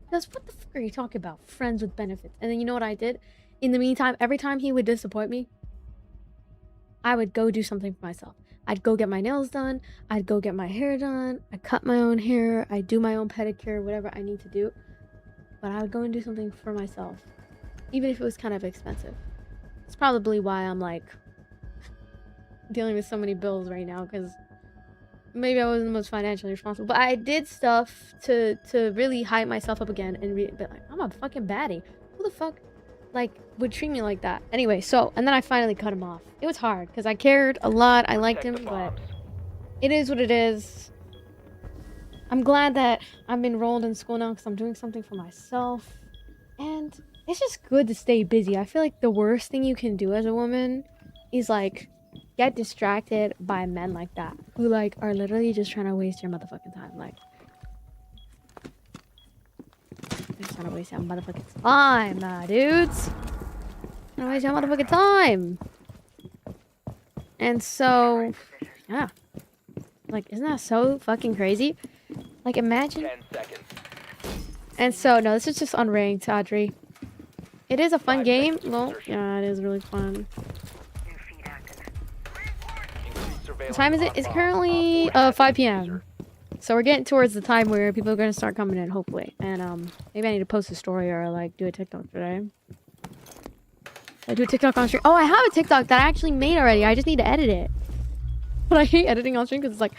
Because what the fuck are you talking about? Friends with benefits. And then you know what I did? In the meantime, every time he would disappoint me, I would go do something for myself. I'd go get my nails done. I'd go get my hair done. I'd cut my own hair. I'd do my own pedicure, whatever I need to do. But I would go and do something for myself. Even if it was kind of expensive. It's probably why I'm like dealing with so many bills right now, because maybe I wasn't the most financially responsible. But I did stuff to really hype myself up again and be like, I'm a fucking baddie. Who the fuck like would treat me like that? Anyway, so and then I finally cut him off. It was hard because I cared a lot. I liked him, but it is what it is. I'm glad that I'm enrolled in school now because I'm doing something for myself. And it's just good to stay busy. I feel like the worst thing you can do as a woman is like get distracted by men like that who like are literally just trying to waste your motherfucking time. Like, they're just trying to waste your motherfucking time, dudes. Trying to waste your motherfucking time. And so, yeah. Like, isn't that so fucking crazy? Like, imagine.
10 seconds.
And so, no, this is just unranked, Audrey. It is a fun
5
game.
seconds to
Well,
insertion.
yeah, it is really fun.
New feed active.
Increase surveillance
What time is it?
on
It's
bomb.
currently
Op 4 has
5
the
p.m.
diffuser.
So we're getting towards the time where people are gonna start coming in, hopefully. And maybe I need to post a story or like do a TikTok today. I do a TikTok on stream. Oh, I have a TikTok that I actually made already. I just need to edit it. But I hate editing on stream because it's like,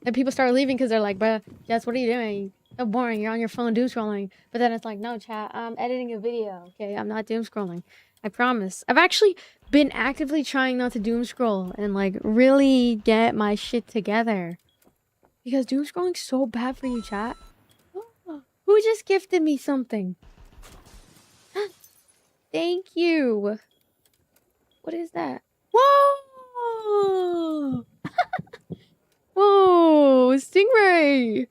and people start leaving because they're like, bruh, Jess, what are you doing? So boring. You're on your phone doom scrolling. But then it's like, no, chat, I'm editing a video. Okay, I'm not doom scrolling. I promise. I've actually been actively trying not to doom scroll and like really get my shit together. Because doom scrolling's so bad for you, chat. Who just gifted me something? Thank you. What is that? Whoa! Whoa! Stingray!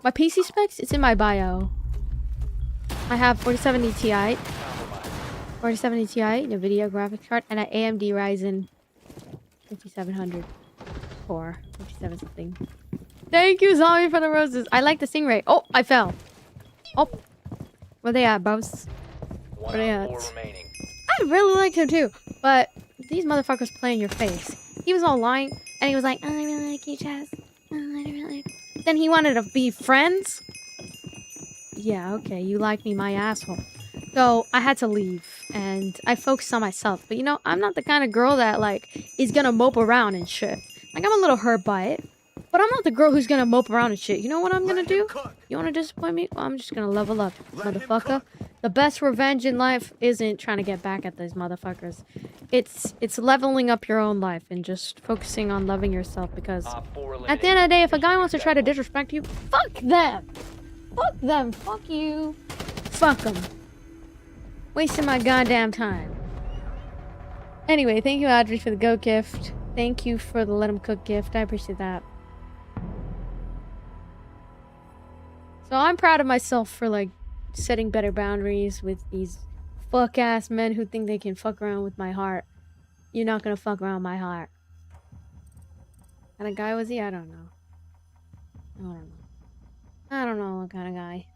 My PC specs? It's in my bio. I have 4070 Ti. 4070 Ti, NVIDIA graphics card, and an AMD Ryzen 5700 core. 57 something. Thank you, Zombie, for the roses. I like the Stingray. Oh, I fell. Oh. Where they at, bros? Where they at? I really liked him too, but these motherfuckers play in your face. He was all lying, and he was like, oh, I really like you, Chaz. Oh, I really like... Then he wanted to be friends? Yeah, okay, you like me, my asshole. So, I had to leave, and I focused on myself. But you know, I'm not the kind of girl that, like, is gonna mope around and shit. Like, I'm a little hurt by it. But I'm not the girl who's gonna mope around and shit. You know what I'm gonna do? You wanna disappoint me? Well, I'm just gonna level up, motherfucker. The best revenge in life isn't trying to get back at these motherfuckers. It's leveling up your own life and just focusing on loving yourself, because at the end of the day, if a guy wants to try to disrespect you, fuck them! Fuck them! Fuck you! Fuck them! Wasting my goddamn time. Anyway, thank you, Audrey, for the goat gift. Thank you for the let him cook gift. I appreciate that. So I'm proud of myself for, like, setting better boundaries with these fuck-ass men who think they can fuck around with my heart. You're not gonna fuck around my heart. What kind of guy was he? I don't know. I don't know. I don't know what kind of guy.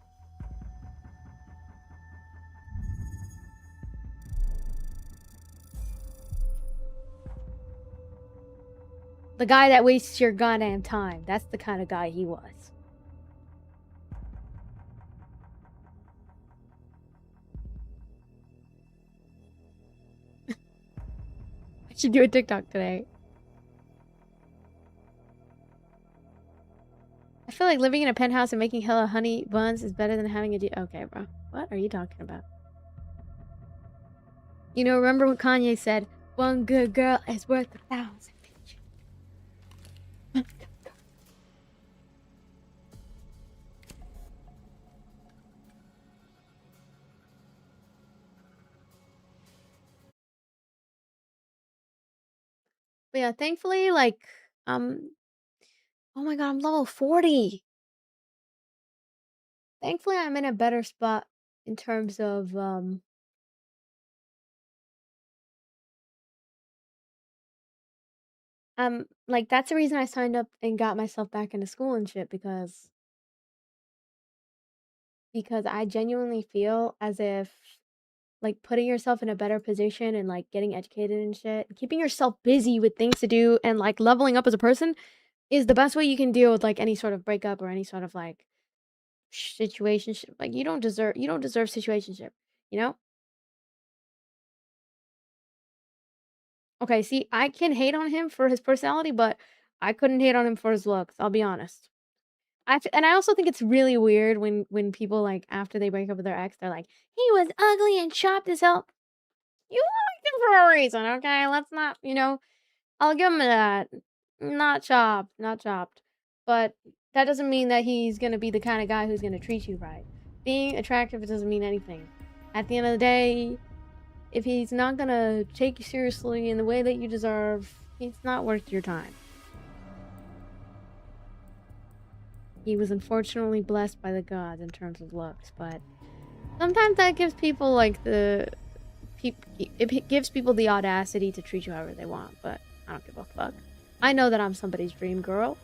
The guy that wastes your goddamn time. That's the kind of guy he was. I should do a TikTok today. I feel like living in a penthouse and making hella honey buns is better than having a okay, bro. What are you talking about? You know, remember when Kanye said, one good girl is worth 1,000 bitches. But yeah, thankfully, like, oh my god, I'm level 40. Thankfully, I'm in a better spot in terms of, like, that's the reason I signed up and got myself back into school and shit, because I genuinely feel as if, like, putting yourself in a better position and, like, getting educated and shit, keeping yourself busy with things to do and, like, leveling up as a person is the best way you can deal with, like, any sort of breakup or any sort of, like, situationship. Like, you don't deserve situationship, you know? Okay, see, I can hate on him for his personality, but I couldn't hate on him for his looks, I'll be honest. And I also think it's really weird when people, like, after they break up with their ex, they're like, "He was ugly and chopped as hell." You liked him for a reason, okay? Let's not, you know, I'll give him that. Not chopped, not chopped. But that doesn't mean that he's gonna be the kind of guy who's gonna treat you right. Being attractive doesn't mean anything. At the end of the day, if he's not gonna take you seriously in the way that you deserve, he's not worth your time. He was unfortunately blessed by the gods in terms of looks, but sometimes that gives people, like, it gives people the audacity to treat you however they want, but I don't give a fuck. I know that I'm somebody's dream girl.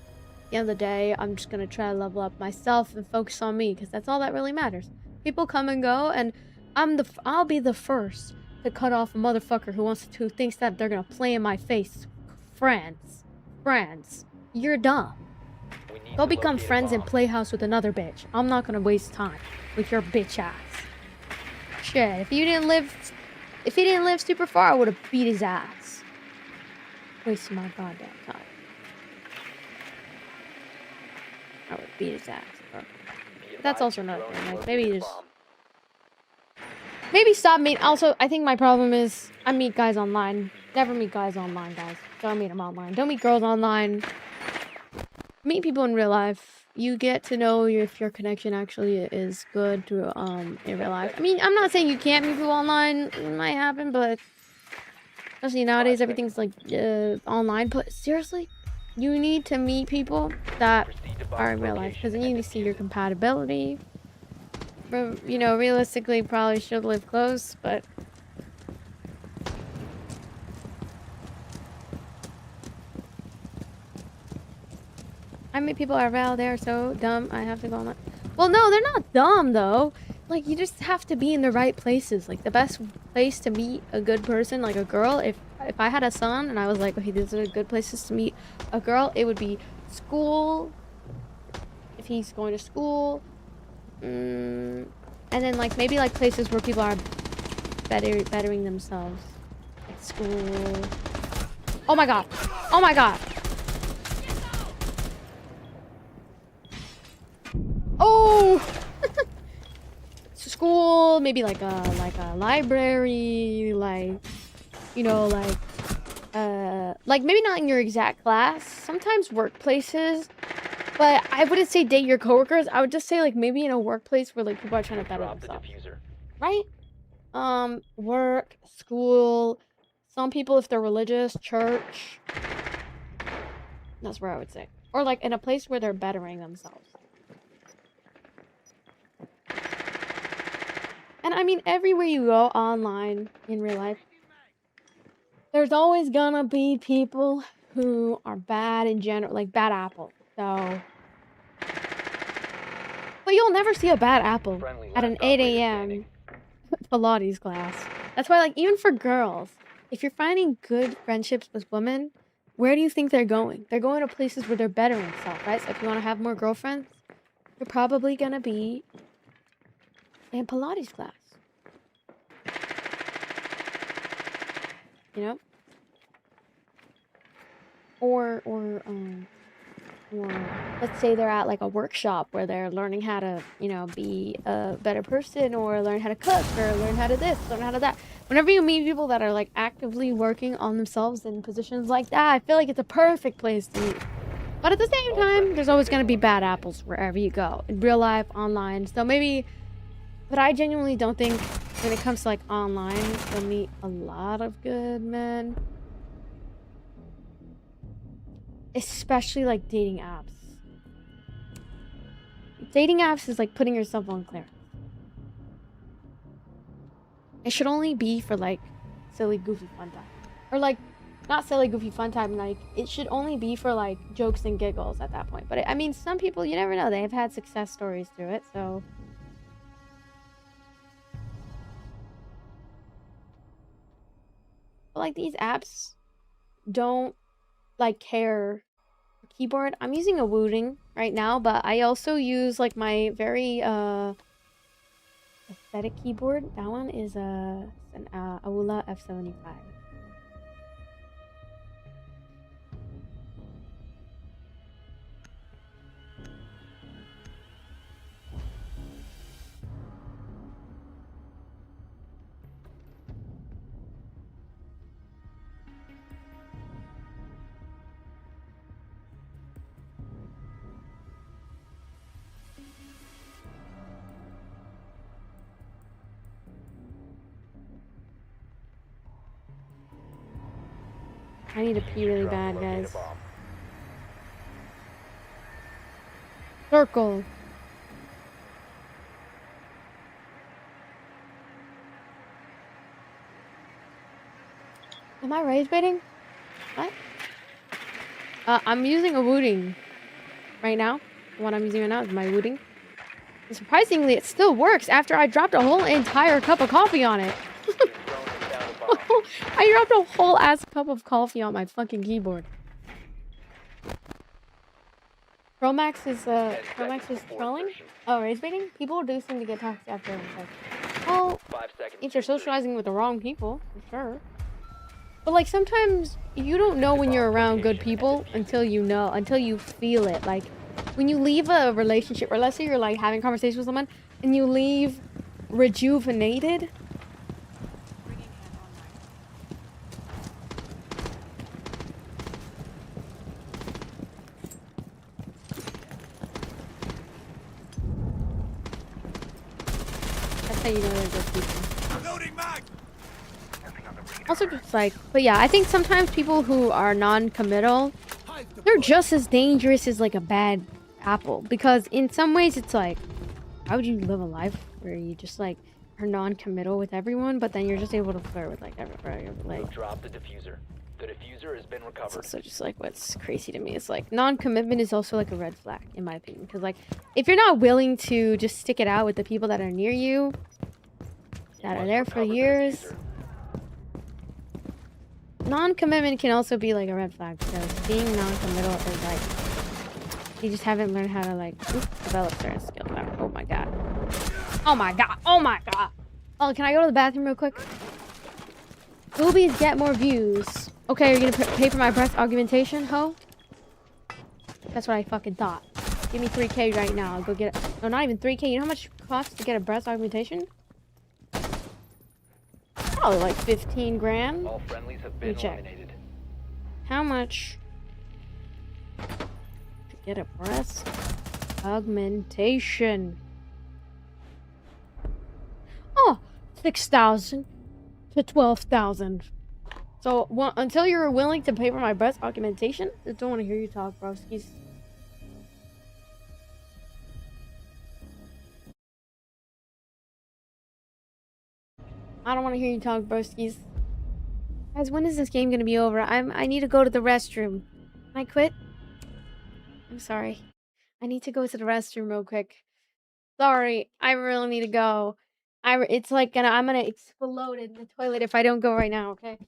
At the end of the day, I'm just gonna try to level up myself and focus on me, because that's all that really matters. People come and go, and I'll be the first to cut off a motherfucker who thinks that they're gonna play in my face. Friends, you're dumb. Go become friends and play house with another bitch. I'm not gonna waste time with your bitch ass. Shit, if you didn't live If he didn't live super far, I would have beat his ass. Wasting my goddamn time. I would beat his ass. Bro. But that's also another thing. Like, maybe stop meeting. Also, I think my problem is I meet guys online. Never meet guys online, guys. Don't meet them online. Don't meet girls online. Meet people in real life. You get to know if your connection actually is good to in real life. I mean, I'm not saying you can't meet people online. It might happen, but especially nowadays, everything's like online. But seriously, you need to meet people that are in real life because then you need to see your compatibility. You know, realistically, probably should live close, but I mean, people are real. They're so dumb. I have to go online. Well, no, they're not dumb though. Like, you just have to be in the right places. Like, the best place to meet a good person, like a girl, if I had a son and I was like, okay, these are good places to meet a girl, it would be school. If he's going to school, and then like maybe like places where people are bettering themselves, like school. Oh my god! Oh my god! Oh! School, maybe like a library, like, you know, like maybe not in your exact class. Sometimes workplaces, but I wouldn't say date your coworkers. I would just say like maybe in a workplace where like people are trying to better themselves, right? Work, school. Some people, if they're religious, church. That's where I would say, or like in a place where they're bettering themselves. And I mean, everywhere you go online in real life, there's always gonna be people who are bad in general, like bad apple. So, but you'll never see a bad apple at an 8 a.m. Pilates class. That's why, like, even for girls, if you're finding good friendships with women, where do you think they're going? They're going to places where they're bettering themselves, right? So if you want to have more girlfriends, you're probably gonna be in Pilates class. You know? Or let's say they're at like a workshop where they're learning how to, you know, be a better person, or learn how to cook, or learn how to this, learn how to that. Whenever you meet people that are like actively working on themselves in positions like that, I feel like it's a perfect place to meet. But at the same time, there's always going to be bad apples wherever you go, in real life, online. So maybe, but I genuinely don't think when it comes to like online, you'll meet a lot of good men. Especially like dating apps. Dating apps is like putting yourself on clearance. It should only be for like silly, goofy fun time. Or like, not silly, goofy fun time, like it should only be for like jokes and giggles at that point. But I mean, some people, you never know, they've had success stories through it, so. But like these apps don't like care. Keyboard, I'm using a Wooting right now, but I also use like my very aesthetic keyboard. That one is an Aula F75. I need to pee really bad, guys. Circle. Am I raise baiting? What? I'm using a Wooting right now. The one I'm using right now is my Wooting. And surprisingly, it still works after I dropped a whole entire cup of coffee on it. I dropped a whole ass cup of coffee on my fucking keyboard. Chromax is trolling? Oh, raise baiting? People do seem to get toxic after it. Oh,
5 seconds.
if you're socializing with the wrong people, for sure. But like sometimes you don't know when you're around good people until you feel it. Like when you leave a relationship, or let's say you're like having conversations with someone and you leave rejuvenated.
Bringing hand online.
That's how you know they're good people.
Loading mag.
Also just like, but yeah, I think sometimes people who are non-committal,
Hide the
they're
bush.
just as dangerous as like a bad apple. Because in some ways it's like, how would you live a life where you just like are non-committal with everyone, but then you're just able to flirt with like everybody? Like,
You've dropped the diffuser. The diffuser has been
it's
recovered.
also just like what's crazy to me is like non-commitment is also like a red flag in my opinion. Because like if you're not willing to just stick it out with the people that are near you, that are
Must
there for
recover the
years.
diffuser.
Non-commitment can also be like a red flag because being non-committal is like you just haven't learned how to like develop certain skills. Oh my god. Oh my god. Oh my god. Oh, can I go to the bathroom real quick? Boobies get more views. Okay, you're gonna pay for my breast augmentation, ho? That's what I fucking thought. Give me 3K right now. I'll go get it. No, not even 3K. You know how much it costs to get a breast augmentation? Probably like 15 grand.
All friendlies have
Let
been
me check.
eliminated.
How much to get a breast augmentation? Oh, 6,000 to 12,000. So until you're willing to pay for my breast augmentation, I don't want to hear you talk, broskies. I don't want to hear you talk, broskies. Guys, when is this game gonna be over? I need to go to the restroom. Can I quit? I'm sorry. I need to go to the restroom real quick. Sorry, I really need to go. It's like I'm gonna explode in the toilet if I don't go right now, okay?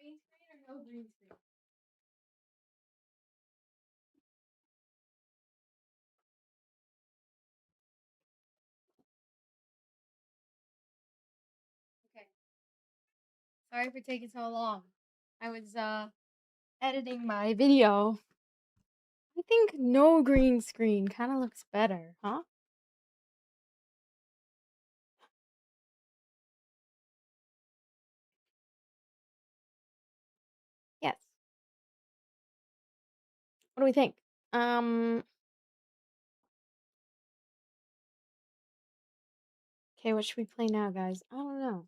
green screen or no green screen? Okay. Sorry for taking so long. I was editing my video. I think no green screen kind of looks better, huh? Yes. What do we think? Okay, what should we play now, guys? I don't know.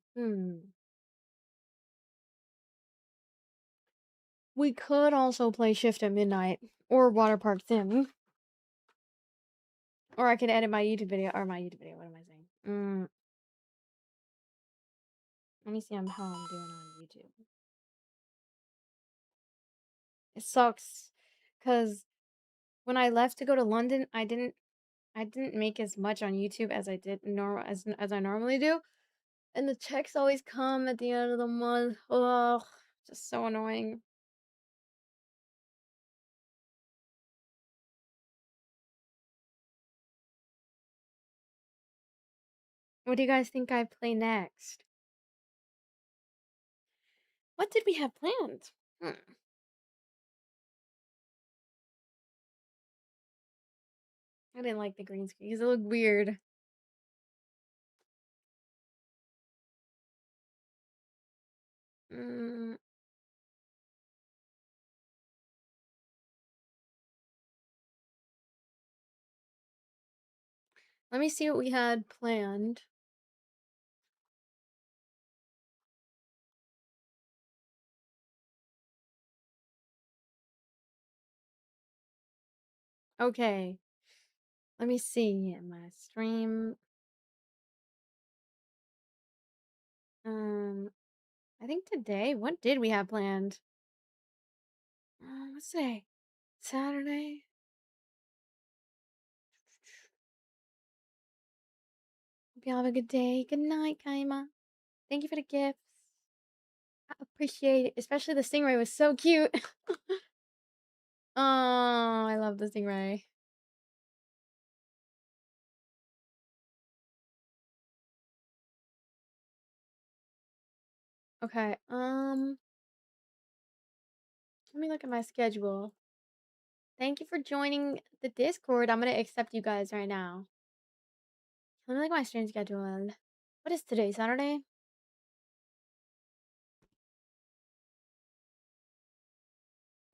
We could also play Shift at Midnight or Water Park Sim. Or I could edit my YouTube video. Or my YouTube video. What am I saying? Let me see how I'm doing on YouTube. It sucks. Because when I left to go to London, I didn't make as much on YouTube as I did as I normally do. And the checks always come at the end of the month. Ugh, just so annoying. What do you guys think I play next? What did we have planned? I didn't like the green screen because it looked weird. Mm, let me see what we had planned. Okay. Let me see in my stream. I think today, what did we have planned? What's today? Saturday? Hope you all have a good day. Good night, Kaima. Thank you for the gifts. I appreciate it. Especially the stingray was so cute. Oh, I love the stingray. Okay, let me look at my schedule. Thank you for joining the Discord. I'm gonna accept you guys right now. Let me look at my stream schedule. What is today? Saturday?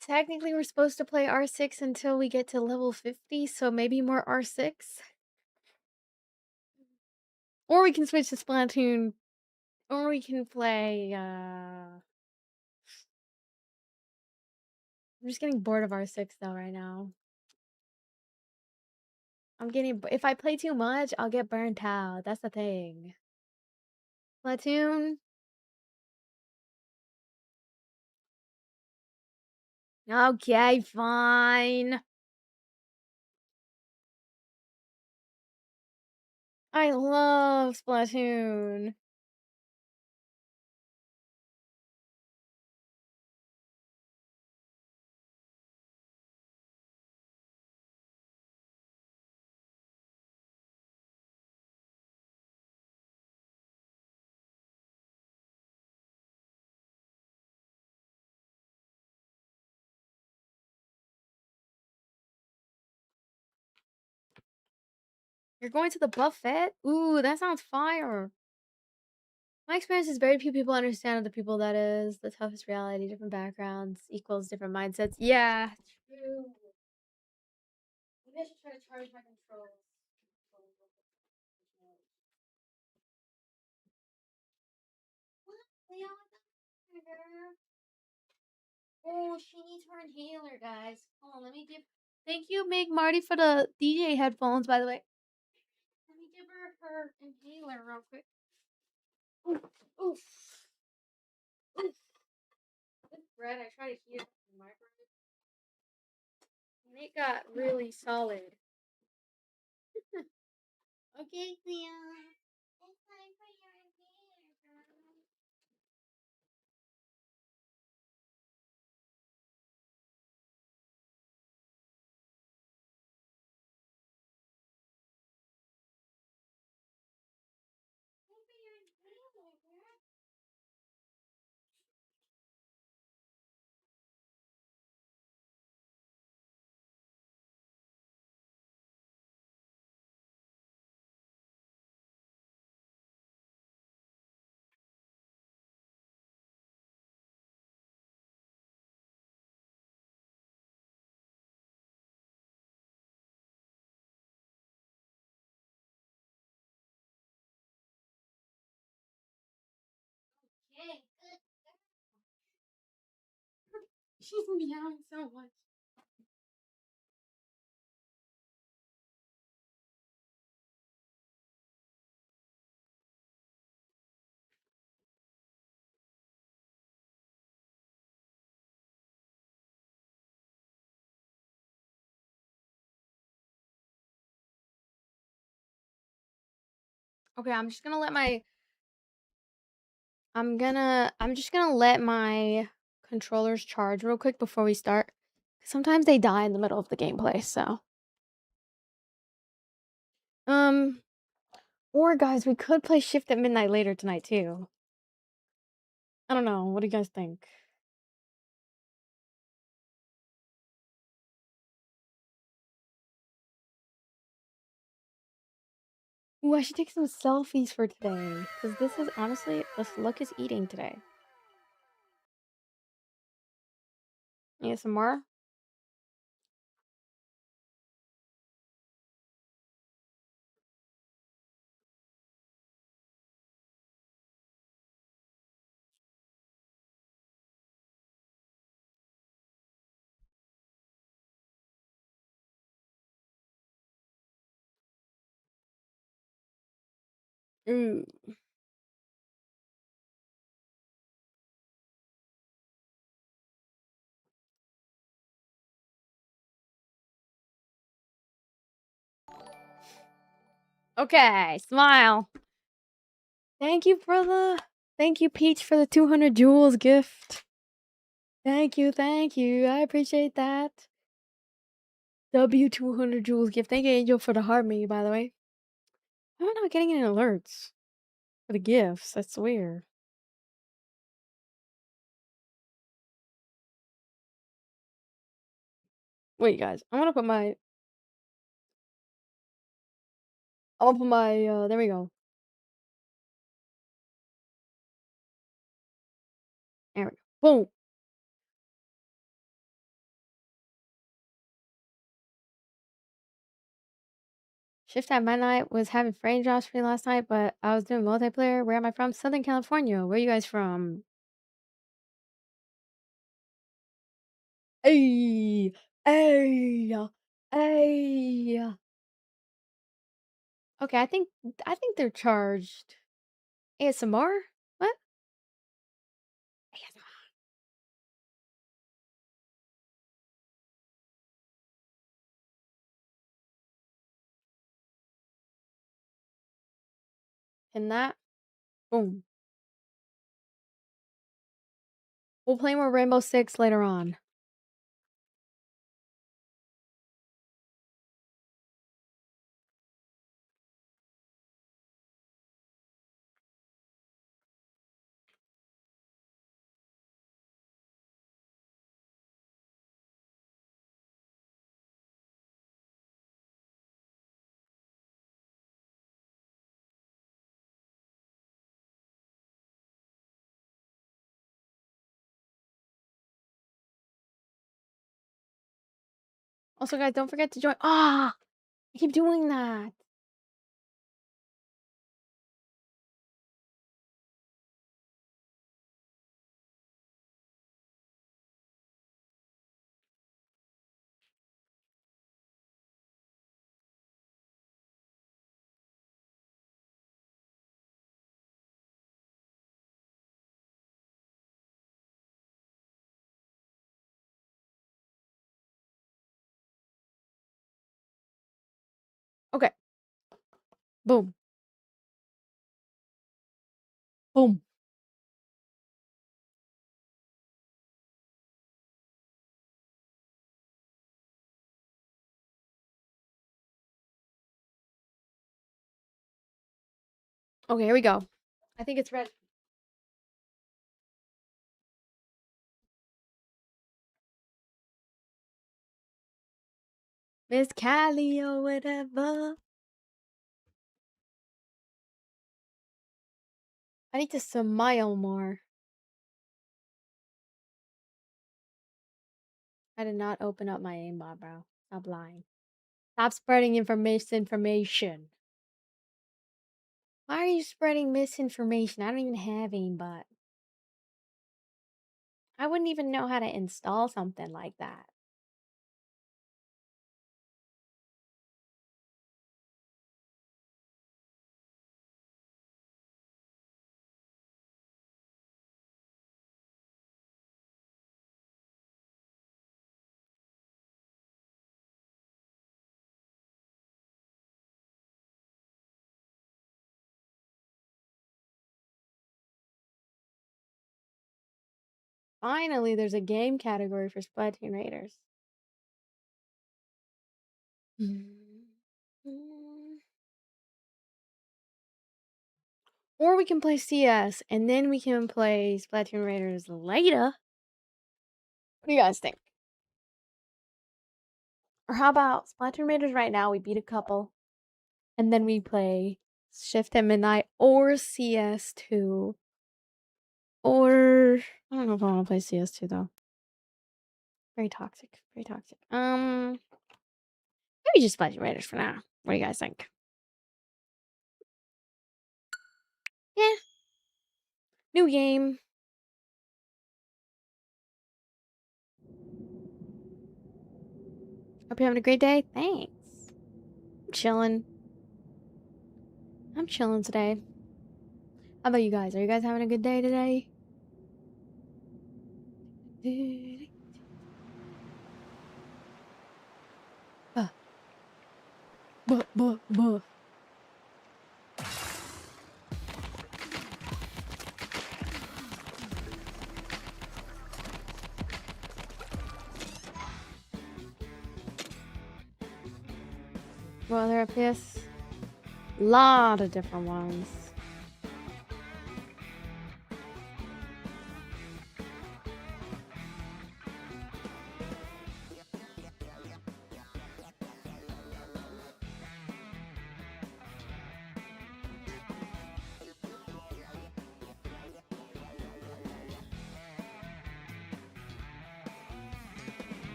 Technically, we're supposed to play R6 until we get to level 50, so maybe more R6. Or we can switch to Splatoon. Or we can play, I'm just getting bored of R6 though right now. If I play too much, I'll get burnt out. That's the thing. Splatoon? Okay, fine. I love Splatoon. You're going to the buffet? Ooh, that sounds fire. My experience is very few people understand the people that is. The toughest reality, different backgrounds, equals different mindsets. Yeah, true. Maybe I should try to charge my controls. What? Leon? Oh, she needs her inhaler, guys. Hold on, let me give. Thank you, Meg Marty, for the DJ headphones, by the way. Let me give her inhaler real quick. Oof. Oof. Oof. This bread, I tried to heat it up in the microwave. And it got really solid. Okay, Leon. It's time for your inhaler, girl. She's meowing so much. Okay, I'm just gonna let my controllers charge real quick before we start. Sometimes they die in the middle of the gameplay, so. Um, or guys, we could play Shift at Midnight later tonight too. I don't know. What do you guys think? Ooh, I should take some selfies for today. Because this is honestly, this look is eating today. ASMR? Ooh. Okay, smile. Thank you, brother. Thank you, Peach, for the 200 jewels gift. Thank you, thank you. I appreciate that. W200 jewels gift. Thank you, Angel, for the heart me, by the way. How am I not getting any alerts for the gifts? That's weird. Wait, guys. There we go. There we go. Boom. Shift at Midnight was having frame drops for me last night, but I was doing multiplayer. Where am I from? Southern California. Where are you guys from? Hey, hey, hey. Okay, I think they're charged. ASMR? What? ASMR. Can that? Boom. We'll play more Rainbow Six later on. Also, guys, don't forget to join. Ah, I keep doing that. Okay. Boom. Boom. Okay, here we go. I think it's ready. Miss Callie or whatever. I need to smile more. I did not open up my aimbot, bro. Stop lying. Stop spreading information. Why are you spreading misinformation? I don't even have aimbot. I wouldn't even know how to install something like that. Finally, there's a game category for Splatoon Raiders. Or we can play CS and then we can play Splatoon Raiders later. What do you guys think? Or how about Splatoon Raiders right now? We beat a couple and then we play Shift at Midnight or CS2. Or I don't know if I want to play CS2 though. Very toxic. Very toxic. Maybe just Splatoon Raiders for now. What do you guys think? Yeah. New game. Hope you're having a great day. Thanks. I'm chilling. I'm chilling today. How about you guys? Are you guys having a good day today? Buh. Buh, buh, buh. Well, there are PS. Lot of different ones.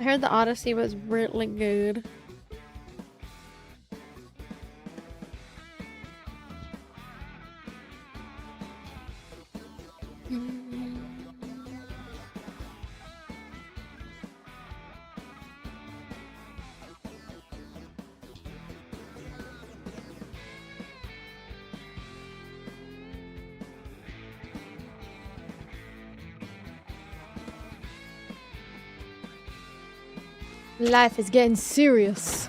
I heard the Odyssey was really good. Life is getting serious.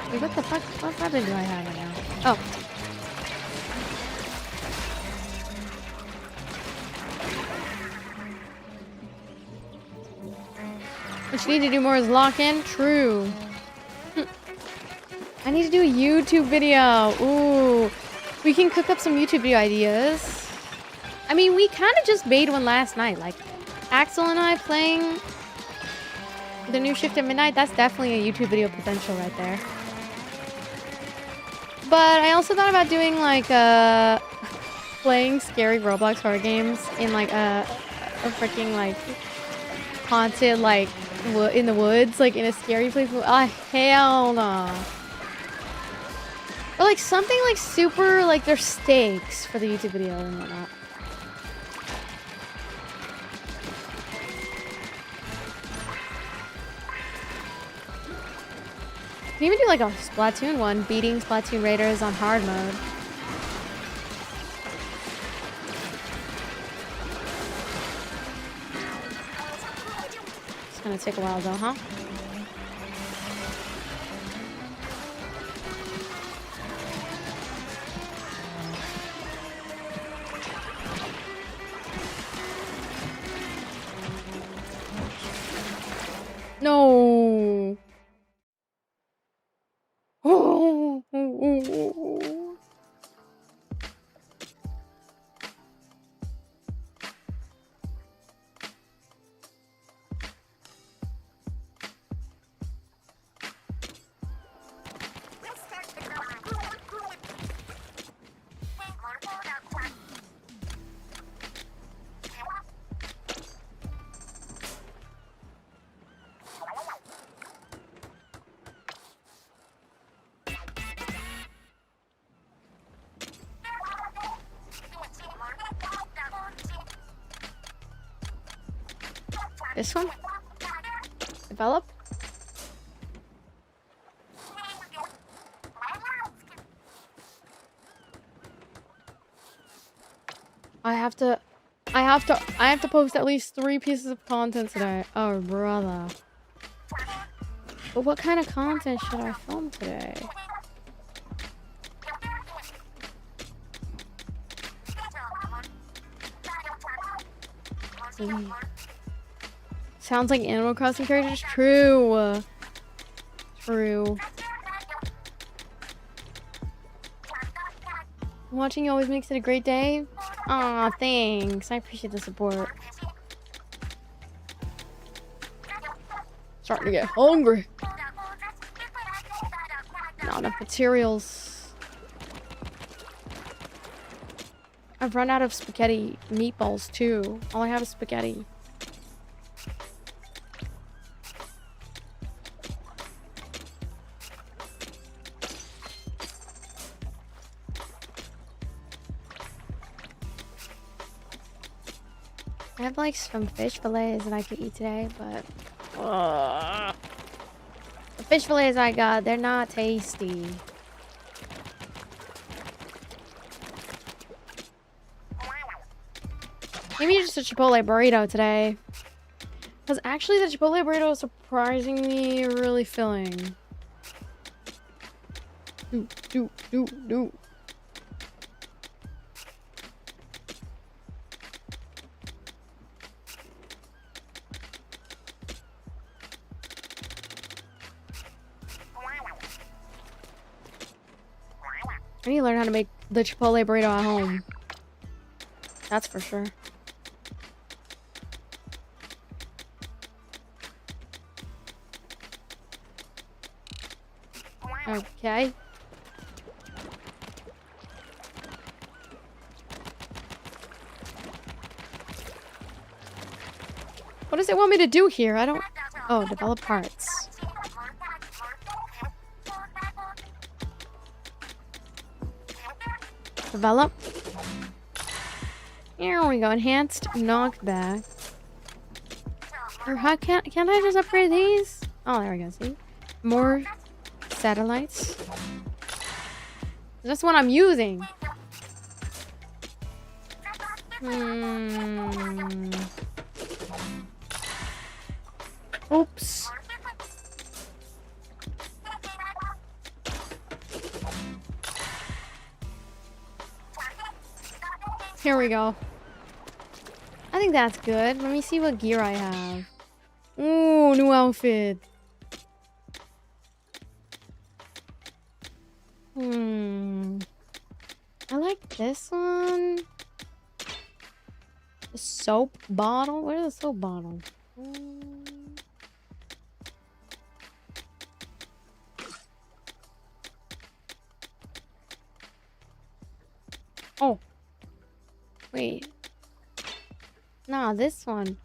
Wait, what the fuck? What weapon do I have right now? Oh. What you need to do more is lock in? True. I need to do a YouTube video. Ooh. We can cook up some YouTube video ideas. I mean, we kind of just made one last night. Like, Axel and I playing the new Shift at Midnight. That's definitely a YouTube video potential right there. But I also thought about doing, like, playing scary Roblox horror games in, like, a freaking, like, haunted, like, in the woods, like, in a scary place. Oh, hell no. Or, like, something, like, super, like, there's stakes for the YouTube video and whatnot. You can even do, like, a Splatoon one, beating Splatoon Raiders on hard mode. It's gonna take a while, though, huh? No. This one? Develop? I have to post at least 3 pieces of content today. Oh, brother. But what kind of content should I film today? Sounds like Animal Crossing characters. True. True. Watching you always makes it a great day. Aw, thanks. I appreciate the support. Starting to get hungry. Not enough materials. I've run out of spaghetti meatballs too. All I have is spaghetti. I have like some fish fillets that I could eat today, but the fish fillets I got, they're not tasty. Maybe just a Chipotle burrito today. Because actually the Chipotle burrito is surprisingly really filling. Do. I need to learn how to make the Chipotle burrito at home. That's for sure. Okay. What does it want me to do here? I don't... Oh, develop parts. Develop. Here we go. Enhanced knockback. Or how can't I just upgrade these? Oh, there we go. See? More satellites. That's what I'm using. Oops. Here we go. I think that's good. Let me see what gear I have. Ooh, new outfit. I like this one. The soap bottle. Where's the soap bottle? Oh. Wait. Nah, this one.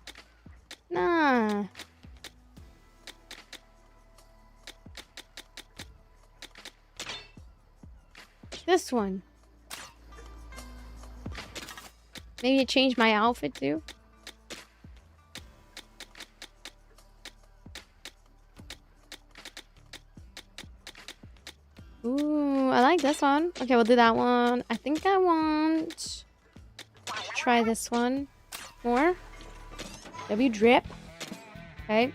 Nah. This one. Maybe change my outfit too. Ooh, I like this one. Okay, we'll do that one. I think I want to try this one more. W drip. Okay.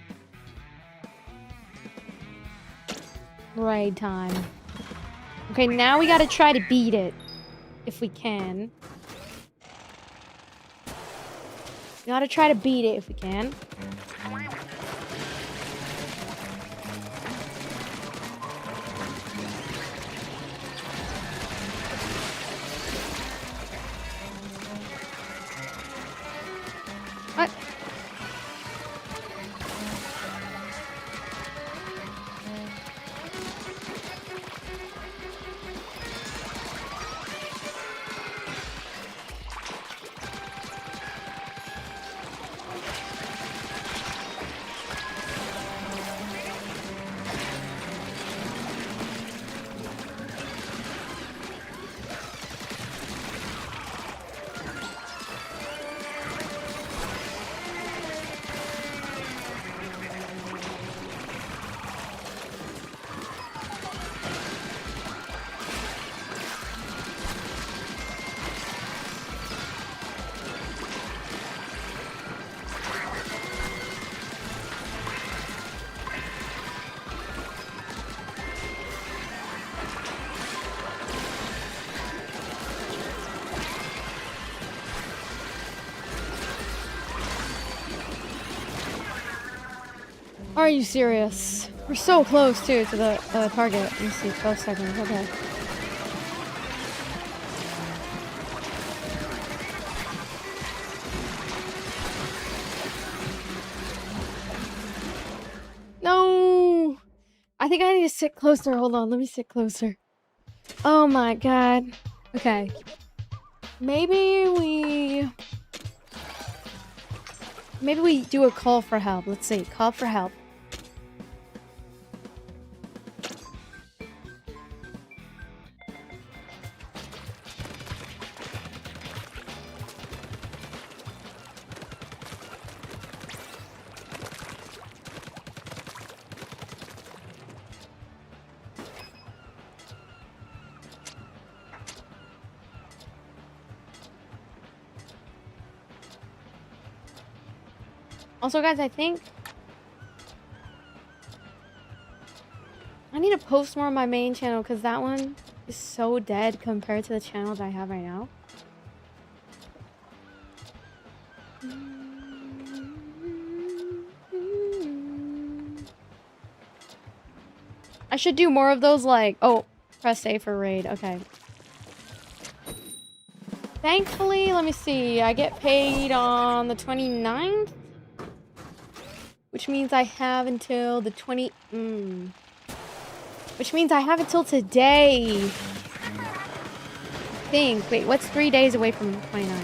Raid time. Okay, now we gotta try to beat it. If we can. We gotta try to beat it if we can. What? Are you serious? We're so close too to the target. Let me see, 12 seconds. Okay. No! I think I need to sit closer. Hold on, let me sit closer. Oh my god. Okay. Maybe we do a call for help. Let's see. Call for help. Also, guys, I think I need to post more on my main channel because that one is so dead compared to the channels I have right now. I should do more of those, like, oh, press A for raid. Okay. Thankfully, let me see. I get paid on the 29th. Which means I have until the Which means I have until today. I think. Wait, what's 3 days away from 29? I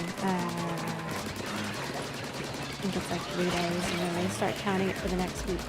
think it's like 3 days, and then they start counting it for the next week.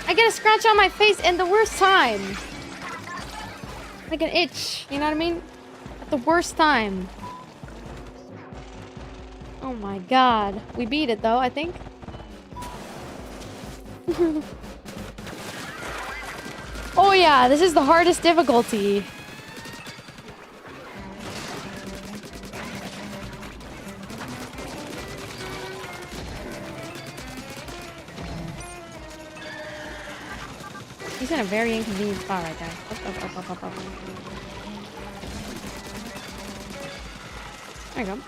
I get a scratch on my face and the worst time. Like an itch, you know what I mean? At the worst time. Oh my god. We beat it though, I think. Oh yeah, this is the hardest difficulty. He's in a very inconvenient spot right there. Up. There you go.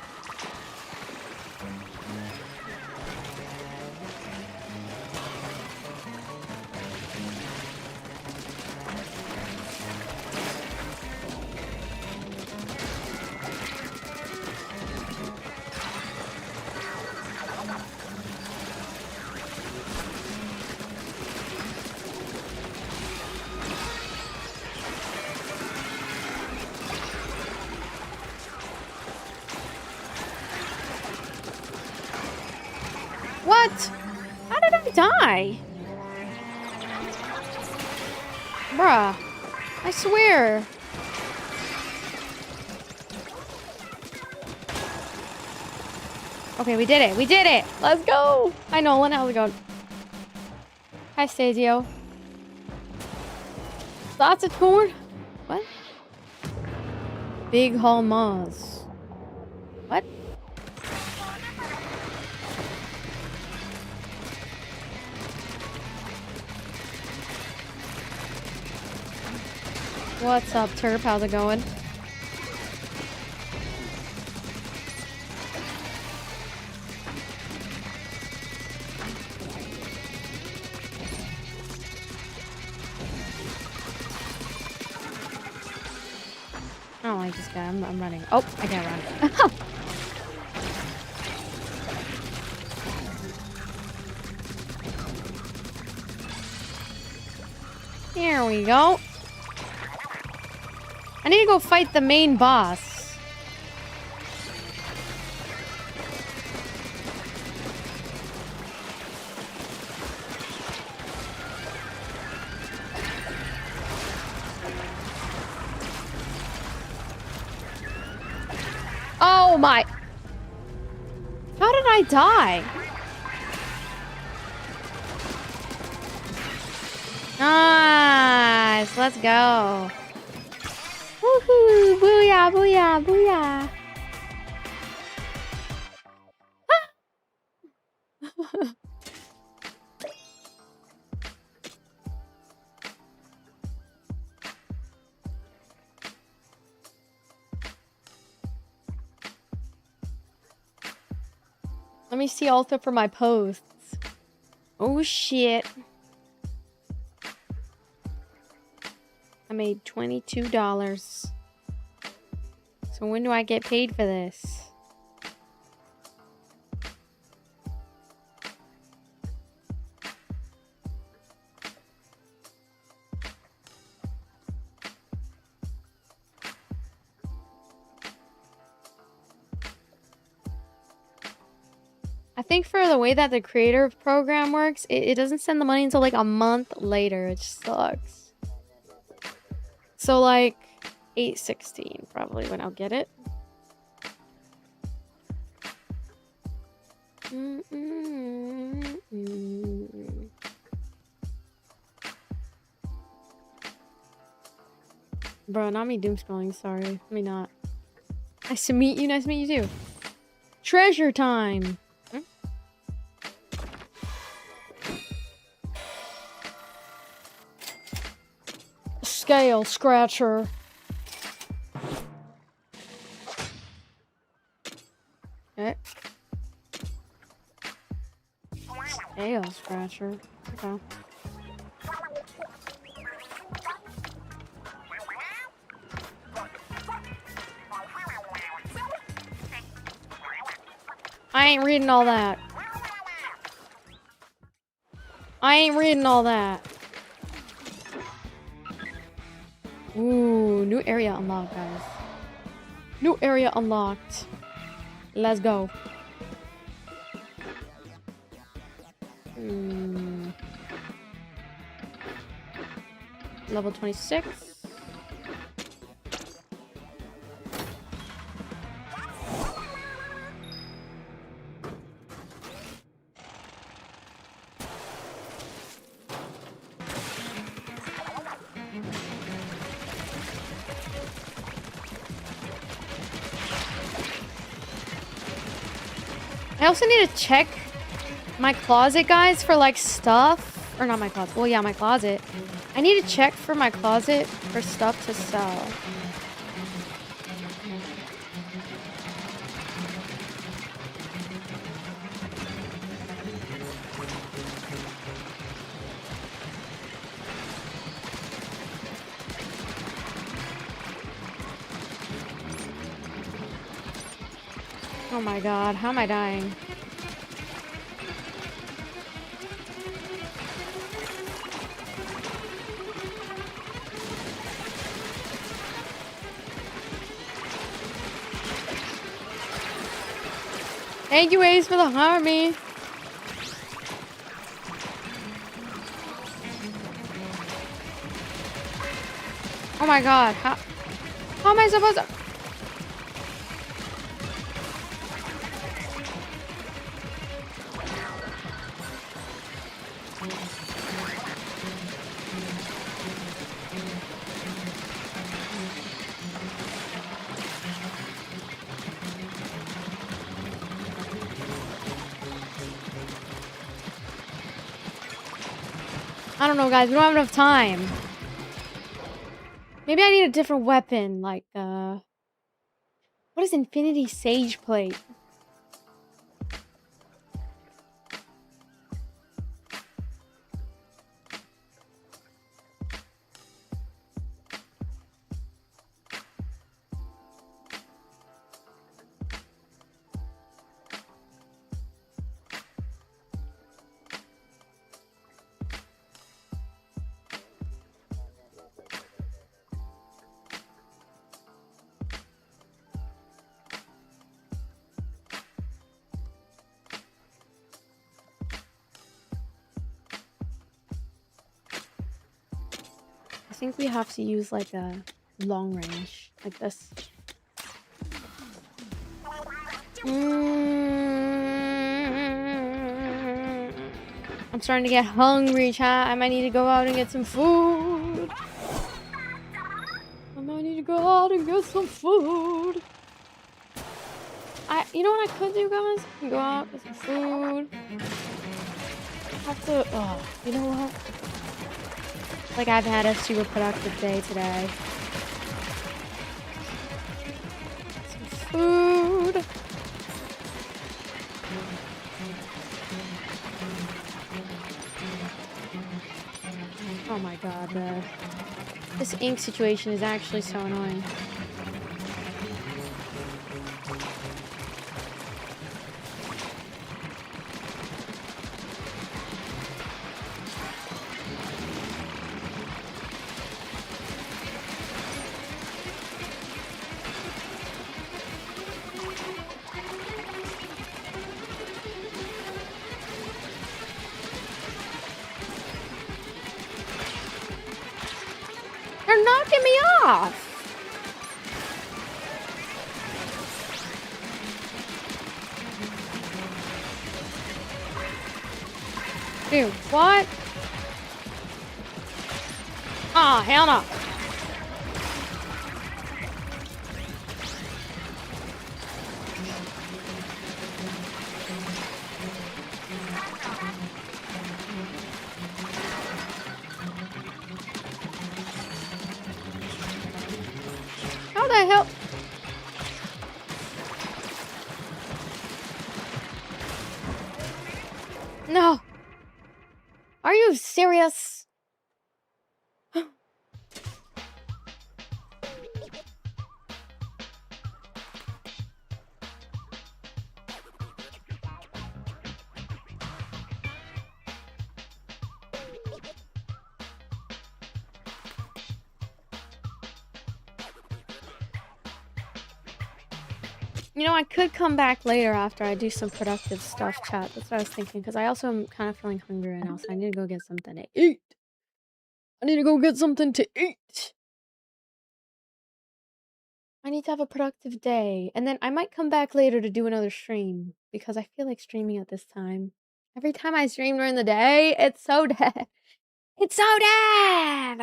What? How did I die? Bruh. I swear. Okay, we did it. We did it. Let's go. Hi, Nolan. How's it going? Hi, Stasio. Thoughts of corn? What? Big Hall Maz. What? What's up, Terp? How's it going? I don't like this guy. I'm running. Oh, I can't run. Here we go. I need to go fight the main boss. my... How did I die? Nice! Let's go. Woohoo! Booyah, booyah, booyah. Let me see also for my posts. Oh shit. I made $22. So when do I get paid for this? I think for the way that the creator program works, it doesn't send the money until like a month later. It just sucks. So like 8/16 probably when I'll get it. Bro, not me doom scrolling, sorry. Let me not. Nice to meet you, nice to meet you too. Treasure time! Scale scratcher. Okay. Scale scratcher. Okay. I ain't reading all that. I ain't reading all that. Ooh, new area unlocked, guys. New area unlocked. Let's go. Level 26. I also need to check my closet, guys, for like stuff. Or not my closet. Well, yeah, my closet. I need to check for my closet for stuff to sell. Oh my god, how am I dying? Thank you, Ace, for the harmony. Oh my god, how am I supposed to... I don't know, guys. We don't have enough time. Maybe I need a different weapon, like, what is Infinity Sage Plate? I think we have to use like a long range, like this. I'm starting to get hungry, chat. I might need to go out and get some food. I might need to go out and get some food. You know what I could do, guys? I can go out, get some food. You know what? Like, I've had a super productive day today. Some food. Oh my god, this ink situation is actually so annoying. They're knocking me off! Dude, what? Ah, hell no. How the hell? No. Are you serious? You know, I could come back later after I do some productive stuff, chat. That's what I was thinking, because I also am kind of feeling hungry right now, so I need to go get something to eat. I need to go get something to eat. I need to have a productive day. And then I might come back later to do another stream, because I feel like streaming at this time. Every time I stream during the day, it's so dead. It's so dead!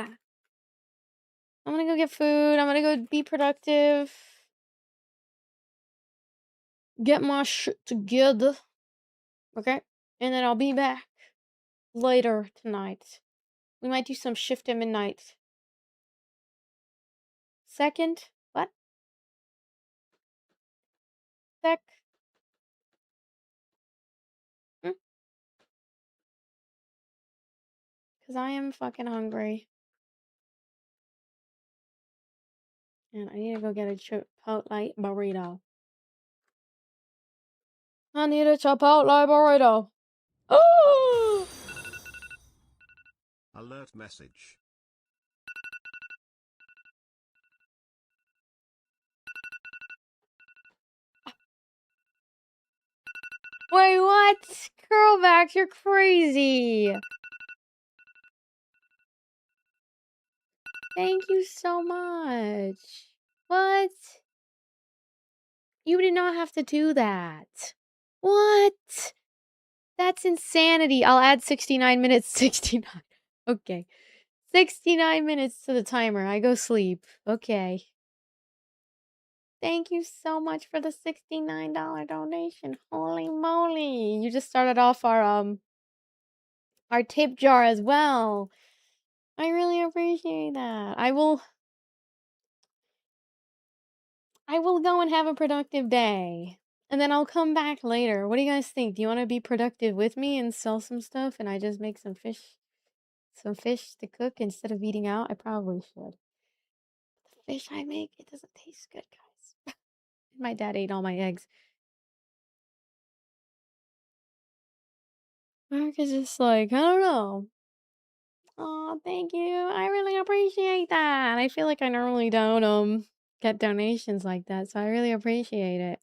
I'm gonna go get food. I'm gonna go be productive. Get my shit together. Okay? And then I'll be back later tonight. We might do some shift at midnight. Second? What? Sec? Because I am fucking hungry. And I need to go get a Chipotle burrito. I need a Chipotle burrito. Oh!
Alert message.
Wait, what? Curlbacks, you're crazy. Thank you so much. What? You did not have to do that. What? That's insanity. I'll add 69 minutes. 69. Okay. 69 minutes to the timer. I go sleep. Okay. Thank you so much for the $69 donation. Holy moly. You just started off our tip jar as well. I really appreciate that. I will go and have a productive day. And then I'll come back later. What do you guys think? Do you want to be productive with me and sell some stuff and I just make some fish to cook instead of eating out? I probably should. The fish I make, it doesn't taste good, guys. My dad ate all my eggs. Mark is just like, I don't know. Oh, thank you. I really appreciate that. I feel like I normally don't get donations like that, so I really appreciate it.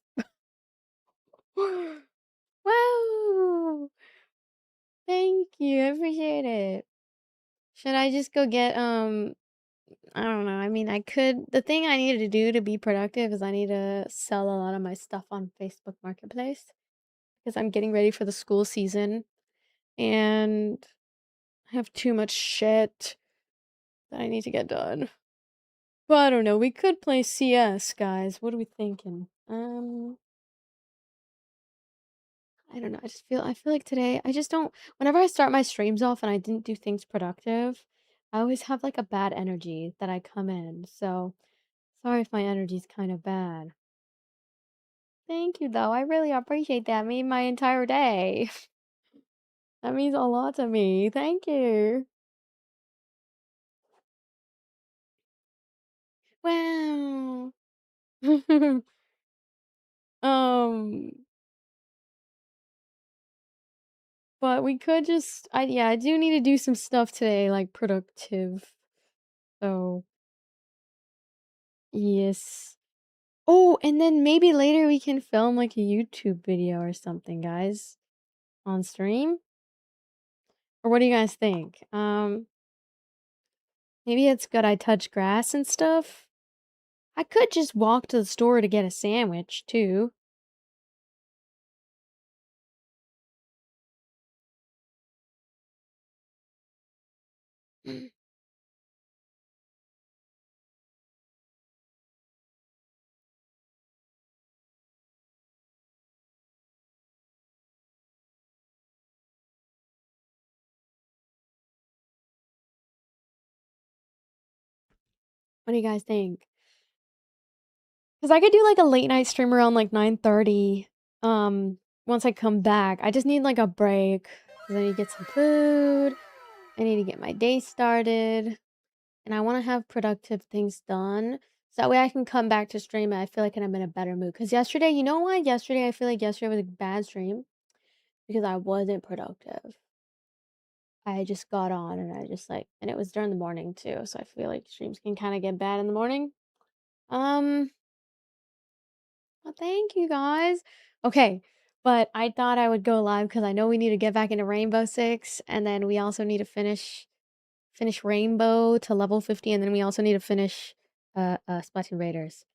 Wow. Thank you. I appreciate it. Should I just go get I don't know. I mean, I could. The thing I needed to do to be productive is I need to sell a lot of my stuff on Facebook Marketplace because I'm getting ready for the school season and I have too much shit that I need to get done. But I don't know. We could play CS, guys. What are we thinking? I don't know. I feel like today I just don't whenever I start my streams off and I didn't do things productive, I always have like a bad energy that I come in. So, sorry if my energy's kind of bad. Thank you though. I really appreciate that. Made my entire day. That means a lot to me. Thank you. Wow. um but we could just I do need to do some stuff today like productive. So, yes. Oh, and then maybe later we can film like a YouTube video or something, guys, on stream. Or what do you guys think? Maybe it's good I touch grass and stuff. I could just walk to the store to get a sandwich too. What do you guys think? Because I could do like a late night stream around like 9:30. Once I come back, I just need like a break. 'Cause I need to get some food. I need to get my day started. And I want to have productive things done. So that way I can come back to stream and I feel like I'm in a better mood. Because yesterday, you know what? Yesterday, I feel like yesterday was a bad stream because I wasn't productive. I just got on and I just like, and it was during the morning too. So I feel like streams can kind of get bad in the morning. Um, well, thank you guys. Okay, but I thought I would go live because I know we need to get back into Rainbow Six, and then we also need to finish Rainbow to level 50, and then we also need to finish Splatoon Raiders.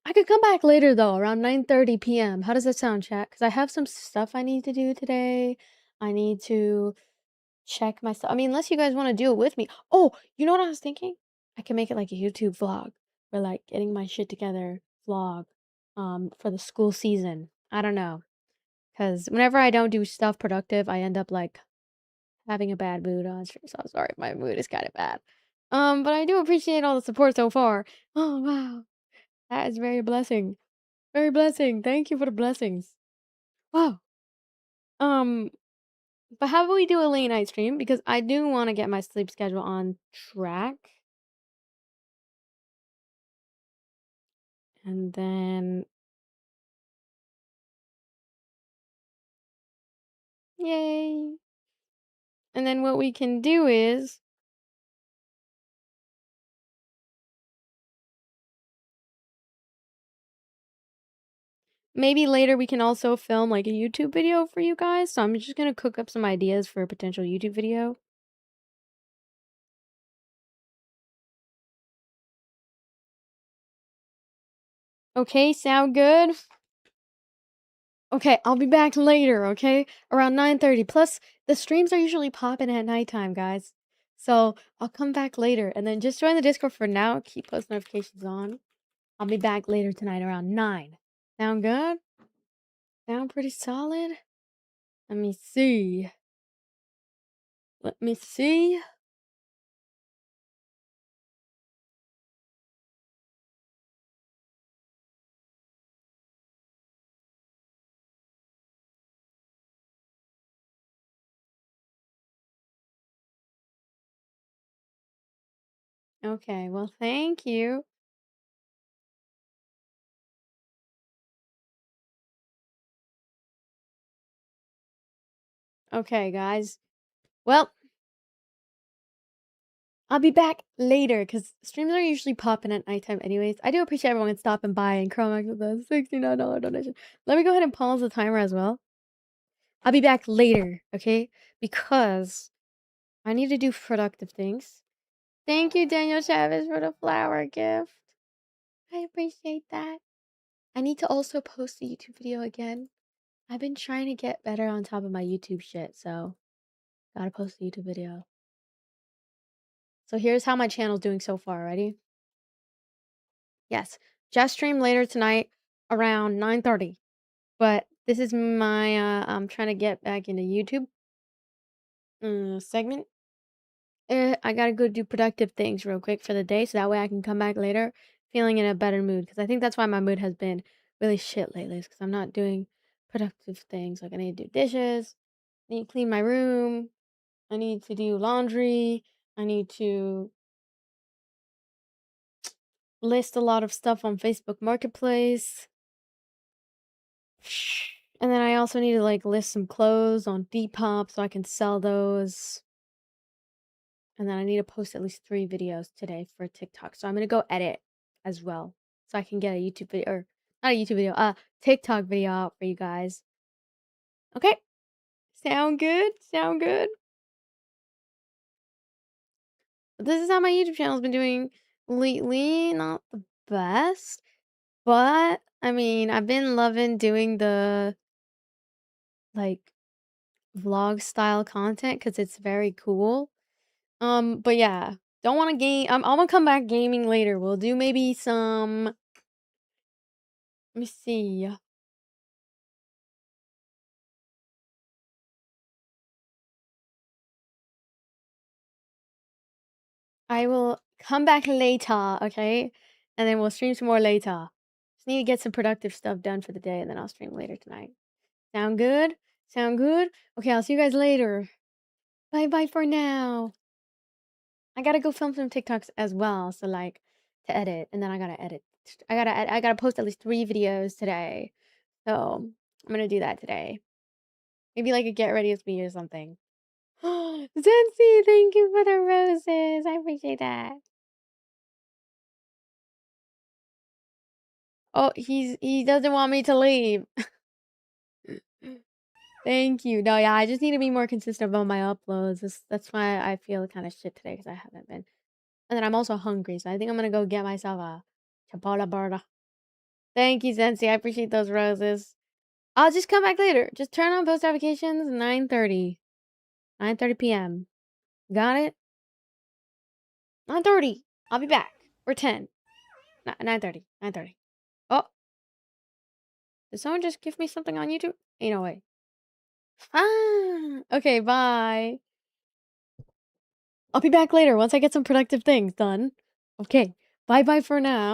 I could come back later though, around 9:30 p.m. How does that sound, chat? Because I have some stuff I need to do today. I need to check my stuff. I mean, unless you guys want to do it with me. Oh, you know what I was thinking? I can make it like a YouTube vlog or like getting my shit together vlog for the school season. I don't know. Because whenever I don't do stuff productive, I end up like having a bad mood on stream. So I'm sorry if my mood is kind of bad. But I do appreciate all the support so far. Oh wow. That is very blessing. Very blessing. Thank you for the blessings. Wow. Um, but how about we do a late night stream? Because I do want to get my sleep schedule on track. And then, yay. And then what we can do is maybe later we can also film like a YouTube video for you guys. So I'm just going to cook up some ideas for a potential YouTube video. Okay, sound good? Okay, I'll be back later, okay? Around 9:30. Plus, the streams are usually popping at nighttime, guys. So, I'll come back later and then just join the Discord for now. Keep post notifications on. I'll be back later tonight around 9. Sound good? Sound pretty solid? Let me see. Let me see. Okay, well, thank you. Okay, guys. Well, I'll be back later because streams are usually popping at nighttime anyways. I do appreciate everyone stopping by and Chromax with a $69 donation. Let me go ahead and pause the timer as well. I'll be back later, okay? Because I need to do productive things. Thank you, Daniel Chavez, for the flower gift. I appreciate that. I need to also post a YouTube video again. I've been trying to get better on top of my YouTube shit, so gotta post a YouTube video. So here's how my channel's doing so far. Ready? Yes, just stream later tonight around 9:30. But this is my I'm trying to get back into YouTube segment. I gotta go do productive things real quick for the day, so that way I can come back later feeling in a better mood. Because I think that's why my mood has been really shit lately. Because I'm not doing productive things. Like I need to do dishes. I need to clean my room. I need to do laundry. I need to list a lot of stuff on Facebook Marketplace. And then I also need to like list some clothes on Depop so I can sell those. And then I need to post at least 3 videos today for TikTok. So I'm gonna go edit as well. So I can get a YouTube video, or not a YouTube video, TikTok video out for you guys. Okay. Sound good? Sound good? This is how my YouTube channel's been doing lately. Not the best. But I mean, I've been loving doing the like vlog style content because it's very cool. But yeah, don't want to game. I'm gonna come back gaming later. We'll do maybe some. Let me see. I will come back later, okay? And then we'll stream some more later. Just need to get some productive stuff done for the day, and then I'll stream later tonight. Sound good? Sound good? Okay, I'll see you guys later. Bye bye for now. I gotta go film some TikToks as well, so like to edit, and then I gotta edit. I gotta post at least 3 videos today. So I'm gonna do that today. Maybe like a get ready with me or something. Zenzi, thank you for the roses. I appreciate that. Oh, he doesn't want me to leave. Thank you. No, yeah, I just need to be more consistent about my uploads. That's why I feel kind of shit today because I haven't been. And then I'm also hungry, so I think I'm gonna go get myself a chipotle burger. Thank you, Sensi. I appreciate those roses. I'll just come back later. Just turn on post notifications 9:30. 9:30 p.m. Got it? 9:30. I'll be back. Or 10. 9:30. 9:30. Oh, did someone just give me something on YouTube? Ain't no way. Ah, okay, bye. I'll be back later once I get some productive things done. Okay, bye bye for now.